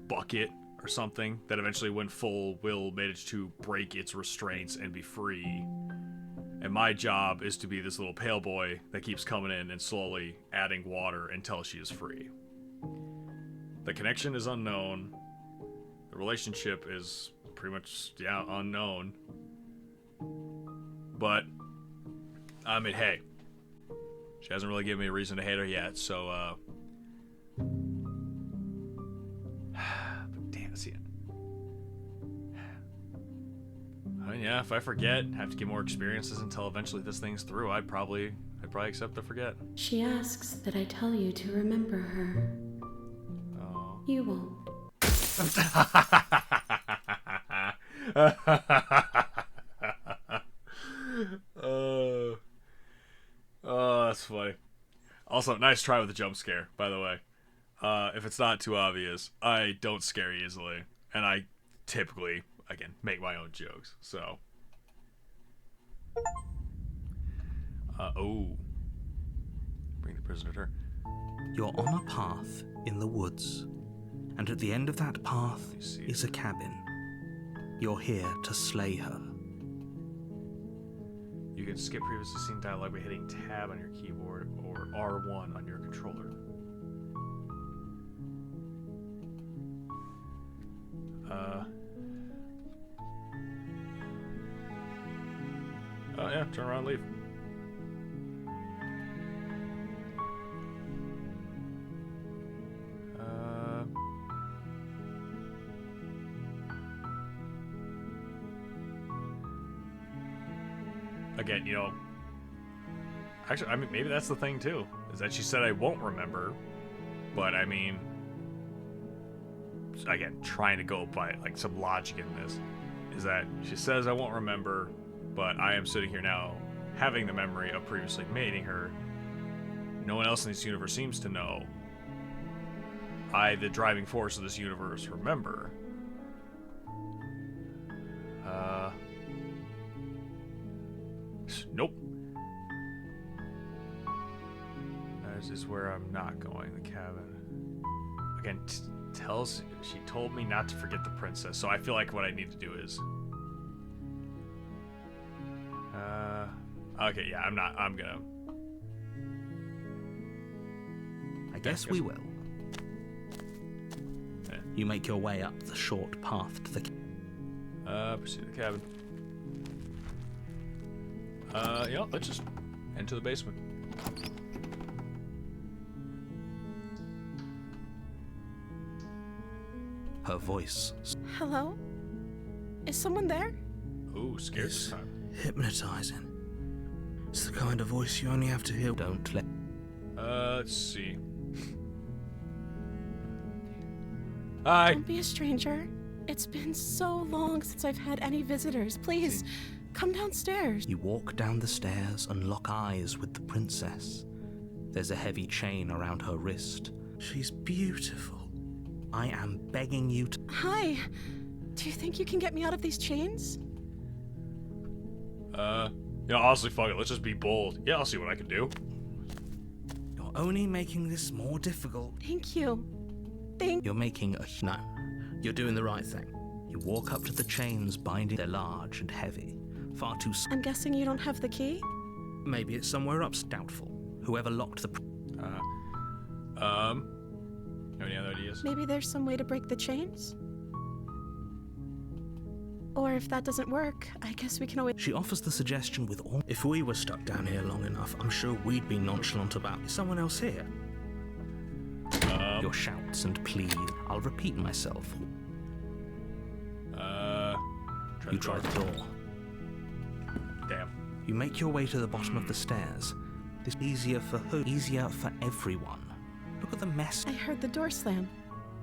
bucket or something that eventually, when full, will manage to break its restraints and be free. And my job is to be this little pale boy that keeps coming in and slowly adding water until she is free. The connection is unknown. The relationship is pretty much, yeah, unknown. But, I mean, hey. She hasn't really given me a reason to hate her yet, so, but damn, see it. I mean, yeah, if I forget, have to get more experiences until eventually this thing's through, I'd probably accept to forget. She asks that I tell you to remember her. Oh. You won't. Oh, that's funny. Also, nice try with the jump scare, by the way. If it's not too obvious, I don't scare easily, and I typically, again, make my own jokes, so. Oh. Bring the prisoner to her. You're on a path in the woods, and at the end of that path is a cabin. You're here to slay her. You can skip previously seen dialogue by hitting tab on your keyboard or R1 on your controller. Oh yeah, turn around and leave. Again, you know, actually, I mean, maybe that's the thing too, is that she said I won't remember, but I mean, again, trying to go by like some logic in this, is that she says I won't remember, but I am sitting here now having the memory of previously mating her. No one else in this universe seems to know. I, the driving force of this universe, remember. Nope. This is where I'm not going, the cabin. Again, she told me not to forget the princess, so I feel like what I need to do is... okay, yeah, I'm gonna... I guess we will. Yeah. You make your way up the short path to the... Proceed to the cabin. Yeah, let's just enter the basement. Her voice. Hello? Is someone there? Ooh, scared this time. Hypnotizing. It's the kind of voice you only have to hear. Don't let... Let's see. Hi. Don't be a stranger. It's been so long since I've had any visitors. Please, come downstairs. You walk down the stairs and lock eyes with the princess. There's a heavy chain around her wrist. She's beautiful. I am begging you to... Hi. Do you think you can get me out of these chains? Yeah, honestly, fuck it. Let's just be bold. Yeah, I'll see what I can do. You're only making this more difficult. Thank you. You're making a... No. You're doing the right thing. You walk up to the chains binding. They're large and heavy. Far too. I'm guessing you don't have the key? Maybe it's somewhere up. Doubtful. Whoever locked the. Any other ideas? Maybe there's some way to break the chains? Or if that doesn't work, I guess we can always. She offers the suggestion with all. If we were stuck down here long enough, I'm sure we'd be nonchalant about. Is someone else here? Your shouts and pleas. I'll repeat myself. You try the door. Damn. You make your way to the bottom of the stairs. This is easier for who? Easier for everyone. Look at the mess. I heard the door slam.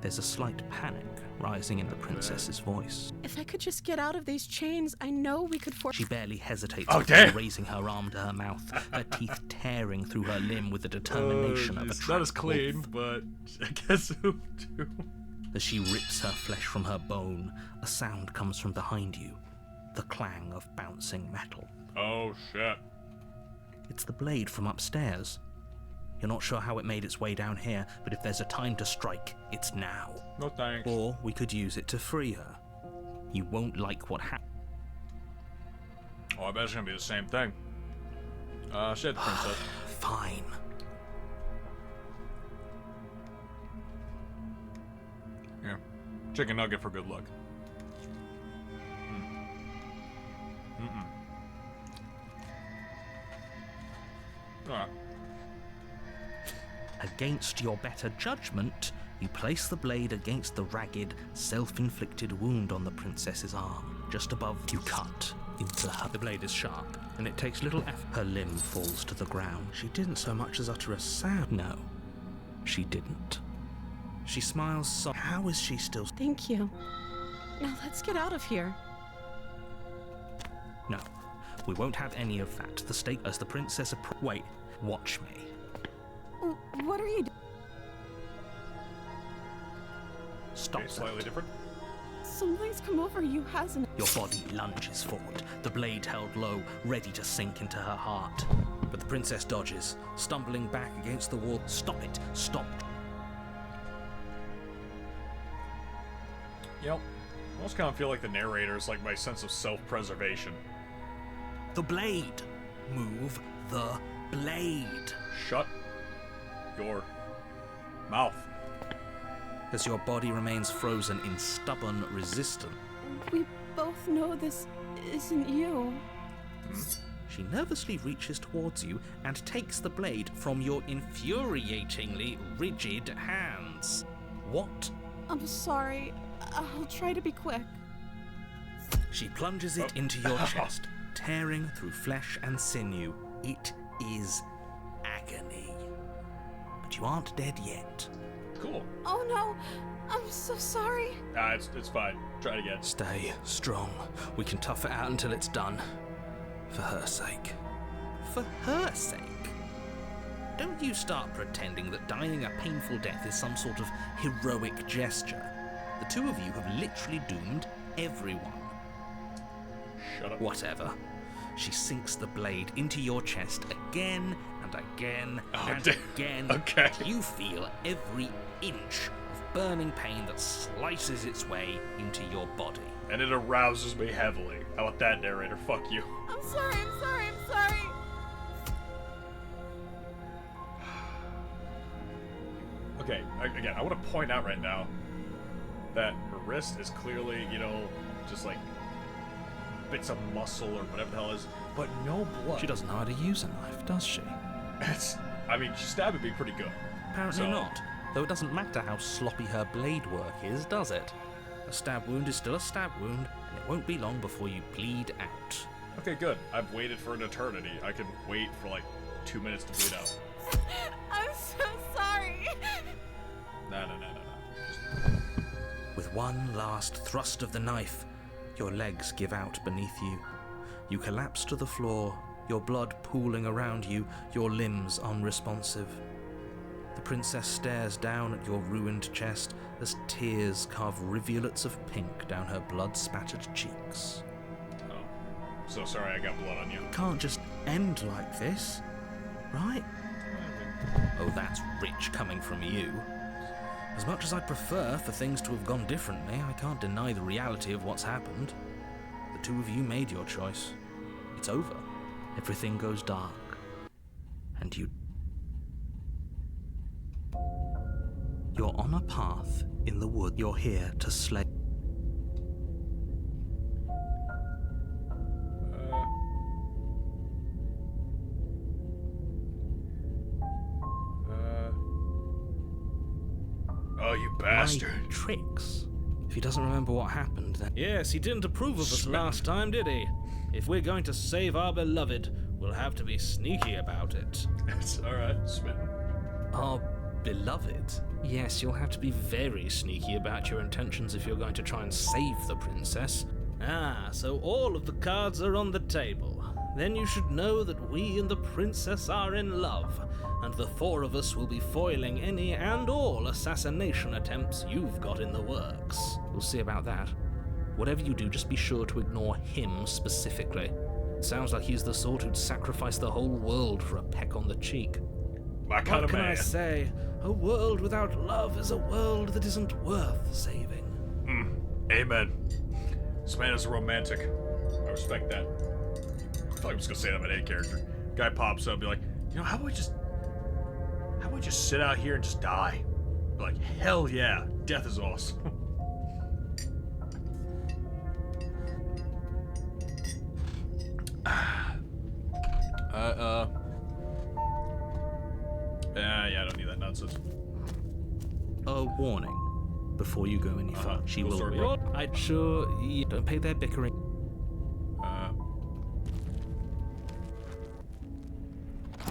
There's a slight panic rising in the princess's voice. If I could just get out of these chains, I know we could She barely hesitates Oh, before damn. raising her arm to her mouth, her teeth tearing through her limb with the determination of a It's trapped not as clean, wolf. but I guess it will do. As she rips her flesh from her bone, a sound comes from behind you. The clang of bouncing metal. Oh, shit. It's the blade from upstairs. You're not sure how it made its way down here, but if there's a time to strike, it's now. No thanks. Or we could use it to free her. You won't like what happens. Oh, I bet it's gonna be the same thing. Shit, princess. Fine. Yeah. Chicken nugget for good luck. Alright. Against your better judgment, you place the blade against the ragged, self-inflicted wound on the princess's arm. Just above, you cut into her. The blade is sharp, and it takes little effort. Her limb falls to the ground. She didn't so much as utter a sound. No, she didn't. She smiles softly. How is she still? Thank you. Now let's get out of here. No, we won't have any of that. The stake as the princess Wait, watch me. What are you doing? Stop Okay, slightly that. different. Something's come over you, hasn't it? Your body lunges forward, the blade held low, ready to sink into her heart. But the princess dodges, stumbling back against the wall. Stop it! Stop! You know, I almost kind of feel like the narrator is like my sense of self-preservation. The blade! Move the blade! Shut your mouth. As your body remains frozen in stubborn resistance, We both know this isn't you. she nervously reaches towards you and takes the blade from your infuriatingly rigid hands. What? I'm sorry. I'll try to be quick. She plunges it into your chest, tearing through flesh and sinew. It is agony. But you aren't dead yet. Cool. Oh no! I'm so sorry. Nah, it's fine. Try it again. Stay strong. We can tough it out until it's done. For her sake. For her sake? Don't you start pretending that dying a painful death is some sort of heroic gesture. The two of you have literally doomed everyone. Shut up. Whatever. She sinks the blade into your chest again and again and damn. again. Okay. You feel every inch of burning pain that slices its way into your body. And it arouses me heavily. How about that, narrator? Fuck you. I'm sorry. I'm sorry. Okay, again, I want to point out right now that her wrist is clearly, you know, just like bits of muscle or whatever the hell it is, but no blood. She doesn't know how to use a knife, does she? I mean, she stabbed me pretty good. Apparently So- not. Though it doesn't matter how sloppy her blade work is, does it? A stab wound is still a stab wound, and it won't be long before you bleed out. Okay, good. I've waited for an eternity. I can wait for like 2 minutes to bleed out. I'm so sorry. No. With one last thrust of the knife, your legs give out beneath you. You collapse to the floor, your blood pooling around you, your limbs unresponsive. The princess stares down at your ruined chest as tears carve rivulets of pink down her blood-spattered cheeks. Oh, so sorry I got blood on you. Can't just end like this, right? Oh, that's rich coming from you. As much as I'd prefer for things to have gone differently, I can't deny the reality of what's happened. The two of you made your choice. it's over. Everything goes dark. And you're on a path in the wood. You're here to slay. Oh, you bastard. My tricks. If he doesn't remember what happened, then... Yes, he didn't approve of us last time, did he? If we're going to save our beloved, we'll have to be sneaky about it. It's alright, Smitten. Our beloved? Yes, you'll have to be very sneaky about your intentions if you're going to try and save the princess. Ah, so all of the cards are on the table. Then you should know that we and the princess are in love, and the four of us will be foiling any and all assassination attempts you've got in the works. We'll see about that. Whatever you do, just be sure to ignore him specifically. Sounds like he's the sort who'd sacrifice the whole world for a peck on the cheek. My kind What of can man. I say? A world without love is a world that isn't worth saving. Amen. This man is a romantic. I respect that. I thought I was gonna say that about any character. Guy pops up, be like, you know, how about we just sit out here and just die? Be like, hell yeah, death is awesome. Yeah, I don't need that nonsense. A warning. Before you go any further, she Cool will... story, bro. I'm sure you don't pay their bickering.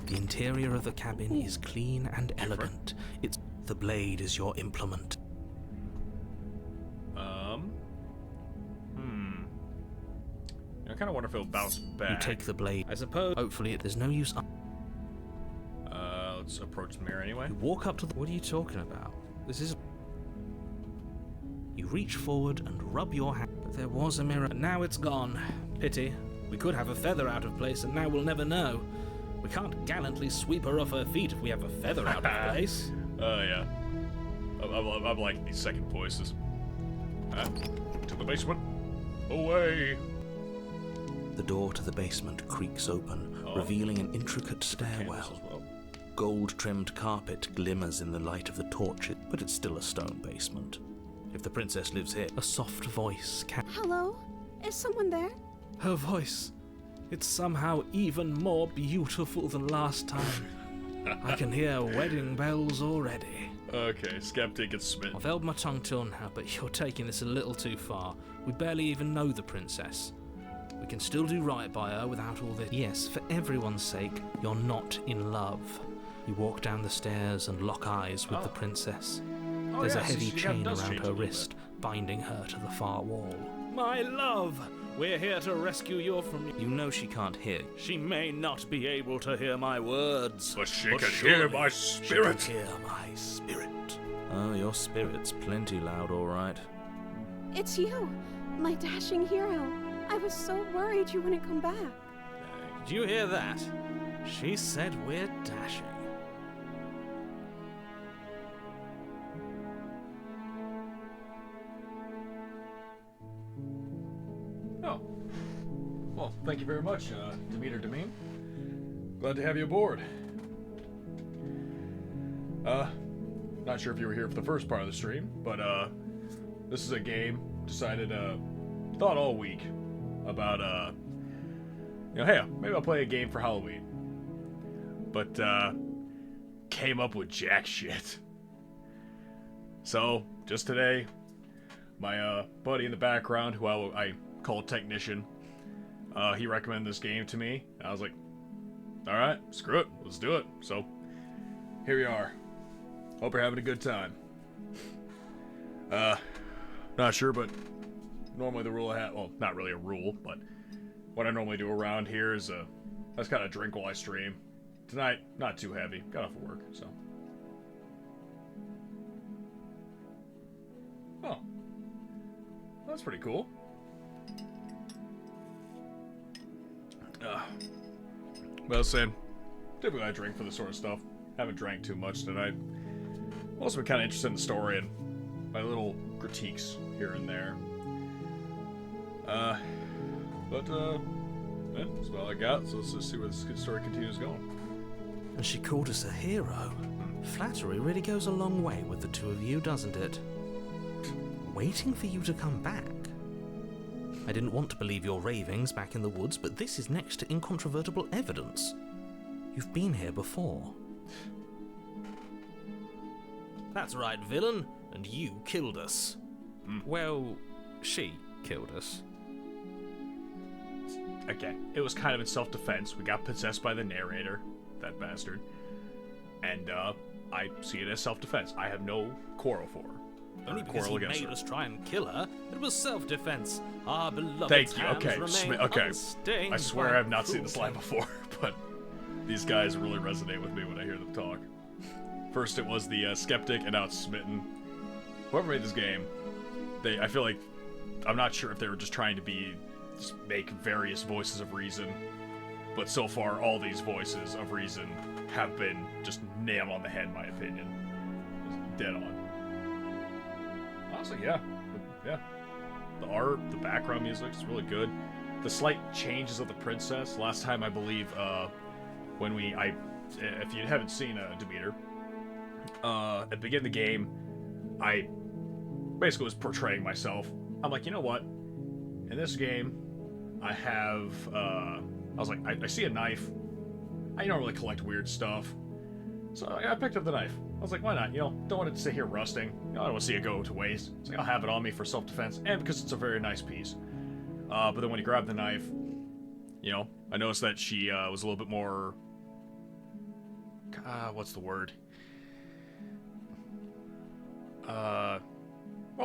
The interior of the cabin is clean and elegant. The blade is your implement. I kind of wonder if it'll bounce back. You take the blade. I suppose. Hopefully, there's no use. Let's approach the mirror anyway. You walk up to the... What are you talking about? This is. You reach forward and rub your hand. But there was a mirror, and now it's gone. Pity. We could have a feather out of place, and now we'll never know. We can't gallantly sweep her off her feet if we have a feather out of place. Oh, yeah. I'm like these second voices. To the basement. Away. The door to the basement creaks open, revealing an intricate stairwell. Well. Gold-trimmed carpet glimmers in the light of the torches, but it's still a stone basement. If the princess lives here, a soft voice can... Hello? Is someone there? Her voice. It's somehow even more beautiful than last time. I can hear wedding bells already. Okay, Skeptic and Smith. I've held my tongue till now, but you're taking this a little too far. We barely even know the princess. We can still do right by her without all this. Yes, for everyone's sake, you're not in love. You walk down the stairs and lock eyes with the princess. There's a heavy chain around her wrist, binding her to the far wall. My love! We're here to rescue you from... You know she can't hear. She may not be able to hear my words. But she can hear my spirit. She can hear my spirit. Oh, your spirit's plenty loud, all right. It's you, my dashing hero. I was so worried you wouldn't come back. Did you hear that? She said we're dashing. Oh. Well, thank you very much, Demeter Demine. Glad to have you aboard. Not sure if you were here for the first part of the stream, but, this is a game decided, thought all week about, you know, hey, maybe I'll play a game for Halloween. But, came up with jack shit. So, just today, my, buddy in the background, who I call Technician, he recommended this game to me, and I was like, alright, screw it, let's do it. So, here we are. Hope you're having a good time. Not sure, but normally the rule I have, well, not really a rule, but what I normally do around here is, I just kind of drink while I stream. Tonight, not too heavy, got off of work, so. Oh. That's pretty cool. But I was saying, typically I drink for this sort of stuff. Haven't drank too much tonight. Also been kind of interested in the story and my little critiques here and there. But Yeah, that's all I got. So let's just see where this story continues going. And she called us a hero. Flattery really goes a long way with the two of you, doesn't it? Waiting for you to come back. I didn't want to believe your ravings back in the woods, but this is next to incontrovertible evidence. You've been here before. That's right, villain. And you killed us. Well, she killed us. Again, it was kind of in self-defense. We got possessed by the narrator, that bastard. And, I see it as self-defense. I have no quarrel for her. Only because he made us try and kill her. It was self-defense. Our beloved Thank you. Okay, okay. I swear I've not seen this line before, but these guys really resonate with me when I hear them talk. First it was the skeptic, and now it's Smitten. Whoever made this game, I feel like, I'm not sure if they were just trying to just make various voices of reason, but so far all these voices of reason have been just nailed on the head, in my opinion. Just dead on. Honestly, yeah. The art, the background music is really good. The slight changes of the princess. Last time, I believe, when if you haven't seen Demeter, at the beginning of the game, I basically was portraying myself. I'm like, you know what? In this game, I was like, I see a knife. I don't really collect weird stuff. So I picked up the knife. I was like, why not? Don't want it to sit here rusting. I don't want to see it go to waste. It's like, I'll have it on me for self-defense, and because it's a very nice piece. But then when you grab the knife, I noticed that she was a little bit more... what's the word? More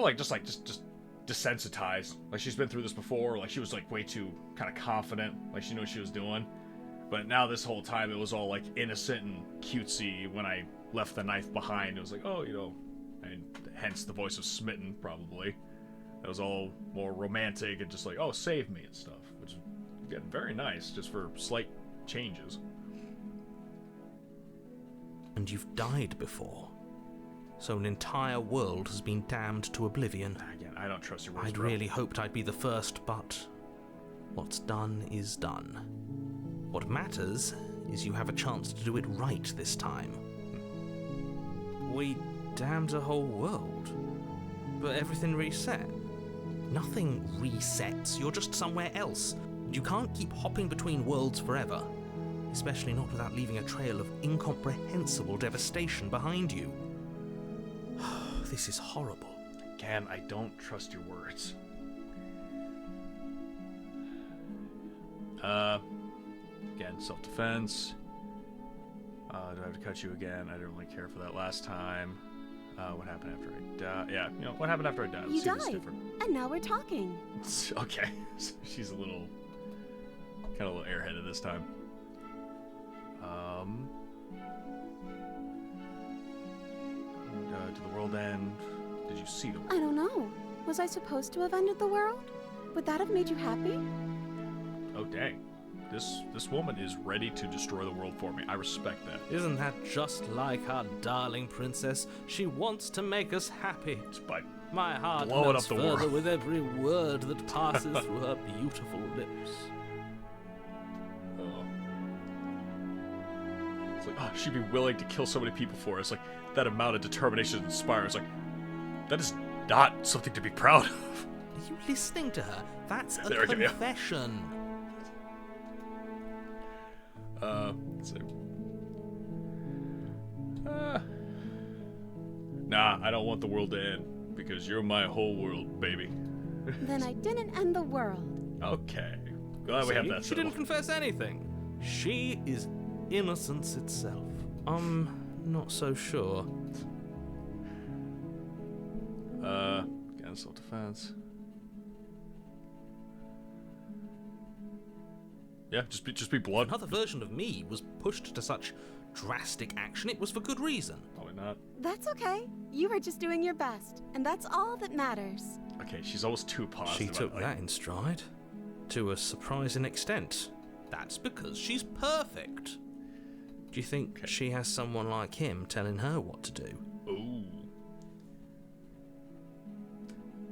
like just desensitized. Like, she's been through this before. Like, she was like way too kind of confident. Like, she knew what she was doing. But now this whole time it was all like innocent and cutesy. When I left the knife behind, it was like, oh, and hence the voice of Smitten, probably. It was all more romantic and just like, oh, save me and stuff. Which is, again, very nice, just for slight changes. And you've died before. So an entire world has been damned to oblivion. Again, I don't trust your words, I'd really hoped I'd be the first, but what's done is done. What matters is you have a chance to do it right this time. We damned a whole world, but everything reset. Nothing resets, you're just somewhere else. You can't keep hopping between worlds forever, especially not without leaving a trail of incomprehensible devastation behind you. This is horrible. Again, I don't trust your words. Again, self-defense. Do I have to cut you again? I didn't really care for that last time. What happened after I died? Yeah, what happened after I died? You died, and now we're talking. Okay, so she's a little airheaded this time. Did the world end? Did you see the world? I don't know. Was I supposed to have ended the world? Would that have made you happy? Oh, dang. This woman is ready to destroy the world for me. I respect that. Isn't that just like our darling princess? She wants to make us happy. By my heart blowing melts up the further world with every word that passes through her beautiful lips. Oh. It's like, oh, she'd be willing to kill so many people for us. Like, that amount of determination inspires. Like, that is not something to be proud of. Are you listening to her? That's a confession. Let's see. Nah, I don't want the world to end, because you're my whole world, baby. Then I didn't end the world. Okay. Glad we have that She didn't confess anything. She is innocence itself. Not so sure. Again, self-defense. Yeah, just be blood. Another version of me was pushed to such drastic action. It was for good reason. Probably not. That's okay. You were just doing your best, and that's all that matters. Okay, she's almost too positive. She took that in stride. To a surprising extent. That's because she's perfect. Do you think she has someone like him telling her what to do? Ooh.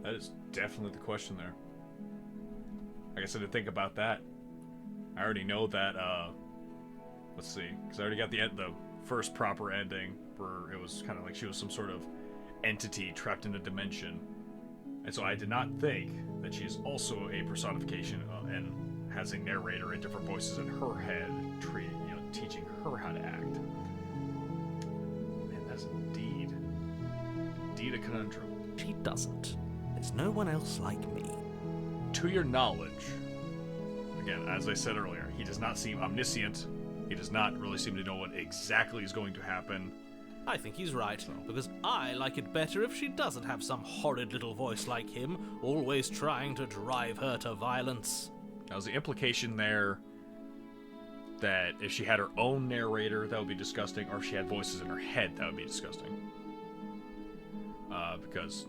That is definitely the question there. I guess I didn't think about that. I already know that, let's see, because I already got the first proper ending where it was kind of like she was some sort of entity trapped in a dimension. And so I did not think that she is also a personification and has a narrator and different voices in her head, teaching her how to act. Man, that's indeed a conundrum. She doesn't. There's no one else like me. To your knowledge, again, as I said earlier, he does not seem omniscient. He does not really seem to know what exactly is going to happen. I think he's right, because I like it better if she doesn't have some horrid little voice like him, always trying to drive her to violence. Now, is the implication there that if she had her own narrator, that would be disgusting, or if she had voices in her head, that would be disgusting? Because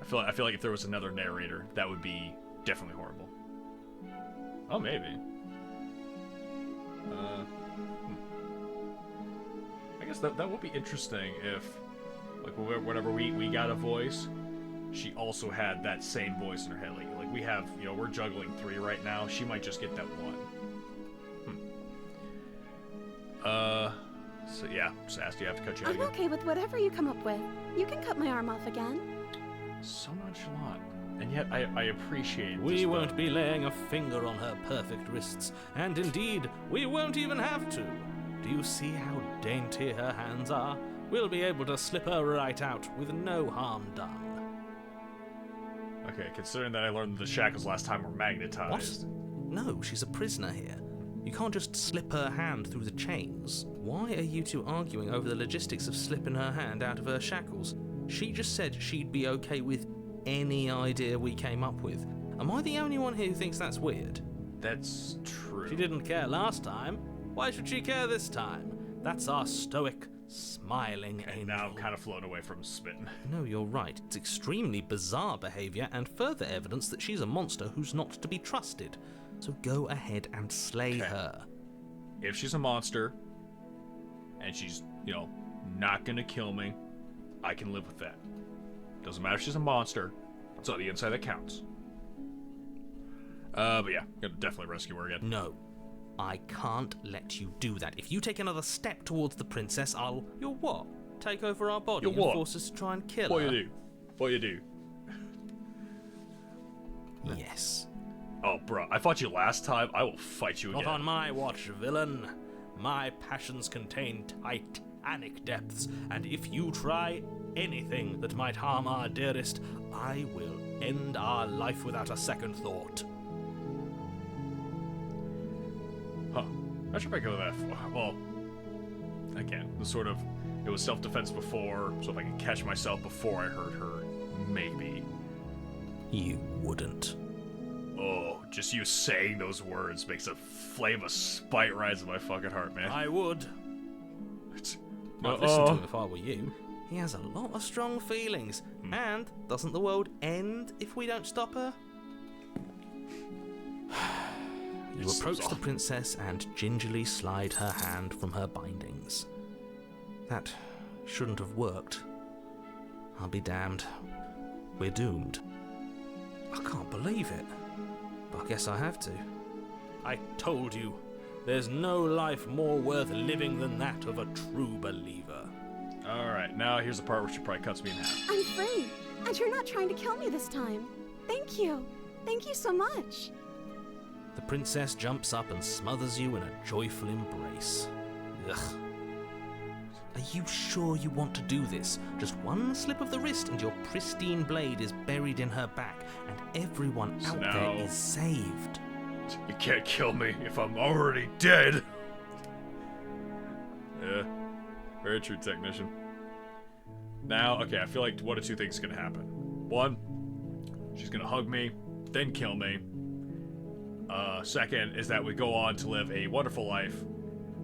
I feel like if there was another narrator, that would be definitely horrible. Oh, maybe. I guess that would be interesting if, like, whenever we got a voice, she also had that same voice in her head. Like we have, we're juggling 3 right now. She might just get that 1. So yeah, Sass, you have to cut you out I'm again. okay with whatever you come up with. You can cut my arm off again. So nonchalant, and yet I appreciate. We won't be laying a finger on her perfect wrists, and indeed, we won't even have to. Do you see how dainty her hands are? We'll be able to slip her right out with no harm done. Okay, considering that I learned the shackles last time were magnetized. What? No, she's a prisoner here. You can't just slip her hand through the chains. Why are you two arguing over the logistics of slipping her hand out of her shackles? She just said she'd be okay with any idea we came up with. Am I the only one here who thinks that's weird? That's true. She didn't care last time. Why should she care this time? That's our stoic, smiling And angel. now I'm kind of flown away from spitting. No, you're right. It's extremely bizarre behavior and further evidence that she's a monster who's not to be trusted. So go ahead and slay her. If she's a monster, and she's, not gonna kill me, I can live with that. Doesn't matter if she's a monster. It's on the inside that counts. But yeah, gonna definitely rescue her again. No. I can't let you do that. If you take another step towards the princess, I'll... You'll what? Take over our body You'll and what? force us to try and kill What her? you do? Yes. Oh, bro, I fought you last time. I will fight you again. Not on my watch, villain. My passions contain titanic depths, and if you try anything that might harm our dearest, I will end our life without a second thought. Huh. Not sure if I go that far. Well, again, it was self-defense before, so if I can catch myself before I hurt her, maybe. You wouldn't. Oh, just you saying those words makes a flame of spite rise in my fucking heart, man. I would. I'd listen to him if I were you. He has a lot of strong feelings. And doesn't the world end if we don't stop her? You approach the princess and gingerly slide her hand from her bindings. That shouldn't have worked. I'll be damned. We're doomed. I can't believe it. But I guess I have to. I told you, there's no life more worth living than that of a true believer. Alright, now here's the part where she probably cuts me in half. I'm free, and you're not trying to kill me this time. Thank you. Thank you so much. The princess jumps up and smothers you in a joyful embrace. Ugh. Are you sure you want to do this? Just one slip of the wrist and your pristine blade is buried in her back, and everyone out there is saved. You can't kill me if I'm already dead. Yeah, very true, technician. Now, okay, I feel like one of two things is gonna happen. One, she's gonna hug me, then kill me. Second is that we go on to live a wonderful life,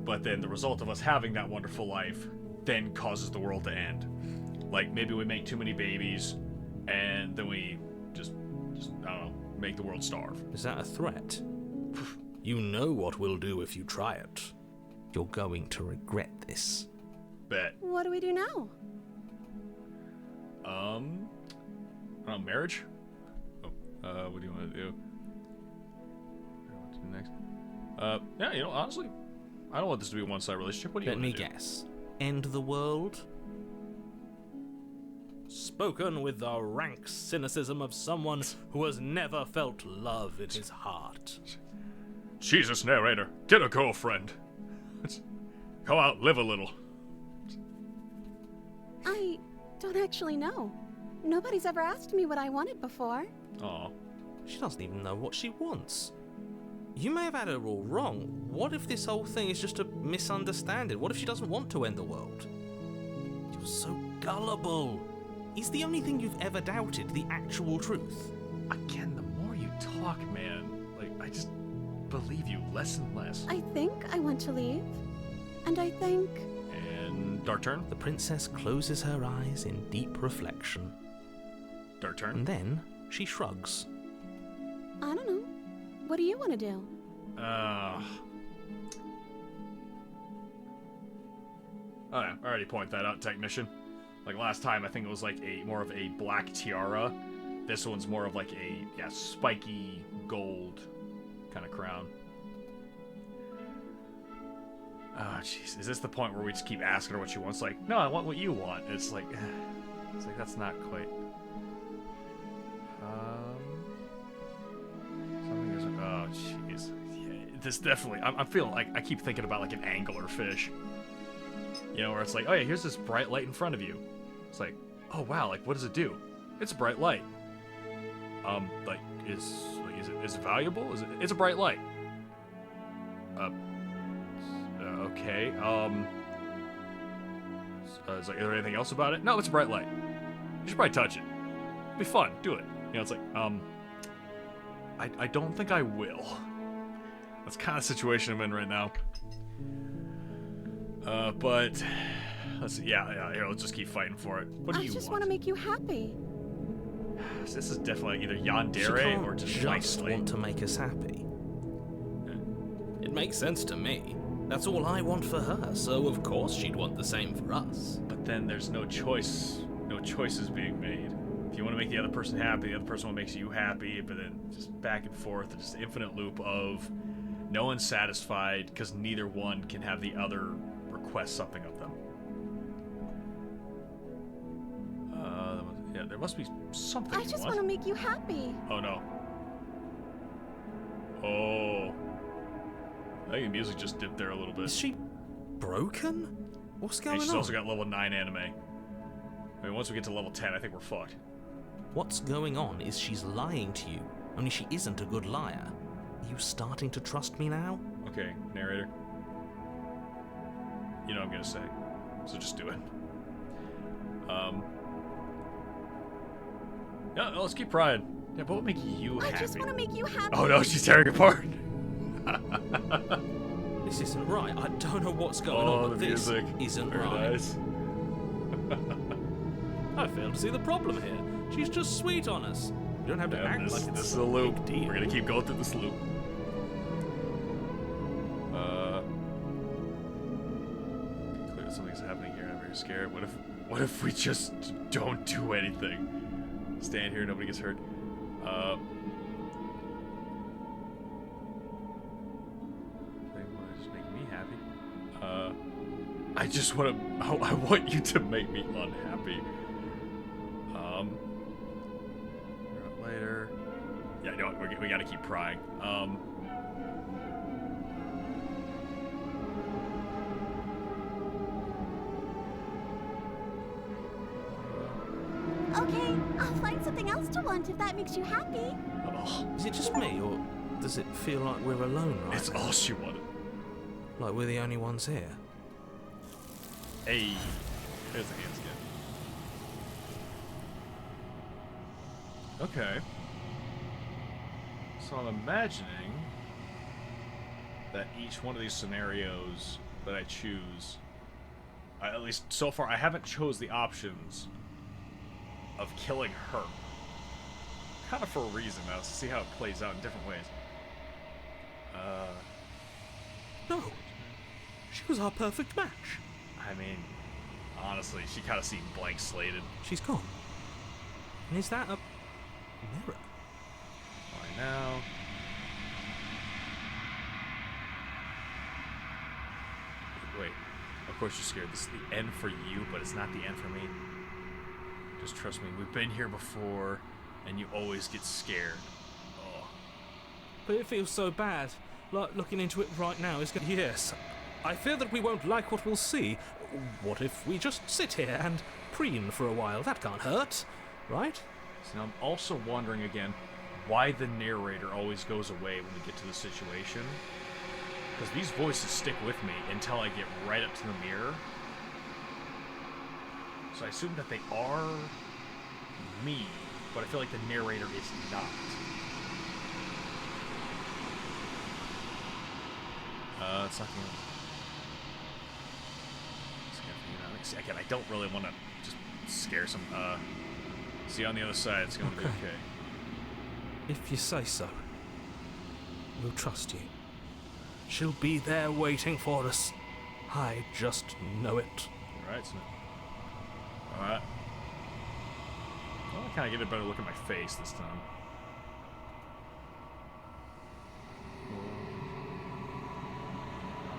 but then the result of us having that wonderful life then causes the world to end. Like, maybe we make too many babies, and then we just I don't know, make the world starve. Is that a threat? You know what we'll do if you try it. You're going to regret this. Bet. What do we do now? I don't know, marriage? Oh, what do you want to do? What to do next? Yeah, you know, honestly, I don't want this to be a one-sided relationship. What do you Let want me to do? guess. End the world? Spoken with the rank cynicism of someone who has never felt love in his heart. Jesus, narrator, get a girlfriend. Go out, live a little. I don't actually know. Nobody's ever asked me what I wanted before. Aw. She doesn't even know what she wants. You may have had her all wrong. What if this whole thing is just a misunderstanding? What if she doesn't want to end the world? You're so gullible. Is the only thing you've ever doubted the actual truth? Again, the more you talk, man, like, I just believe you less and less. I think I want to leave. And I think... And dark turn? The princess closes her eyes in deep reflection. Dark turn? And then she shrugs. I don't know. What do you want to do? Oh, yeah, I already pointed that out, technician. Like last time, I think it was like more of a black tiara. This one's more of like a, spiky gold kind of crown. Oh, jeez. Is this the point where we just keep asking her what she wants? Like, no, I want what you want. It's like that's not quite. Something is. Oh, jeez. Yeah, this definitely. I'm feeling like I keep thinking about like an anglerfish. You know, where it's like, oh yeah, here's this bright light in front of you. It's like, oh wow, like what does it do? It's a bright light. Like is it valuable? It's a bright light. Okay. Is there anything else about it? No, it's a bright light. You should probably touch it. It'll be fun. Do it. You know, it's like, I don't think I will. That's kind of the situation I'm in right now. But let's see. Yeah. Here, let's just keep fighting for it. What do you I just want? want to make you happy. This is definitely either She yandere can't or just just nicely. want to make us happy. It makes sense to me. That's all I want for her, so of course she'd want the same for us. But then there's no choice. No choices being made. If you want to make the other person happy, the other person makes you happy, but then just back and forth, just infinite loop of no one's satisfied because neither one can have the other request something of them. Yeah, there must be something. I just want to make you happy. Oh no. Oh. I think the music just dipped there a little bit. Is she broken? What's going And she's on? also got level 9 anime. I mean, once we get to level 10, I think we're fucked. What's going on is she's lying to you, only she isn't a good liar. Are you starting to trust me now? Okay, narrator. You know what I'm gonna say, so just do it. Yeah, no, let's keep prying. Yeah, but what would make you happy? I just want to make you happy. Oh no, she's tearing apart. This isn't right. I don't know what's going Oh, on, but the this music. isn't Very right. nice. I fail to see the problem here. She's just sweet on us. You don't have to Yeah, act this, like it's this is a loop. big deal. We're gonna keep going through this loop. Clearly something's happening here. I'm very scared. What if we just don't do anything? Stand here, nobody gets hurt. Just make me happy. I just want to. I want you to make me unhappy. Later. Yeah, you know what? We gotta keep prying. Okay, I'll find something else to want if that makes you happy. Oh, Is it just me, or does it feel like we're alone right it's now? all she wanted. Like we're the only ones here? Hey, there's the hand skin. Okay. So I'm imagining that each one of these scenarios that I choose, at least so far, I haven't chose the options of killing her. Kind of for a reason, now, to see how it plays out in different ways. No. She was our perfect match. I mean, honestly, she kind of seemed blank slated. She's gone. And is that a mirror? Why now? Wait. Of course you're scared. This is the end for you, but it's not the end for me. Just trust me. We've been here before, and you always get scared. Oh. But it feels so bad. Like looking into it right now is going. Yes. I fear that we won't like what we'll see. What if we just sit here and preen for a while? That can't hurt, right? So now I'm also wondering again why the narrator always goes away when we get to the situation. Because these voices stick with me until I get right up to the mirror. So I assume that they are me, but I feel like the narrator is not. It's not gonna... Again, I don't really want to just scare some, see you on the other side, it's gonna be okay. If you say so, we'll trust you. She'll be there waiting for us. I just know it. Alright, so... Alright. Well, I kind of get a better look at my face this time.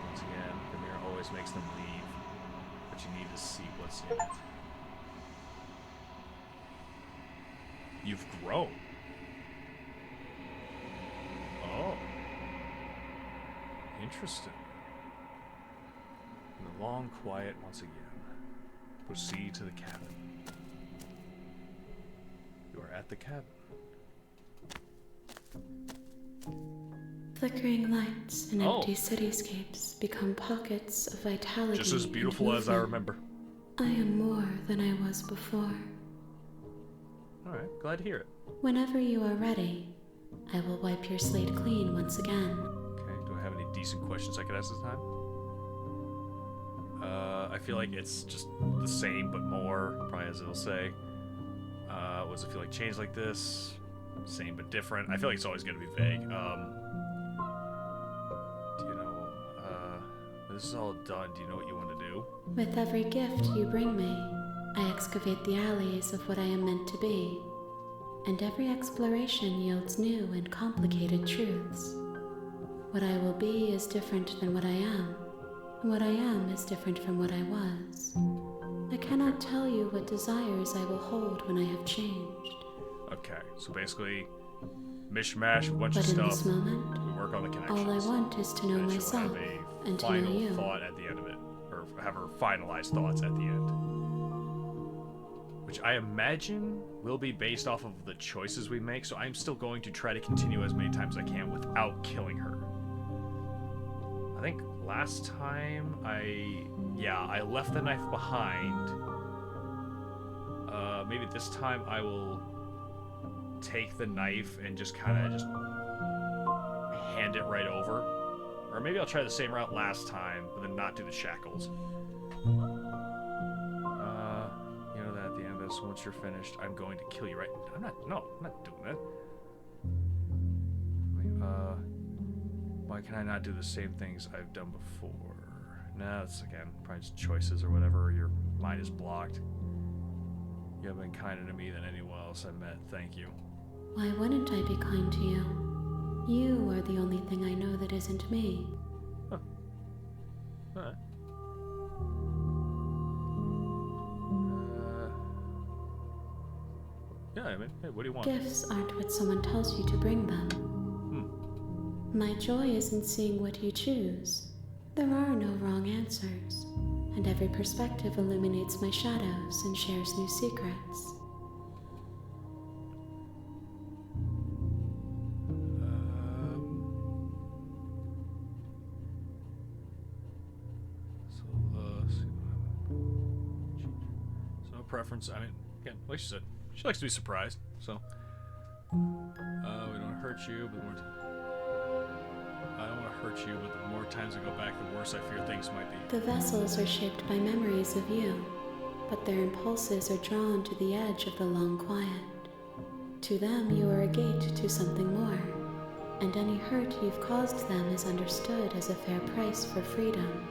Once again, the mirror always makes them leave. But you need to see what's in it. You've grown. Oh. Interesting. In the long quiet once again. Proceed to the cabin. You are at the cabin. Flickering lights and empty cityscapes become pockets of vitality. Just as beautiful as I remember. I am more than I was before. Alright, glad to hear it. Whenever you are ready, I will wipe your slate clean once again. Okay, do I have any decent questions I could ask this time? I feel like it's just the same but more, probably as it'll say. What does it feel like changed like this? Same but different. I feel like it's always gonna be vague. Do you know, when this is all done, do you know what you want to do? With every gift you bring me, I excavate the alleys of what I am meant to be, and every exploration yields new and complicated truths. What I will be is different than what I am, and what I am is different from what I was. I cannot tell you what desires I will hold when I have changed. Okay, so basically, mishmash, a bunch of But in stuff. this moment, We work on the connections. all I want is to know And she'll myself have a and to final know you. thought at the end of it, or have her finalized thoughts at the end, which I imagine will be based off of the choices we make. So I'm still going to try to continue as many times as I can without killing her. I think last time I left the knife behind. Maybe this time I will take the knife and just kind of just hand it right over. Or maybe I'll try the same route last time, but then not do the shackles. You know that at the end of this, once you're finished, I'm going to kill you, right? I'm not doing that. Why can I not do the same things I've done before? No, it's again, probably just choices or whatever. Your mind is blocked. You have been kinder to me than anyone else I met. Thank you. Why wouldn't I be kind to you? You are the only thing I know that isn't me. Huh. Alright. Yeah, I mean, hey, what do you want? Gifts aren't what someone tells you to bring them. My joy is in seeing what you choose. There are no wrong answers, and every perspective illuminates my shadows and shares new secrets. So no preference. I mean, again, like she said, she likes to be surprised. So, we don't hurt you, but I don't want to hurt you, but the more times I go back, the worse I fear things might be. The vessels are shaped by memories of you, but their impulses are drawn to the edge of the long quiet. To them, you are a gate to something more, and any hurt you've caused them is understood as a fair price for freedom.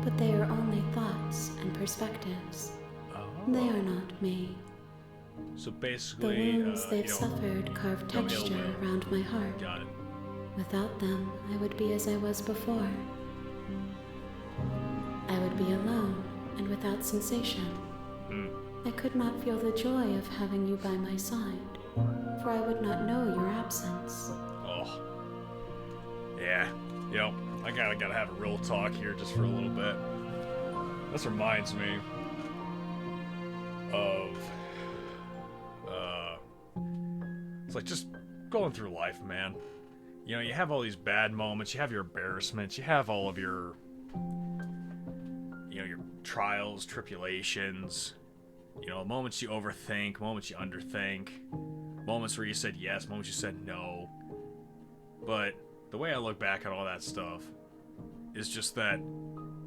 But they are only thoughts and perspectives. Oh. They are not me. So The basically, wounds they've suffered carve no ill texture will. around my heart. Got it. Without them, I would be as I was before. would be alone and without sensation. I could not feel the joy of having you by my side, for I would not know your absence. Oh. Yeah. You know, I gotta have a real talk here just for a little bit. This reminds me of, it's like just going through life, man. You know, you have all these bad moments, you have your embarrassments, you have all of your, you know, your trials, tribulations, you know, moments you overthink, moments you underthink, moments where you said yes, moments you said no. But the way I look back at all that stuff is just that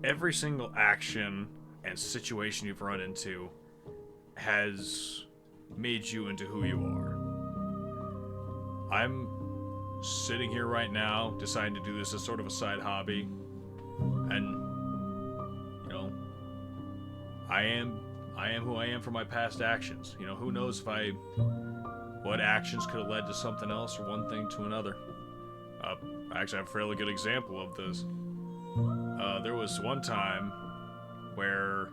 every single action and situation you've run into has made you into who you are. I'm sitting here right now deciding to do this as sort of a side hobby, and you know, I am who I am for my past actions. You know, who knows what actions could have led to something else or one thing to another. I actually have a fairly good example of this. There was one time where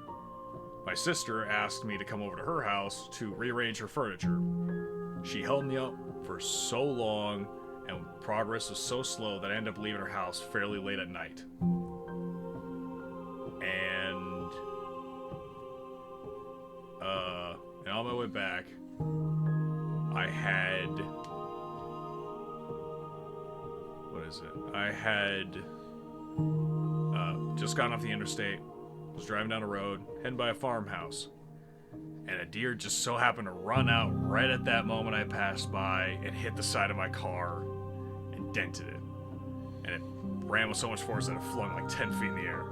my sister asked me to come over to her house to rearrange her furniture. She held me up for so long, and progress was so slow that I ended up leaving her house fairly late at night. And on my way back, I had... What is it? I had just gotten off the interstate, was driving down a road, heading by a farmhouse, and a deer just so happened to run out right at that moment I passed by and hit the side of my car and dented it. And it ran with so much force that it flung like 10 feet in the air.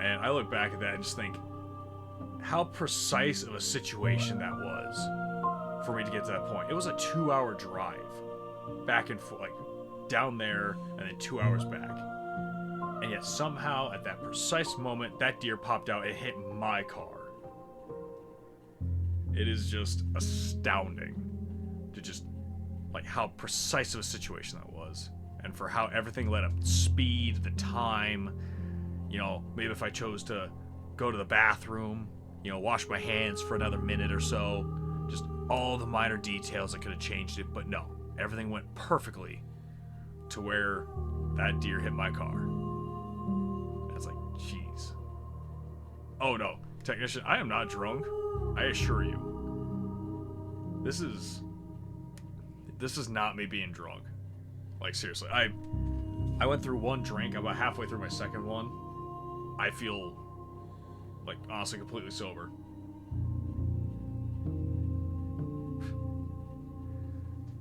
And I look back at that and just think how precise of a situation that was for me to get to that point. It was a 2-hour drive back and forth, like down there and then 2 hours back. And yet somehow at that precise moment, that deer popped out and hit my car. It is just astounding to just like how precise of a situation that was, and for how everything led up, speed, the time, you know, maybe if I chose to go to the bathroom, you know, wash my hands for another minute or so, just all the minor details that could have changed it. But no, everything went perfectly to where that deer hit my car. And it's like, jeez. Oh no, technician, I am not drunk. I assure you. This is not me being drunk. Like, seriously, I went through one drink, I'm about halfway through my second one. I feel, like, honestly completely sober.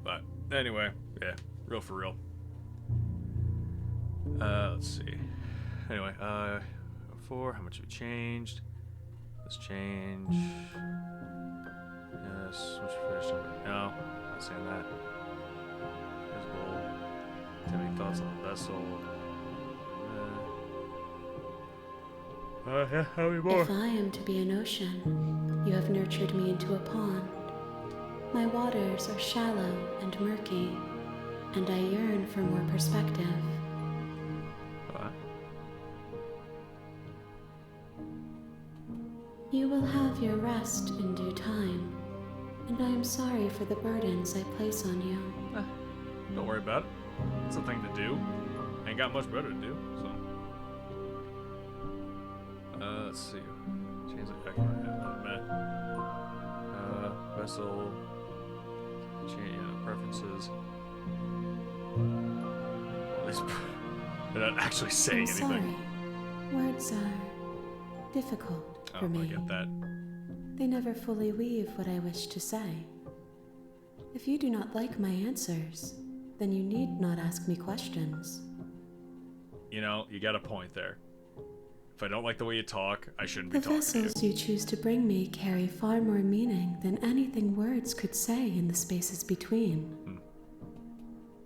But, anyway, yeah, real for real. Let's see. Anyway, 4, how much have we changed? Let's change. Yes, what's your first number? No, not saying that. Visible. Tell me thoughts on the vessel. Yeah, how many more? If I am to be an ocean, you have nurtured me into a pond. My waters are shallow and murky, and I yearn for more perspective. What? You will have your rest in due time, and I am sorry for the burdens I place on you. Don't worry about it. It's a thing to do. Ain't got much better to do, so. Let's see. Change the vessel. Change preferences. Well, they're not actually saying I'm anything. sorry. Words are difficult for me. I get that. They never fully weave what I wish to say. If you do not like my answers, then you need not ask me questions. You know, you got a point there. If I don't like the way you talk, I shouldn't be The talking to you. vessels you choose to bring me carry far more meaning than anything words could say in the spaces between.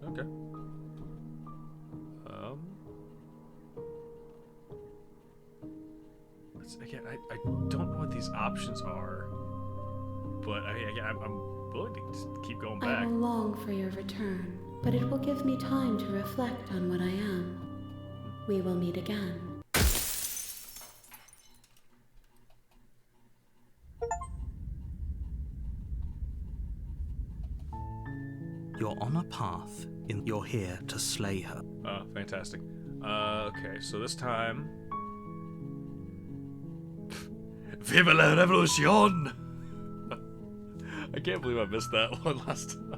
Okay. Again, I don't know what these options are, but I'm willing to just keep going I back. will long for your return, but it will give me time to reflect on what I am. We will meet again. You're on a path. You're here to slay her. Oh, fantastic. Okay, so this time... Vive la revolution! I can't believe I missed that one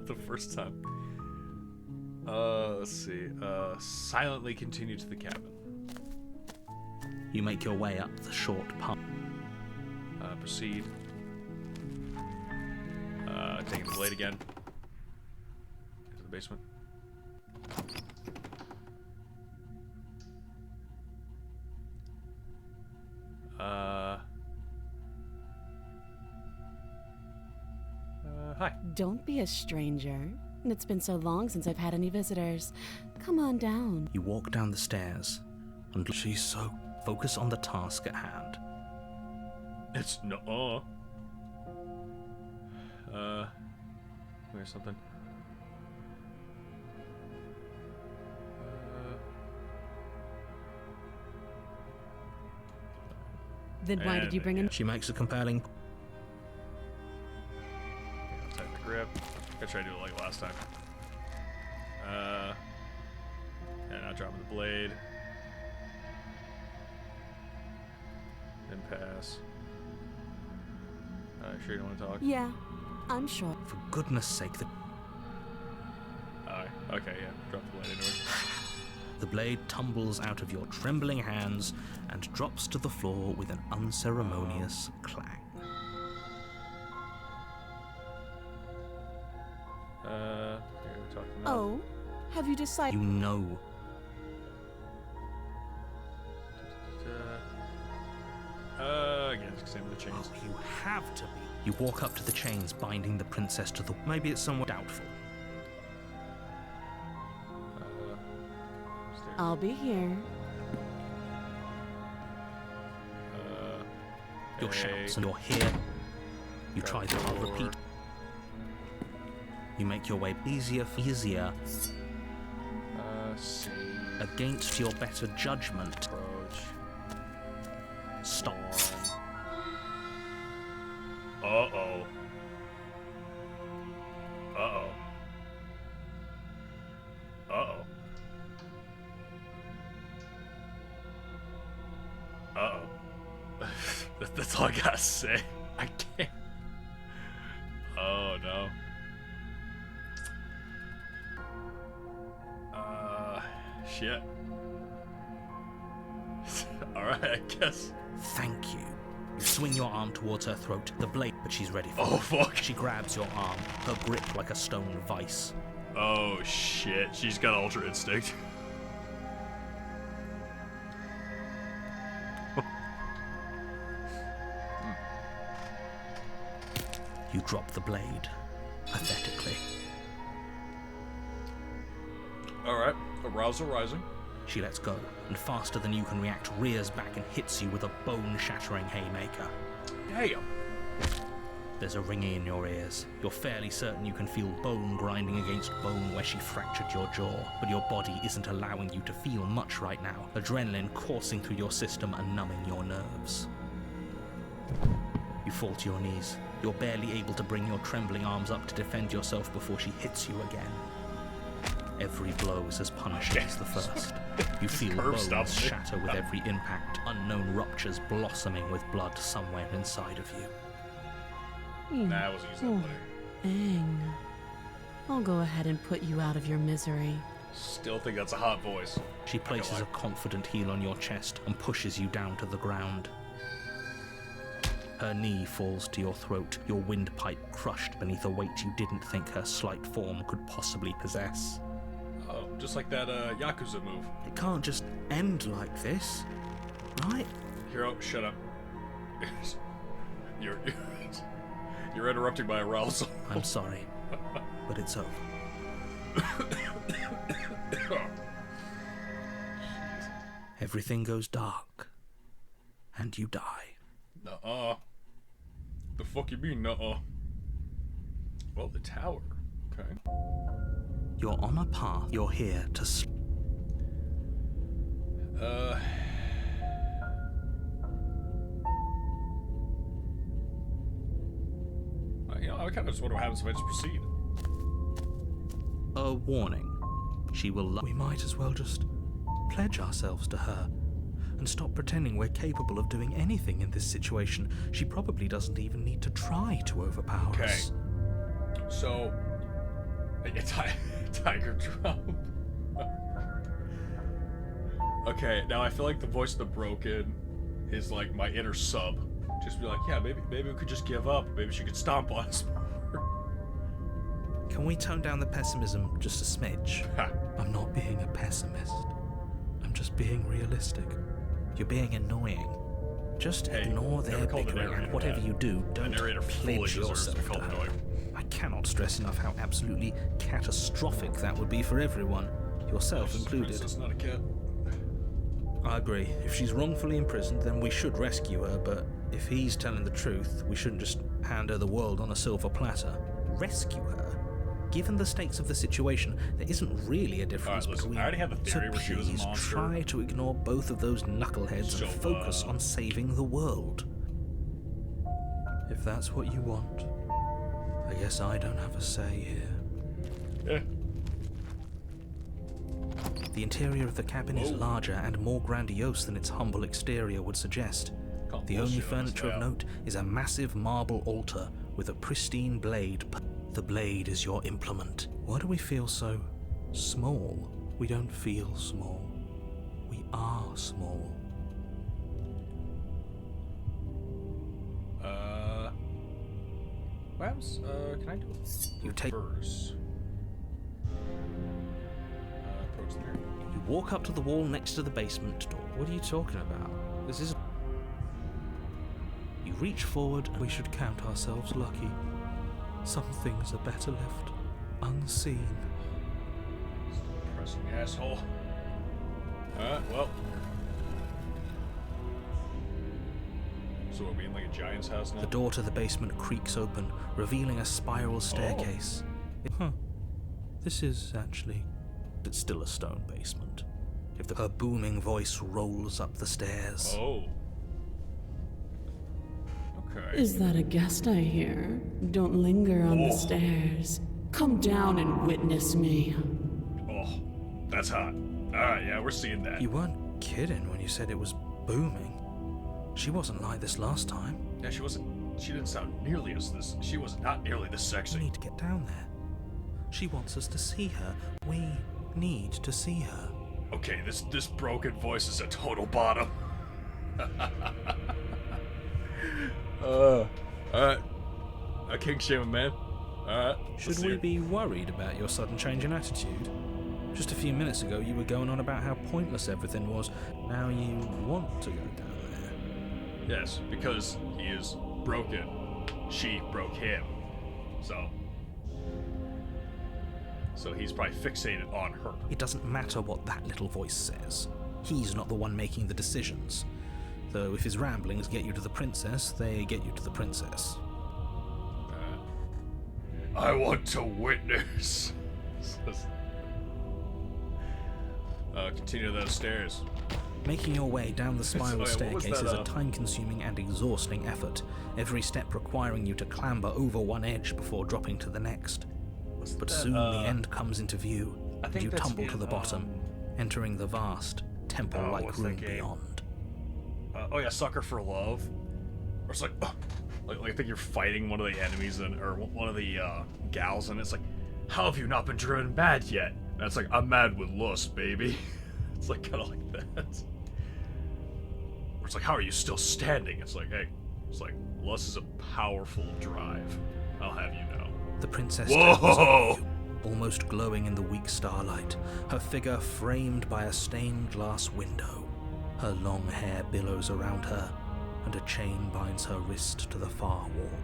the first time. Let's see. Silently continue to the cabin. You make your way up the short path. Proceed. Taking the blade again. Into the basement. Hi. Don't be a stranger. It's been so long since I've had any visitors. Come on down. You walk down the stairs, and she's so focused on the task at hand. It's no. Where's something? Then why did you bring in? She makes a compelling. I'll take the grip. I tried to do it like last time. And now dropping the blade. Then pass. Sure you don't want to talk? Yeah, I'm sure. For goodness sake, Alright, okay, yeah. Drop the blade into it. the blade tumbles out of your trembling hands and drops to the floor with an unceremonious clang. Here we're talking about. Oh, have you decided? You know. Again, same with the chains. You have to be. You walk up to the chains binding the princess to the... Maybe it's somewhat doubtful. I'll be here. Your shouts and you're here. You try the I'll repeat. You make your way easier. See. Against your better judgment. Approach. Stop. Uh-oh. Uh-oh. Uh-oh. Uh-oh. That's all I gotta say. I can't. Oh, no. Shit. Alright, I guess. Thank you. You swing your arm towards her throat, the blade, but she's ready for Oh, it. fuck. She grabs your arm, her grip like a stone vice. Oh, shit. She's got Ultra Instinct. You drop the blade, pathetically. Alright, arousal rising. She lets go, and faster than you can react, rears back and hits you with a bone-shattering haymaker. Damn. There's a ringing in your ears. You're fairly certain you can feel bone grinding against bone where she fractured your jaw, but your body isn't allowing you to feel much right now, adrenaline coursing through your system and numbing your nerves. You fall to your knees. You're barely able to bring your trembling arms up to defend yourself before she hits you again. Every blow is as punishing as the first. You feel bones shatter with every impact, unknown ruptures blossoming with blood somewhere inside of you. Nah, I wasn't using that blade. Dang. I'll go ahead and put you out of your misery. Still think that's a hot voice. She places a confident heel on your chest and pushes you down to the ground. Her knee falls to your throat, your windpipe crushed beneath a weight you didn't think her slight form could possibly possess. Oh, just like that Yakuza move. It can't just end like this, right? Hero, shut up. You're interrupting my arousal. I'm sorry, but it's over. Everything goes dark, and you die. Nuh-uh. The fuck you mean, nuh-uh? Well, the tower. Okay. You're on a path. You're here to... You know, I kind of just wonder what happens if I just proceed. a warning. She will. We might as well just pledge ourselves to her and stop pretending we're capable of doing anything in this situation. She probably doesn't even need to try to overpower us. So, Tiger Drum. Okay, now I feel like the voice of the broken is like my inner sub. Just be like, yeah, maybe we could just give up. Maybe she could stomp on us more. Can we tone down the pessimism just a smidge? I'm not being a pessimist. I'm just being realistic. You're being annoying. Just ignore their bickering, and whatever you do, don't pledge yourself to her. I cannot stress enough how absolutely catastrophic that would be for everyone, yourself included. It's not a cat. I agree. If she's wrongfully imprisoned, then we should rescue her, but if he's telling the truth, we shouldn't just hand her the world on a silver platter. Rescue her? Given the stakes of the situation, there isn't really a difference between... I already had the theory where she was a monster. Try to ignore both of those knuckleheads and focus on saving the world. If that's what you want, I guess I don't have a say here. Yeah. The interior of the cabin is larger and more grandiose than its humble exterior would suggest. The only furniture of note is a massive marble altar with a pristine blade. The blade is your implement. Why do we feel so small? We don't feel small. We are small. What happens? Can I do it? You take... Reverse. Approach the mirror. You walk up to the wall next to the basement door. What are you talking about? This is... You reach forward and we should count ourselves lucky. Some things are better left unseen. Depressing asshole. Well. So are we in like a giant's house now? The door to the basement creaks open, revealing a spiral staircase. This is actually... It's still a stone basement. Her booming voice rolls up the stairs. Oh. Okay. Is that a guest I hear? Don't linger on the stairs. Come down and witness me. Oh, that's hot. Alright, yeah, we're seeing that. You weren't kidding when you said it was booming. She wasn't like this last time. Yeah, she didn't sound nearly as this. She was not nearly this sexy. We need to get down there. She wants us to see her. We need to see her. Okay, this broken voice is a total bottom. Alright. A king shaming man. Alright. Should we be worried about your sudden change in attitude? Just a few minutes ago you were going on about how pointless everything was. Now you want to go down there. Yes, because he is broken. She broke him. So he's probably fixated on her. It doesn't matter what that little voice says. He's not the one making the decisions. Though if his ramblings get you to the princess, they get you to the princess. I want to witness. Continue those stairs. Making your way down the spiral staircase is a time-consuming and exhausting effort, every step requiring you to clamber over one edge before dropping to the next. But soon the end comes into view, and you tumble to the bottom, entering the vast, temple-like room beyond. Oh yeah, Sucker for Love. Or it's like I think you're fighting one of the enemies or one of the gals, and it's like, how have you not been driven mad yet? And it's like, I'm mad with lust, baby. It's like kind of like that. Or it's like, how are you still standing? It's like, hey, it's like, lust is a powerful drive. I'll have you know. The princess stands over you, almost glowing in the weak starlight, her figure framed by a stained glass window. Her long hair billows around her, and a chain binds her wrist to the far wall.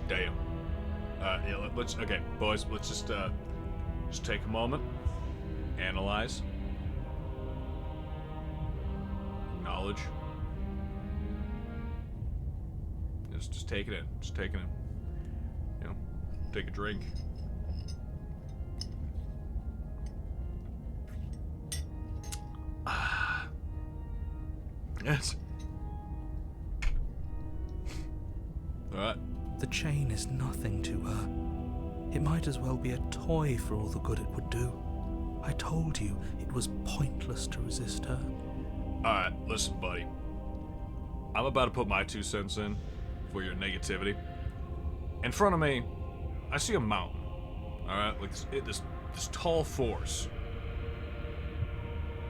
Damn. Yeah, okay, boys, let's just take a moment, analyze, acknowledge. Just take it in. Just take it in. You know, take a drink. Yes. Alright. The chain is nothing to her. It might as well be a toy for all the good it would do. I told you it was pointless to resist her. Alright, listen, buddy. I'm about to put my 2 cents in for your negativity. In front of me, I see a mountain. Alright, like this tall force.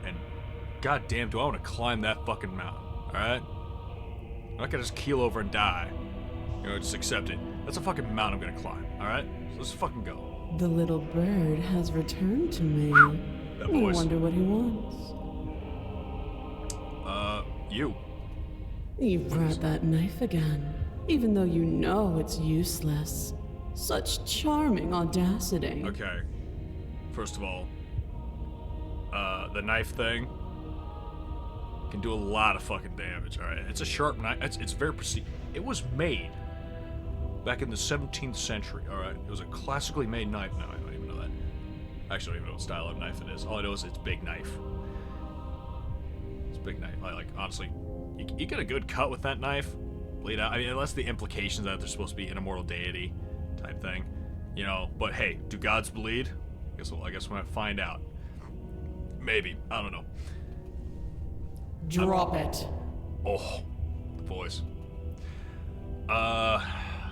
And goddamn, do I want to climb that fucking mountain, alright? I'm not gonna just keel over and die. You know, just accept it. That's a fucking mountain I'm gonna climb, alright? So let's fucking go. The little bird has returned to me. That I voice. wonder what he wants. You. You brought that knife again, even though you know it's useless. Such charming audacity. Okay. First of all, the knife thing can do a lot of fucking damage, alright? It's a sharp knife. It's very pristine. It was made back in the 17th century, alright? It was a classically made knife. No, I don't even know that. I actually don't even know what style of knife it is. All I know is it's big knife. It's a big knife. Honestly, you get a good cut with that knife. Bleed out. I mean, unless the implications that they're supposed to be an immortal deity type thing. You know, but hey, do gods bleed? I guess we're gonna find out. Maybe. I don't know. Drop it. Oh, the voice.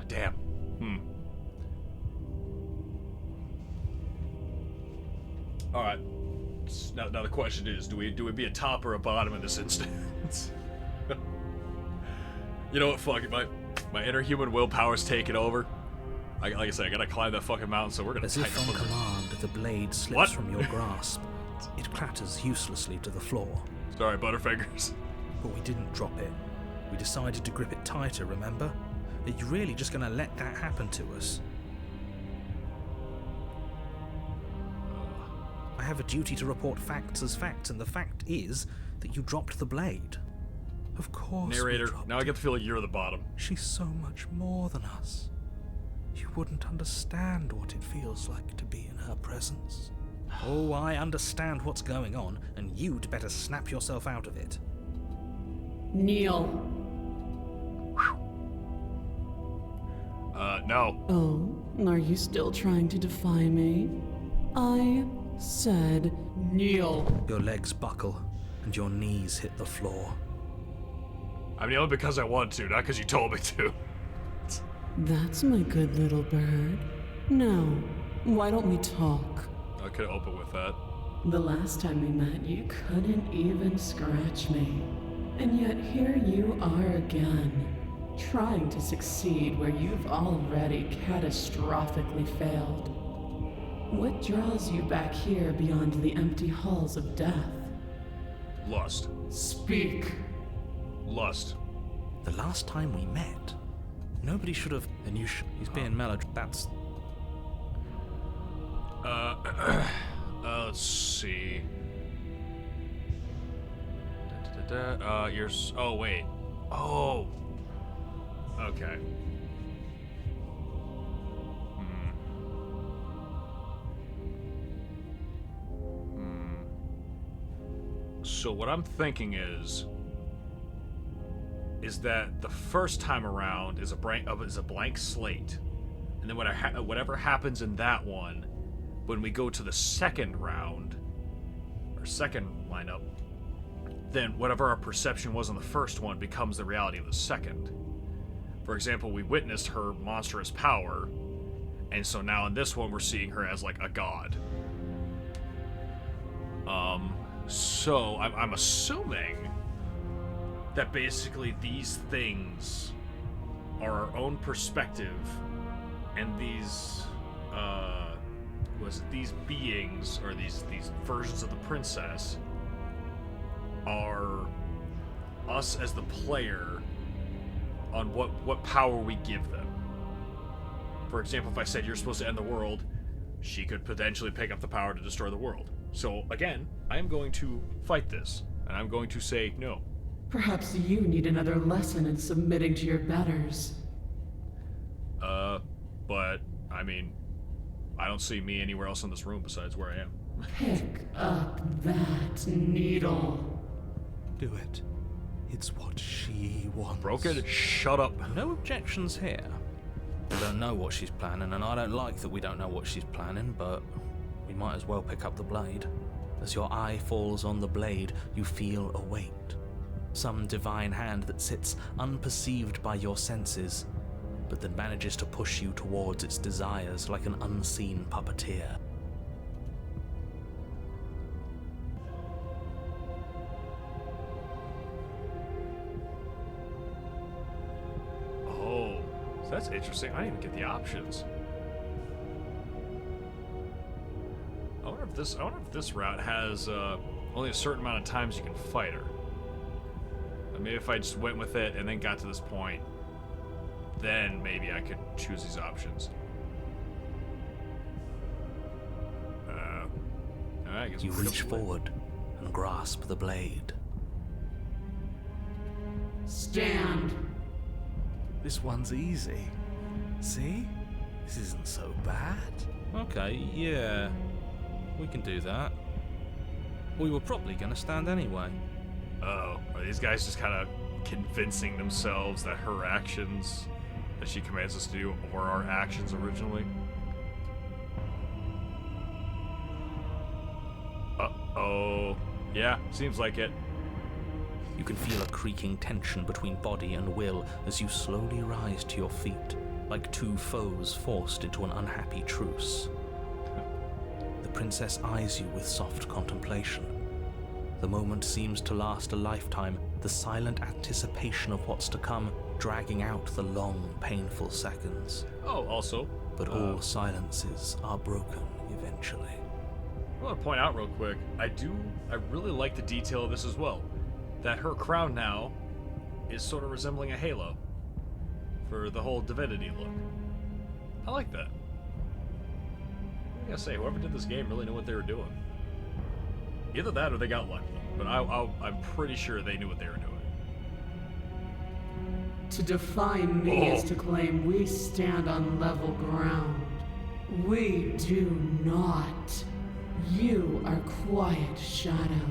Damn. Alright. Now the question is, do we be a top or a bottom in this instance? You know what, fuck it, my inner human willpower's taking over. Like I said, I gotta climb that fucking mountain, so we're gonna As tighten if on up. command, the blade slips What? from your grasp. It clatters uselessly to the floor. Sorry, Butterfingers. But we didn't drop it. We decided to grip it tighter, remember? Are you really just gonna let that happen to us? I have a duty to report facts as facts, and the fact is that you dropped the blade. Of course we Narrator, dropped now I it. get the feeling you're the bottom. She's so much more than us. You wouldn't understand what it feels like to be in her presence. Oh, I understand what's going on, and you'd better snap yourself out of it. Kneel. No. Oh, are you still trying to defy me? I said kneel. Your legs buckle, and your knees hit the floor. I'm kneeling because I want to, not because you told me to. That's my good little bird. Now, why don't we talk? I could open with that. The last time we met, you couldn't even scratch me. And yet here you are again, trying to succeed where you've already catastrophically failed. What draws you back here beyond the empty halls of death? Lust. Speak. Lust. The last time we met, nobody should have. And you should. He's being mellowed. That's. Let's see. You're. Oh, wait. Oh. Okay. So what I'm thinking is that the first time around is a blank slate, and then whatever happens in that one, when we go to the second round or second lineup, then whatever our perception was on the first one becomes the reality of the second. For example, we witnessed her monstrous power, and so now in this one we're seeing her as like a god. So I'm assuming that basically these things are our own perspective, and these these beings or these versions of the princess are us as the player on what power we give them. For example, if I said you're supposed to end the world, she could potentially pick up the power to destroy the world. So again, I am going to fight this, and I'm going to say no. Perhaps you need another lesson in submitting to your betters. But, I mean, I don't see me anywhere else in this room besides where I am. Pick up that needle. Do it. It's what she wants. Broken, shut up. No objections here. We don't know what she's planning, and I don't like that we don't know what she's planning, but we might as well pick up the blade. As your eye falls on the blade, you feel a weight. Some divine hand that sits unperceived by your senses, but that manages to push you towards its desires like an unseen puppeteer. Oh, so that's interesting. I didn't even get the options. I wonder if this route has only a certain amount of times you can fight her. Maybe if I just went with it and then got to this point, then maybe I could choose these options. Alright, I guess You reach forward and grasp the blade. Stand. This one's easy. See? This isn't so bad. Okay, yeah. We can do that. We were probably gonna stand anyway. Oh, are these guys just kind of convincing themselves that her actions that she commands us to do were our actions originally? Uh-oh. Yeah, seems like it. You can feel a creaking tension between body and will as you slowly rise to your feet, like two foes forced into an unhappy truce. The princess eyes you with soft contemplation. The moment seems to last a lifetime, the silent anticipation of what's to come dragging out the long, painful seconds. Oh, also, But all silences are broken eventually. I want to point out real quick, I really like the detail of this as well. That her crown now is sort of resembling a halo for the whole divinity look. I like that. I gotta say, whoever did this game really knew what they were doing. Either that or they got lucky, but I'm pretty sure they knew what they were doing. To define me is to claim we stand on level ground. We do not. You are quiet shadow,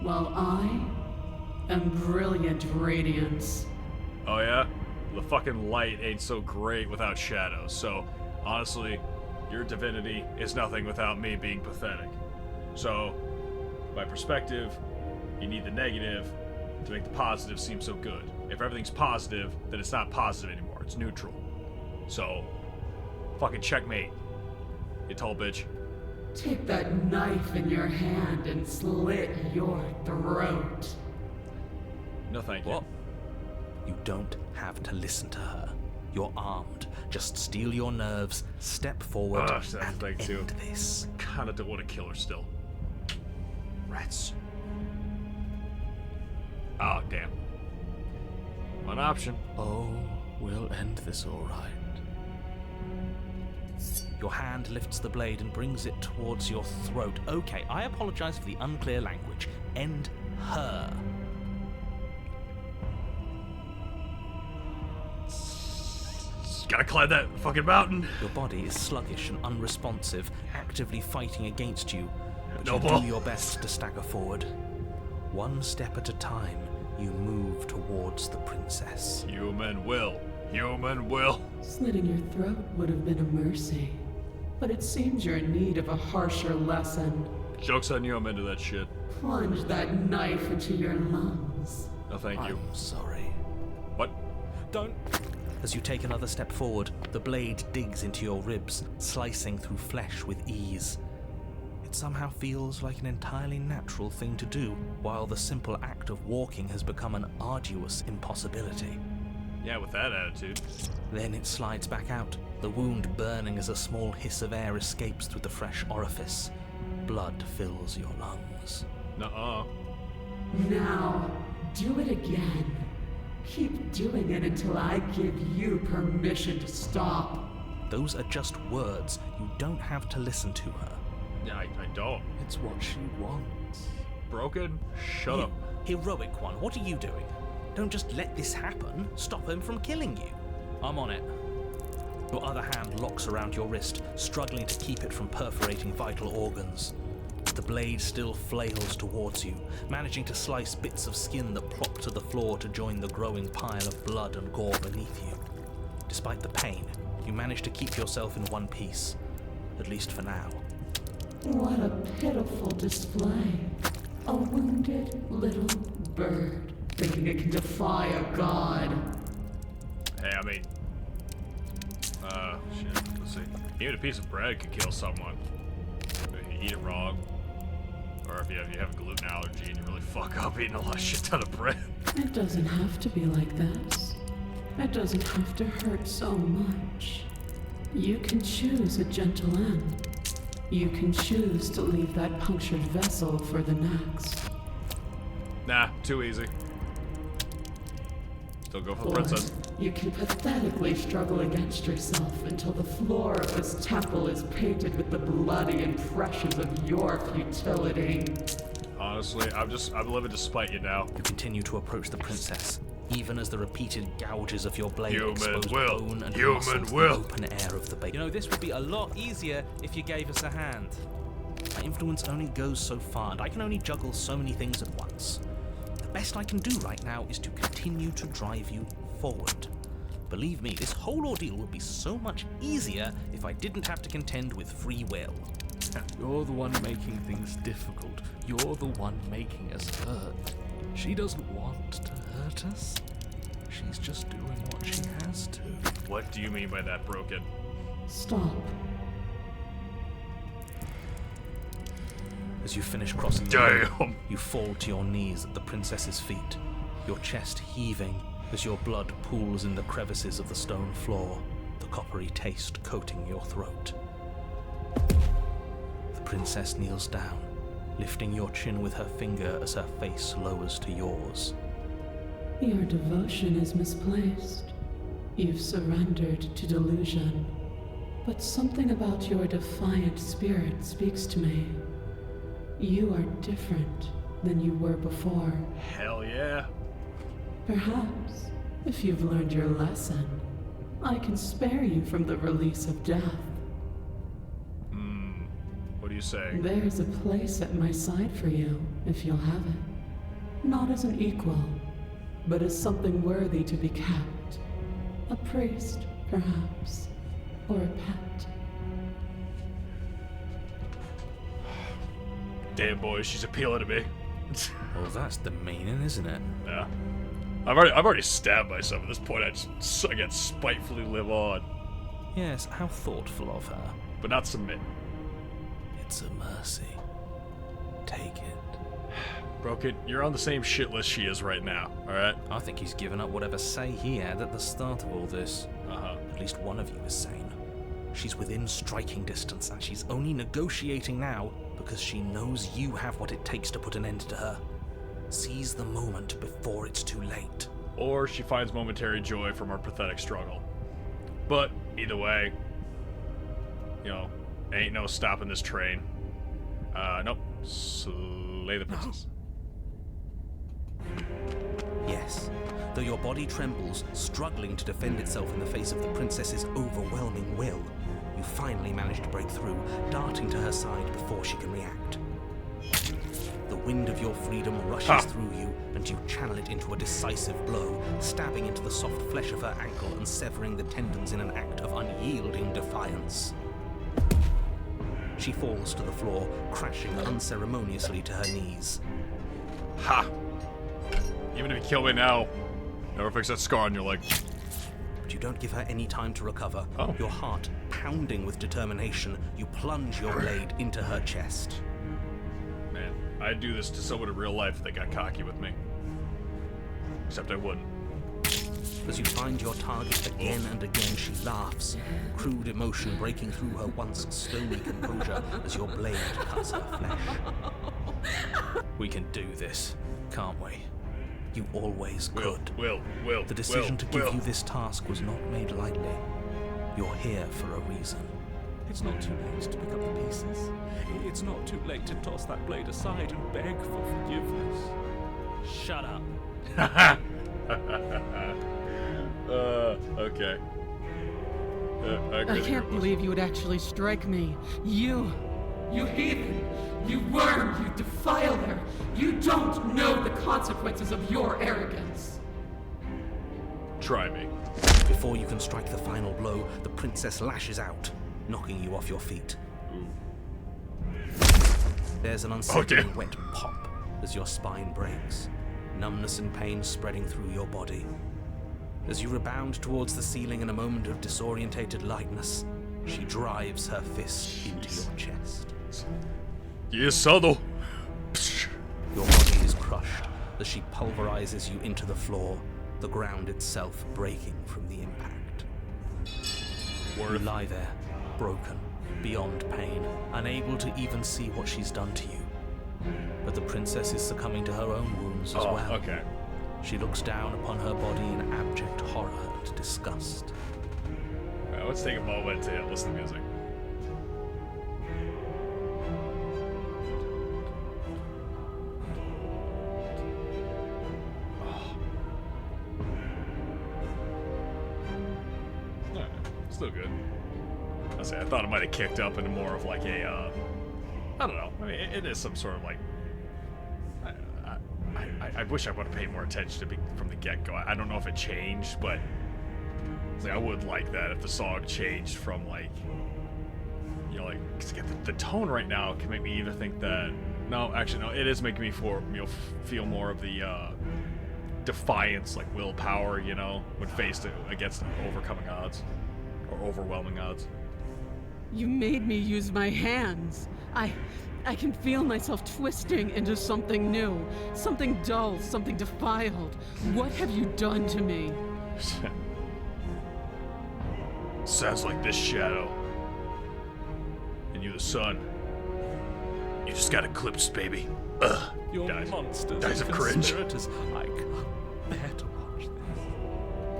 while I am brilliant radiance. Oh yeah? The fucking light ain't so great without shadows, so honestly, your divinity is nothing without me being pathetic. So, by perspective, you need the negative to make the positive seem so good. If everything's positive, then it's not positive anymore, it's neutral. So, fucking checkmate, you tall bitch. Take that knife in your hand and slit your throat. No thank you. What? You don't have to listen to her. You're armed. Just steel your nerves, step forward, That's the and thing, end too. this. Kinda don't want to kill her still. Rats. Oh, damn. One option. Oh, we'll end this all right. Your hand lifts the blade and brings it towards your throat. Okay, I apologize for the unclear language. End her. Gotta climb that fucking mountain. Your body is sluggish and unresponsive, actively fighting against you. But Noble. you do your best to stagger forward. One step at a time, you move towards the princess. Human will. Human will. Slitting your throat would have been a mercy, but it seems you're in need of a harsher lesson. Joke's on you, I'm into that shit. Plunge that knife into your lungs. No thank you. I'm sorry. What? Don't. As you take another step forward, the blade digs into your ribs, slicing through flesh with ease. It somehow feels like an entirely natural thing to do, while the simple act of walking has become an arduous impossibility. Yeah, with that attitude. Then it slides back out, the wound burning as a small hiss of air escapes through the fresh orifice. Blood fills your lungs. Nuh-uh. Now, do it again. Keep doing it until I give you permission to stop. Those are just words. You don't have to listen to her. Yeah, I don't. It's what she wants. Broken? Shut up. Heroic one, what are you doing? Don't just let this happen. Stop him from killing you. I'm on it. Your other hand locks around your wrist, struggling to keep it from perforating vital organs. The blade still flails towards you, managing to slice bits of skin that plop to the floor to join the growing pile of blood and gore beneath you. Despite the pain, You manage to keep yourself in one piece, at least for now. What a pitiful display. A wounded little bird, thinking it can defy a god. Hey, I mean... shit, let's see. Even a piece of bread could kill someone. If you eat it wrong. Or if you have a gluten allergy and you really fuck up eating a lot of shit ton of bread. It doesn't have to be like this. It doesn't have to hurt so much. You can choose a gentle end. You can choose to leave that punctured vessel for the next. Nah, too easy. Still go for the Or princess. you can pathetically struggle against yourself until the floor of this temple is painted with the bloody impressions of your futility. Honestly, I'm living to spite you now. You continue to approach the princess, even as the repeated gouges of your blade expose will. bone and Human muscle to will. the open air of the base. You know, this would be a lot easier if you gave us a hand. My influence only goes so far, and I can only juggle so many things at once. The best I can do right now is to continue to drive you forward. Believe me, this whole ordeal would be so much easier if I didn't have to contend with free will. You're the one making things difficult. You're the one making us hurt. She doesn't want to hurt us. She's just doing what she has to. What do you mean by that, Broken? Stop. As you finish crossing the road, you fall to your knees at the princess's feet, your chest heaving as your blood pools in the crevices of the stone floor, the coppery taste coating your throat. The princess kneels down, lifting your chin with her finger as her face lowers to yours. Your devotion is misplaced. You've surrendered to delusion. But something about your defiant spirit speaks to me. You are different than you were before. Hell yeah. Perhaps, if you've learned your lesson, I can spare you from the release of death. What are you saying? There's a place at my side for you, if you'll have it. Not as an equal, but as something worthy to be kept. A priest, perhaps, or a pet. Damn boy, she's appealing to me. Well, that's the meaning, isn't it? Yeah. I've already stabbed myself at this point. I get spitefully live on. Yes, how thoughtful of her. But not submit. It's a mercy. Take it. Broken, you're on the same shit list she is right now, alright? I think he's given up whatever say he had at the start of all this. At least one of you is sane. She's within striking distance, and she's only negotiating now because she knows you have what it takes to put an end to her. Seize the moment before it's too late. Or she finds momentary joy from our pathetic struggle. But, either way, ain't no stopping this train. Nope. Slay the princess. Yes. Though your body trembles, struggling to defend itself in the face of the princess's overwhelming will, you finally manage to break through, darting to her side before she can react. The wind of your freedom rushes through you, and you channel it into a decisive blow, stabbing into the soft flesh of her ankle and severing the tendons in an act of unyielding defiance. She falls to the floor, crashing unceremoniously to her knees. Ha! Even if you kill me now, never fix that scar on your leg. But you don't give her any time to recover. Oh. Your heart pounding with determination, you plunge your blade into her chest. Man, I'd do this to someone in real life if they got cocky with me. Except I wouldn't. As you find your target again and again, she laughs, crude emotion breaking through her once stony composure as your blade cuts her flesh. We can do this, can't we? You always could. Will. The decision to give you this task was not made lightly. You're here for a reason. It's not too late to pick up the pieces. It's not too late to toss that blade aside and beg for forgiveness. Shut up. Okay. I can't believe you would actually strike me. You heathen! You worm! You defiler! You don't know the consequences of your arrogance! Try me. Before you can strike the final blow, the princess lashes out, knocking you off your feet. There's an unsettling wet pop as your spine breaks, numbness and pain spreading through your body. As you rebound towards the ceiling in a moment of disorientated lightness, she drives her fist into your chest. Yes, Sado. Your body is crushed as she pulverizes you into the floor, the ground itself breaking from the impact. You lie there, broken, beyond pain, unable to even see what she's done to you. But the princess is succumbing to her own wounds as well. Okay. She looks down upon her body in abject horror and disgust. Alright, let's take a moment to listen to music. Alright, still good. I thought it might have kicked up into more of like a, I don't know. I mean, it is some sort of like. I wish I would have paid more attention to from the get-go. I don't know if it changed, but it's like I would like that if the song changed from like, you know, like, cause again, the tone right now can make me either think that no, actually no, it is making me feel more of the defiance, like willpower, you know, when faced against overcoming odds or overwhelming odds. You made me use my hands. I can feel myself twisting into something new, something dull, something defiled. What have you done to me? Sounds like this shadow. And you the sun. You just got eclipsed, baby. Ugh. You're Dies. monsters Dies and of cringe. conspirators. I can't bear to watch this.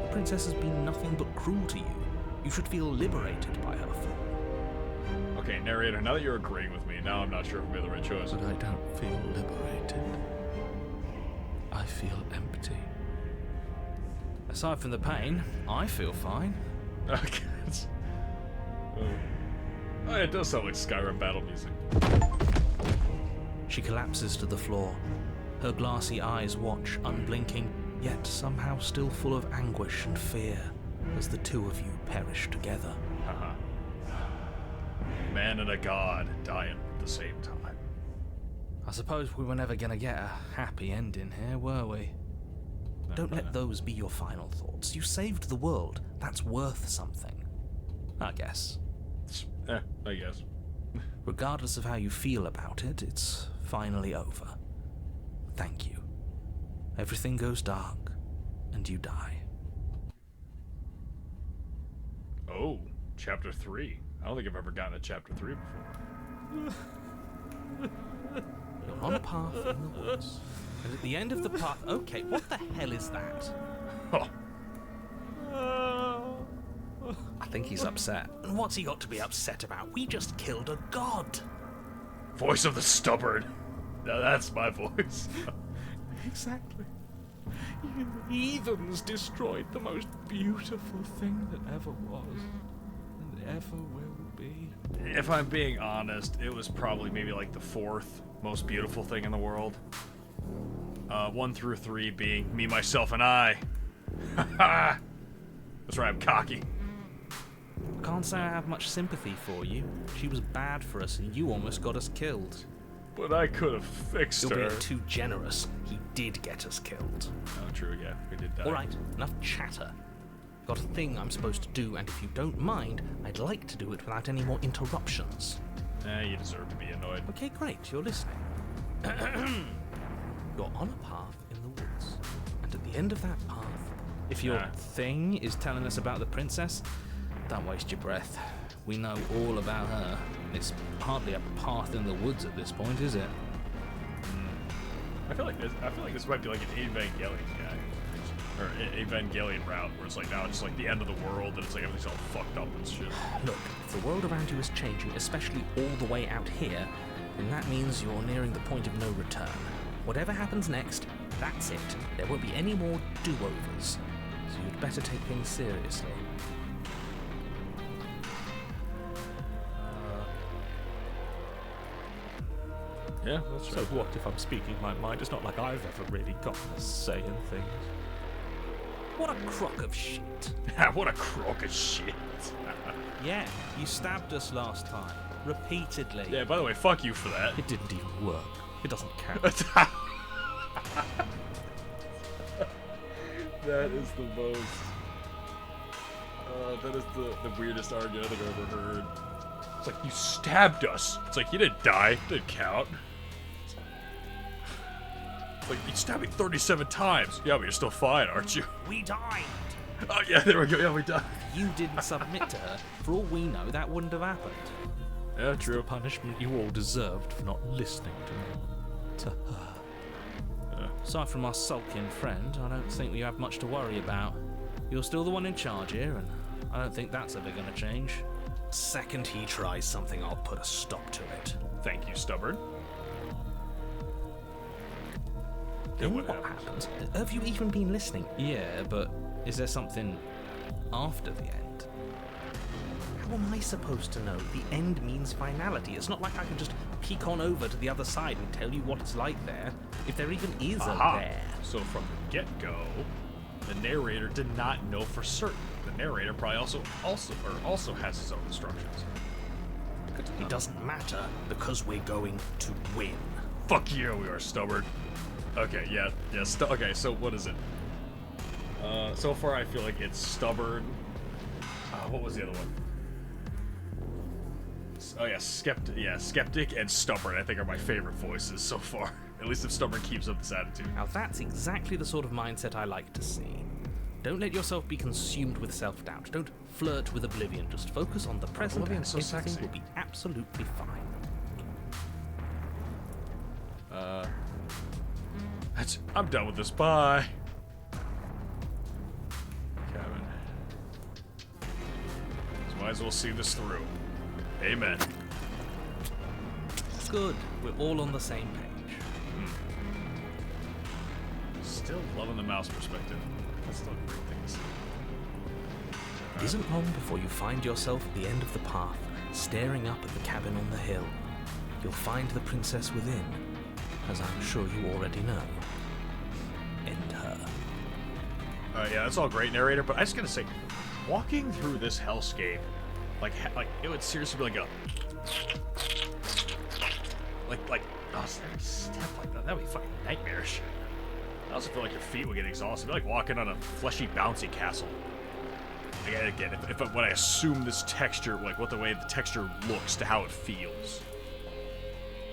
The princess has been nothing but cruel to you. You should feel liberated by her fall. Okay, narrator, now that you're agreeing with me, now I'm not sure if I made the right choice. But I don't feel liberated. I feel empty. Aside from the pain, I feel fine. Okay. Oh, it does sound like Skyrim battle music. She collapses to the floor. Her glassy eyes watch, unblinking, yet somehow still full of anguish and fear, as the two of you perish together. Haha. Man and a god dying at the same time. I suppose we were never gonna get a happy ending here, were we? Don't let those be your final thoughts. You saved the world. That's worth something. I guess. I guess. Regardless of how you feel about it, it's finally over. Thank you. Everything goes dark, and you die. Oh, chapter 3. I don't think I've ever gotten to chapter 3 before. You're on a path in the woods. And at the end of the path... Okay, what the hell is that? Oh. I think he's upset. And what's he got to be upset about? We just killed a god. Voice of the stubborn. Now that's my voice. Exactly. You heathens destroyed the most beautiful thing that ever was and ever will be. If I'm being honest, it was probably maybe like the 4th most beautiful thing in the world. 1 through 3 being me, myself, and I. That's right, I'm cocky. Can't say I have much sympathy for you. She was bad for us and you almost got us killed. But I could have fixed You're her. being too generous. He did get us killed. Oh, true, yeah, we did die. Alright, enough chatter. Got a thing I'm supposed to do, and if you don't mind, I'd like to do it without any more interruptions. You deserve to be annoyed. Okay, great, you're listening. You're on a path in the woods, and at the end of that path, if your Thing is telling us about the princess? Don't waste your breath. We know all about her. It's hardly a path in the woods at this point, is it? I feel like this might be like an Evangelion guy. Or Evangelion route, where it's like now it's just like the end of the world, and it's like everything's all fucked up and shit. Look, if the world around you is changing, especially all the way out here, then that means you're nearing the point of no return. Whatever happens next, that's it. There won't be any more do-overs. So you'd better take things seriously. Yeah, that's So what if I'm speaking my mind? It's not like I've ever really gotten a say in things. What a crock of shit. What a crock of shit. Yeah, you stabbed us last time. Repeatedly. Yeah, by the way, fuck you for that. It didn't even work. It doesn't count. That is the most... that is the weirdest argument I've ever heard. It's like, you stabbed us. It's like, you didn't die. It didn't count. It's like, you stabbed me 37 times. Yeah, but you're still fine, aren't you? We died. Oh, yeah, there we go. Yeah, we died. You didn't submit to her. For all we know, that wouldn't have happened. Yeah, It's true. the punishment you all deserved for not listening to me. To her. Aside from our sulking friend, I don't think we have much to worry about. You're still the one in charge here, and I don't think that's ever gonna change. Second he tries something, I'll put a stop to it. Thank you, Stubborn. Then what what happens? Have you even been listening? Yeah, but is there something after the end? How am I supposed to know? The end means finality. It's not like I can just peek on over to the other side and tell you what it's like there, if there even is Aha. a there. So from the get-go, the narrator did not know for certain. The narrator probably also has his own instructions. It doesn't matter because we're going to win. Fuck you, we are Stubborn. Okay, yeah. Okay, so what is it? So far I feel like it's Stubborn. What was the other one? Oh yeah, Skeptic and Stubborn I think are my favorite voices so far. At least if Stubborn keeps up this attitude. Now that's exactly the sort of mindset I like to see. Don't let yourself be consumed with self-doubt. Don't flirt with oblivion. Just focus on the present and Oblivion's so everything sexy. will be absolutely fine. I'm done with this. Bye. Cabin. So might as well see this through. Amen. Good. We're all on the same page. Still loving the mouse perspective. That's still a great thing to see. It isn't long before you find yourself at the end of the path, staring up at the cabin on the hill. You'll find the princess within, as I'm sure you already know. End her. Yeah, that's all great, narrator. But I just gotta say, walking through this hellscape, like it would seriously be like a, oh, step like that. That'd be fucking nightmarish. I also feel like your feet would get exhausted. It'd be like walking on a fleshy, bouncy castle. Again, when I assume this texture, like what the way the texture looks to how it feels,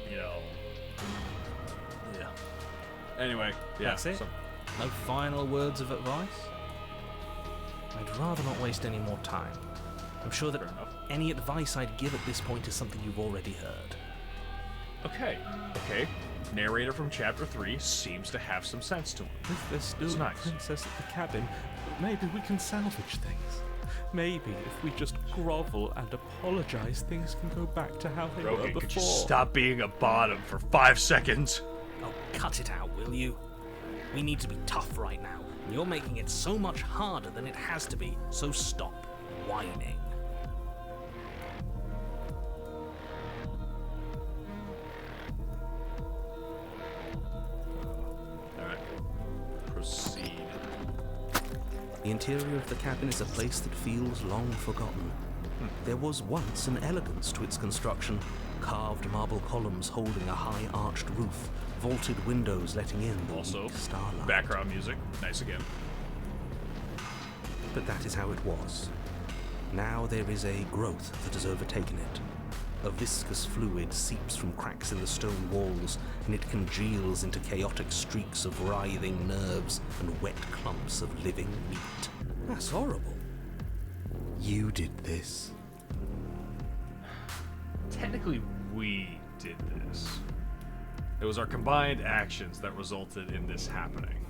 you know. Yeah. Anyway, yeah. That's it? so- No final words of advice? I'd rather not waste any more time. I'm sure that Fair enough. any advice I'd give at this point is something you've already heard. Okay. Narrator from chapter 3 seems to have some sense to him. If there's still It's a nice. princess at the cabin, maybe we can salvage things. Maybe if we just grovel and apologize, things can go back to how they were Rogan, before. could you stop being a bottom for 5 seconds? Oh, cut it out, will you? We need to be tough right now, and you're making it so much harder than it has to be, so stop whining. Alright. Proceed. The interior of the cabin is a place that feels long forgotten. There was once an elegance to its construction, carved marble columns holding a high arched roof, vaulted windows letting in the Also, weak starlight. background music. Nice again. But that is how it was. Now there is a growth that has overtaken it. A viscous fluid seeps from cracks in the stone walls, and it congeals into chaotic streaks of writhing nerves and wet clumps of living meat. That's horrible. You did this. Technically, we did this. It was our combined actions that resulted in this happening.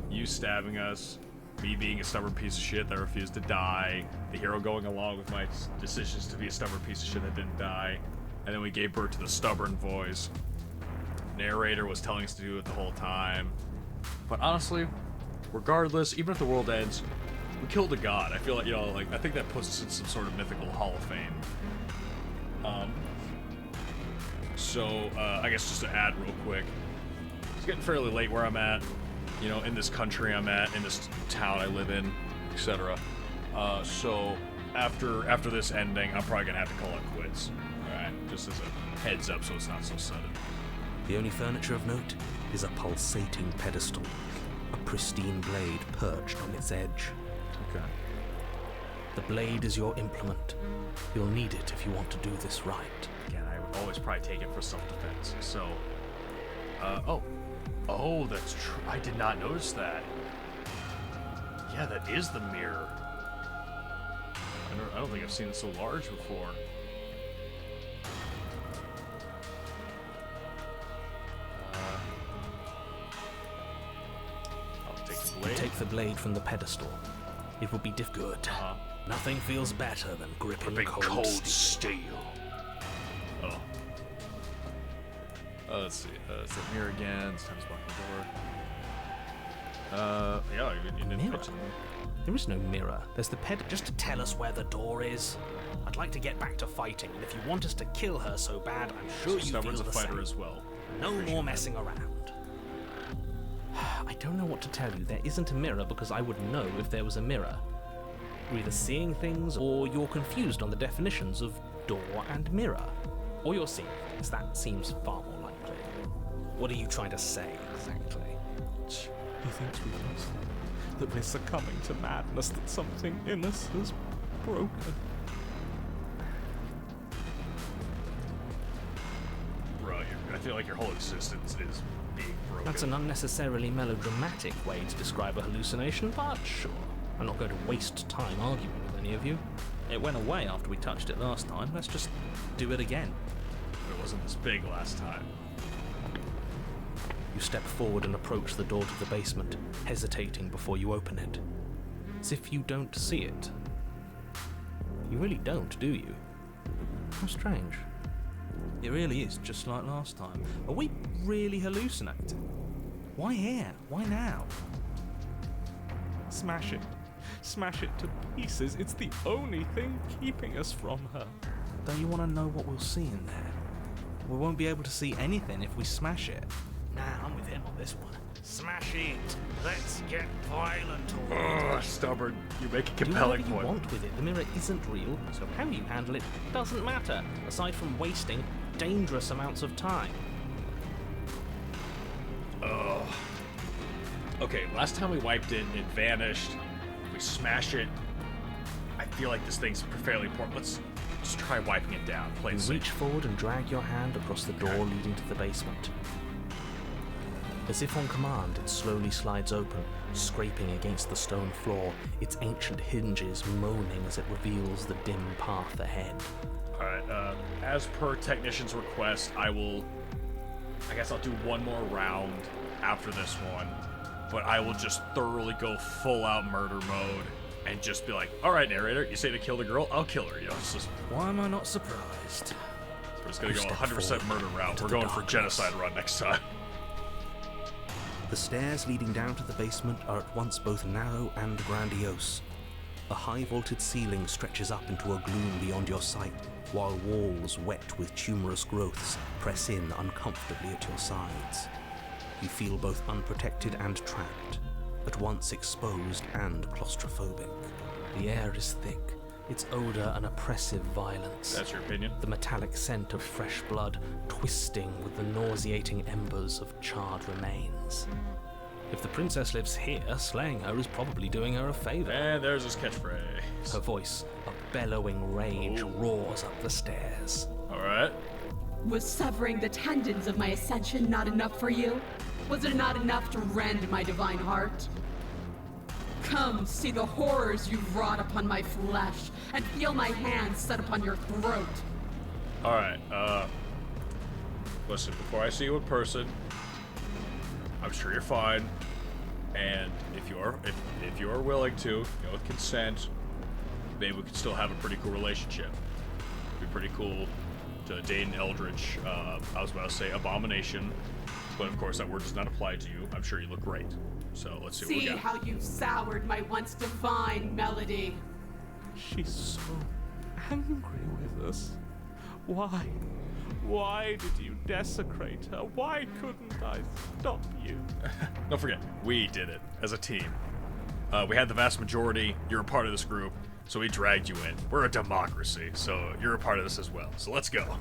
You stabbing us, me being a stubborn piece of shit that refused to die, the hero going along with my decisions to be a stubborn piece of shit that didn't die, and then we gave birth to the stubborn voice. Narrator was telling us to do it the whole time. But honestly, regardless, even if the world ends, we killed a god. I feel like, I think that puts us in some sort of mythical hall of fame. So, I guess just to add real quick, it's getting fairly late where I'm at. you know, in this country I'm at, in this town I live in, etc. So after this ending, I'm probably gonna have to call it quits. All right, just as a heads up, so it's not so sudden. The only furniture of note is a pulsating pedestal, a pristine blade perched on its edge. Okay. The blade is your implement. You'll need it if you want to do this right. Again, I would always probably take it for self-defense. So, oh, that's true. I did not notice that. Yeah, that is the mirror. I don't think I've seen it so large before. I'll take the blade. Take the blade from the pedestal. It will be good. Nothing feels better than gripping cold steel. Oh. Let's see. It's the mirror again. It's time to block the door. Yeah, you didn't Mirror? mention it. There is no mirror. There's the just to tell us where the door is. I'd like to get back to fighting, and if you want us to kill her so bad, I'm sure you feel Stubborn's a the fighter same. as well. No more messing around. I don't know what to tell you. There isn't a mirror because I would know if there was a mirror. You're either seeing things or you're confused on the definitions of door and mirror. Or you're seeing things. That seems far more likely. What are you trying to say exactly? He thinks we've lost them, that we're succumbing to madness, that something in us has broken. Bro, I feel like your whole existence is being broken. That's an unnecessarily melodramatic way to describe a hallucination, but sure. I'm not going to waste time arguing with any of you. It went away after we touched it last time. Let's just do it again. It wasn't this big last time. You step forward and approach the door to the basement, hesitating before you open it. As if you don't see it. You really don't, do you? How strange. It really is just like last time. Are we really hallucinating? Why here? Why now? Smash it. Smash it to pieces. It's the only thing keeping us from her. Don't you want to know what we'll see in there? We won't be able to see anything if we smash it. Nah, I'm with him on this one. Smash it. Let's get violent. Stubborn. You make a Do compelling whatever you point. want with it. The mirror isn't real, so how you handle it doesn't matter, aside from wasting dangerous amounts of time. Okay, last time we wiped it, it vanished. We smashed it. I feel like this thing's fairly important. Let's just try wiping it down. Play You it safe. reach forward and drag your hand across the door leading to the basement. As if on command, it slowly slides open, scraping against the stone floor, its ancient hinges moaning as it reveals the dim path ahead. Alright, as per technician's request, I guess I'll do one more round after this one, but I will just thoroughly go full out murder mode and just be like, alright narrator, you say to kill the girl, I'll kill her, you know, it's just, Why am I not surprised? we're just gonna You go step 100% forward murder route. into We're the going for darkness. genocide run next time. The stairs leading down to the basement are at once both narrow and grandiose. A high-vaulted ceiling stretches up into a gloom beyond your sight, while walls wet with tumorous growths press in uncomfortably at your sides. You feel both unprotected and trapped, at once exposed and claustrophobic. The air is thick, its odor an oppressive violence. That's your opinion? The metallic scent of fresh blood twisting with the nauseating embers of charred remains. If the princess lives here, slaying her is probably doing her a favor. And there's his catchphrase. Her voice, a bellowing rage, roars up the stairs. Alright. Was severing the tendons of my ascension not enough for you? Was it not enough to rend my divine heart? Come, see the horrors you've wrought upon my flesh, and feel my hands set upon your throat. Alright, listen, before I see you in person, I'm sure you're fine. And if you are willing to, you know, with consent, maybe we could still have a pretty cool relationship. It'd be pretty cool to date an Eldritch, I was about to say abomination, but of course that word does not apply to you. I'm sure you look great. So let's see what we See got. how you've soured my once divine melody. She's so angry with us. Why? Why did you desecrate her? Why couldn't I stop you? Don't forget, we did it as a team. We had the vast majority. You're a part of this group, so we dragged you in. We're a democracy, so you're a part of this as well. So let's go.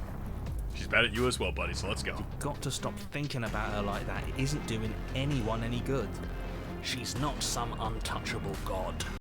She's bad at you as well, buddy, so let's go. You've got to stop thinking about her like that. It isn't doing anyone any good. She's not some untouchable god.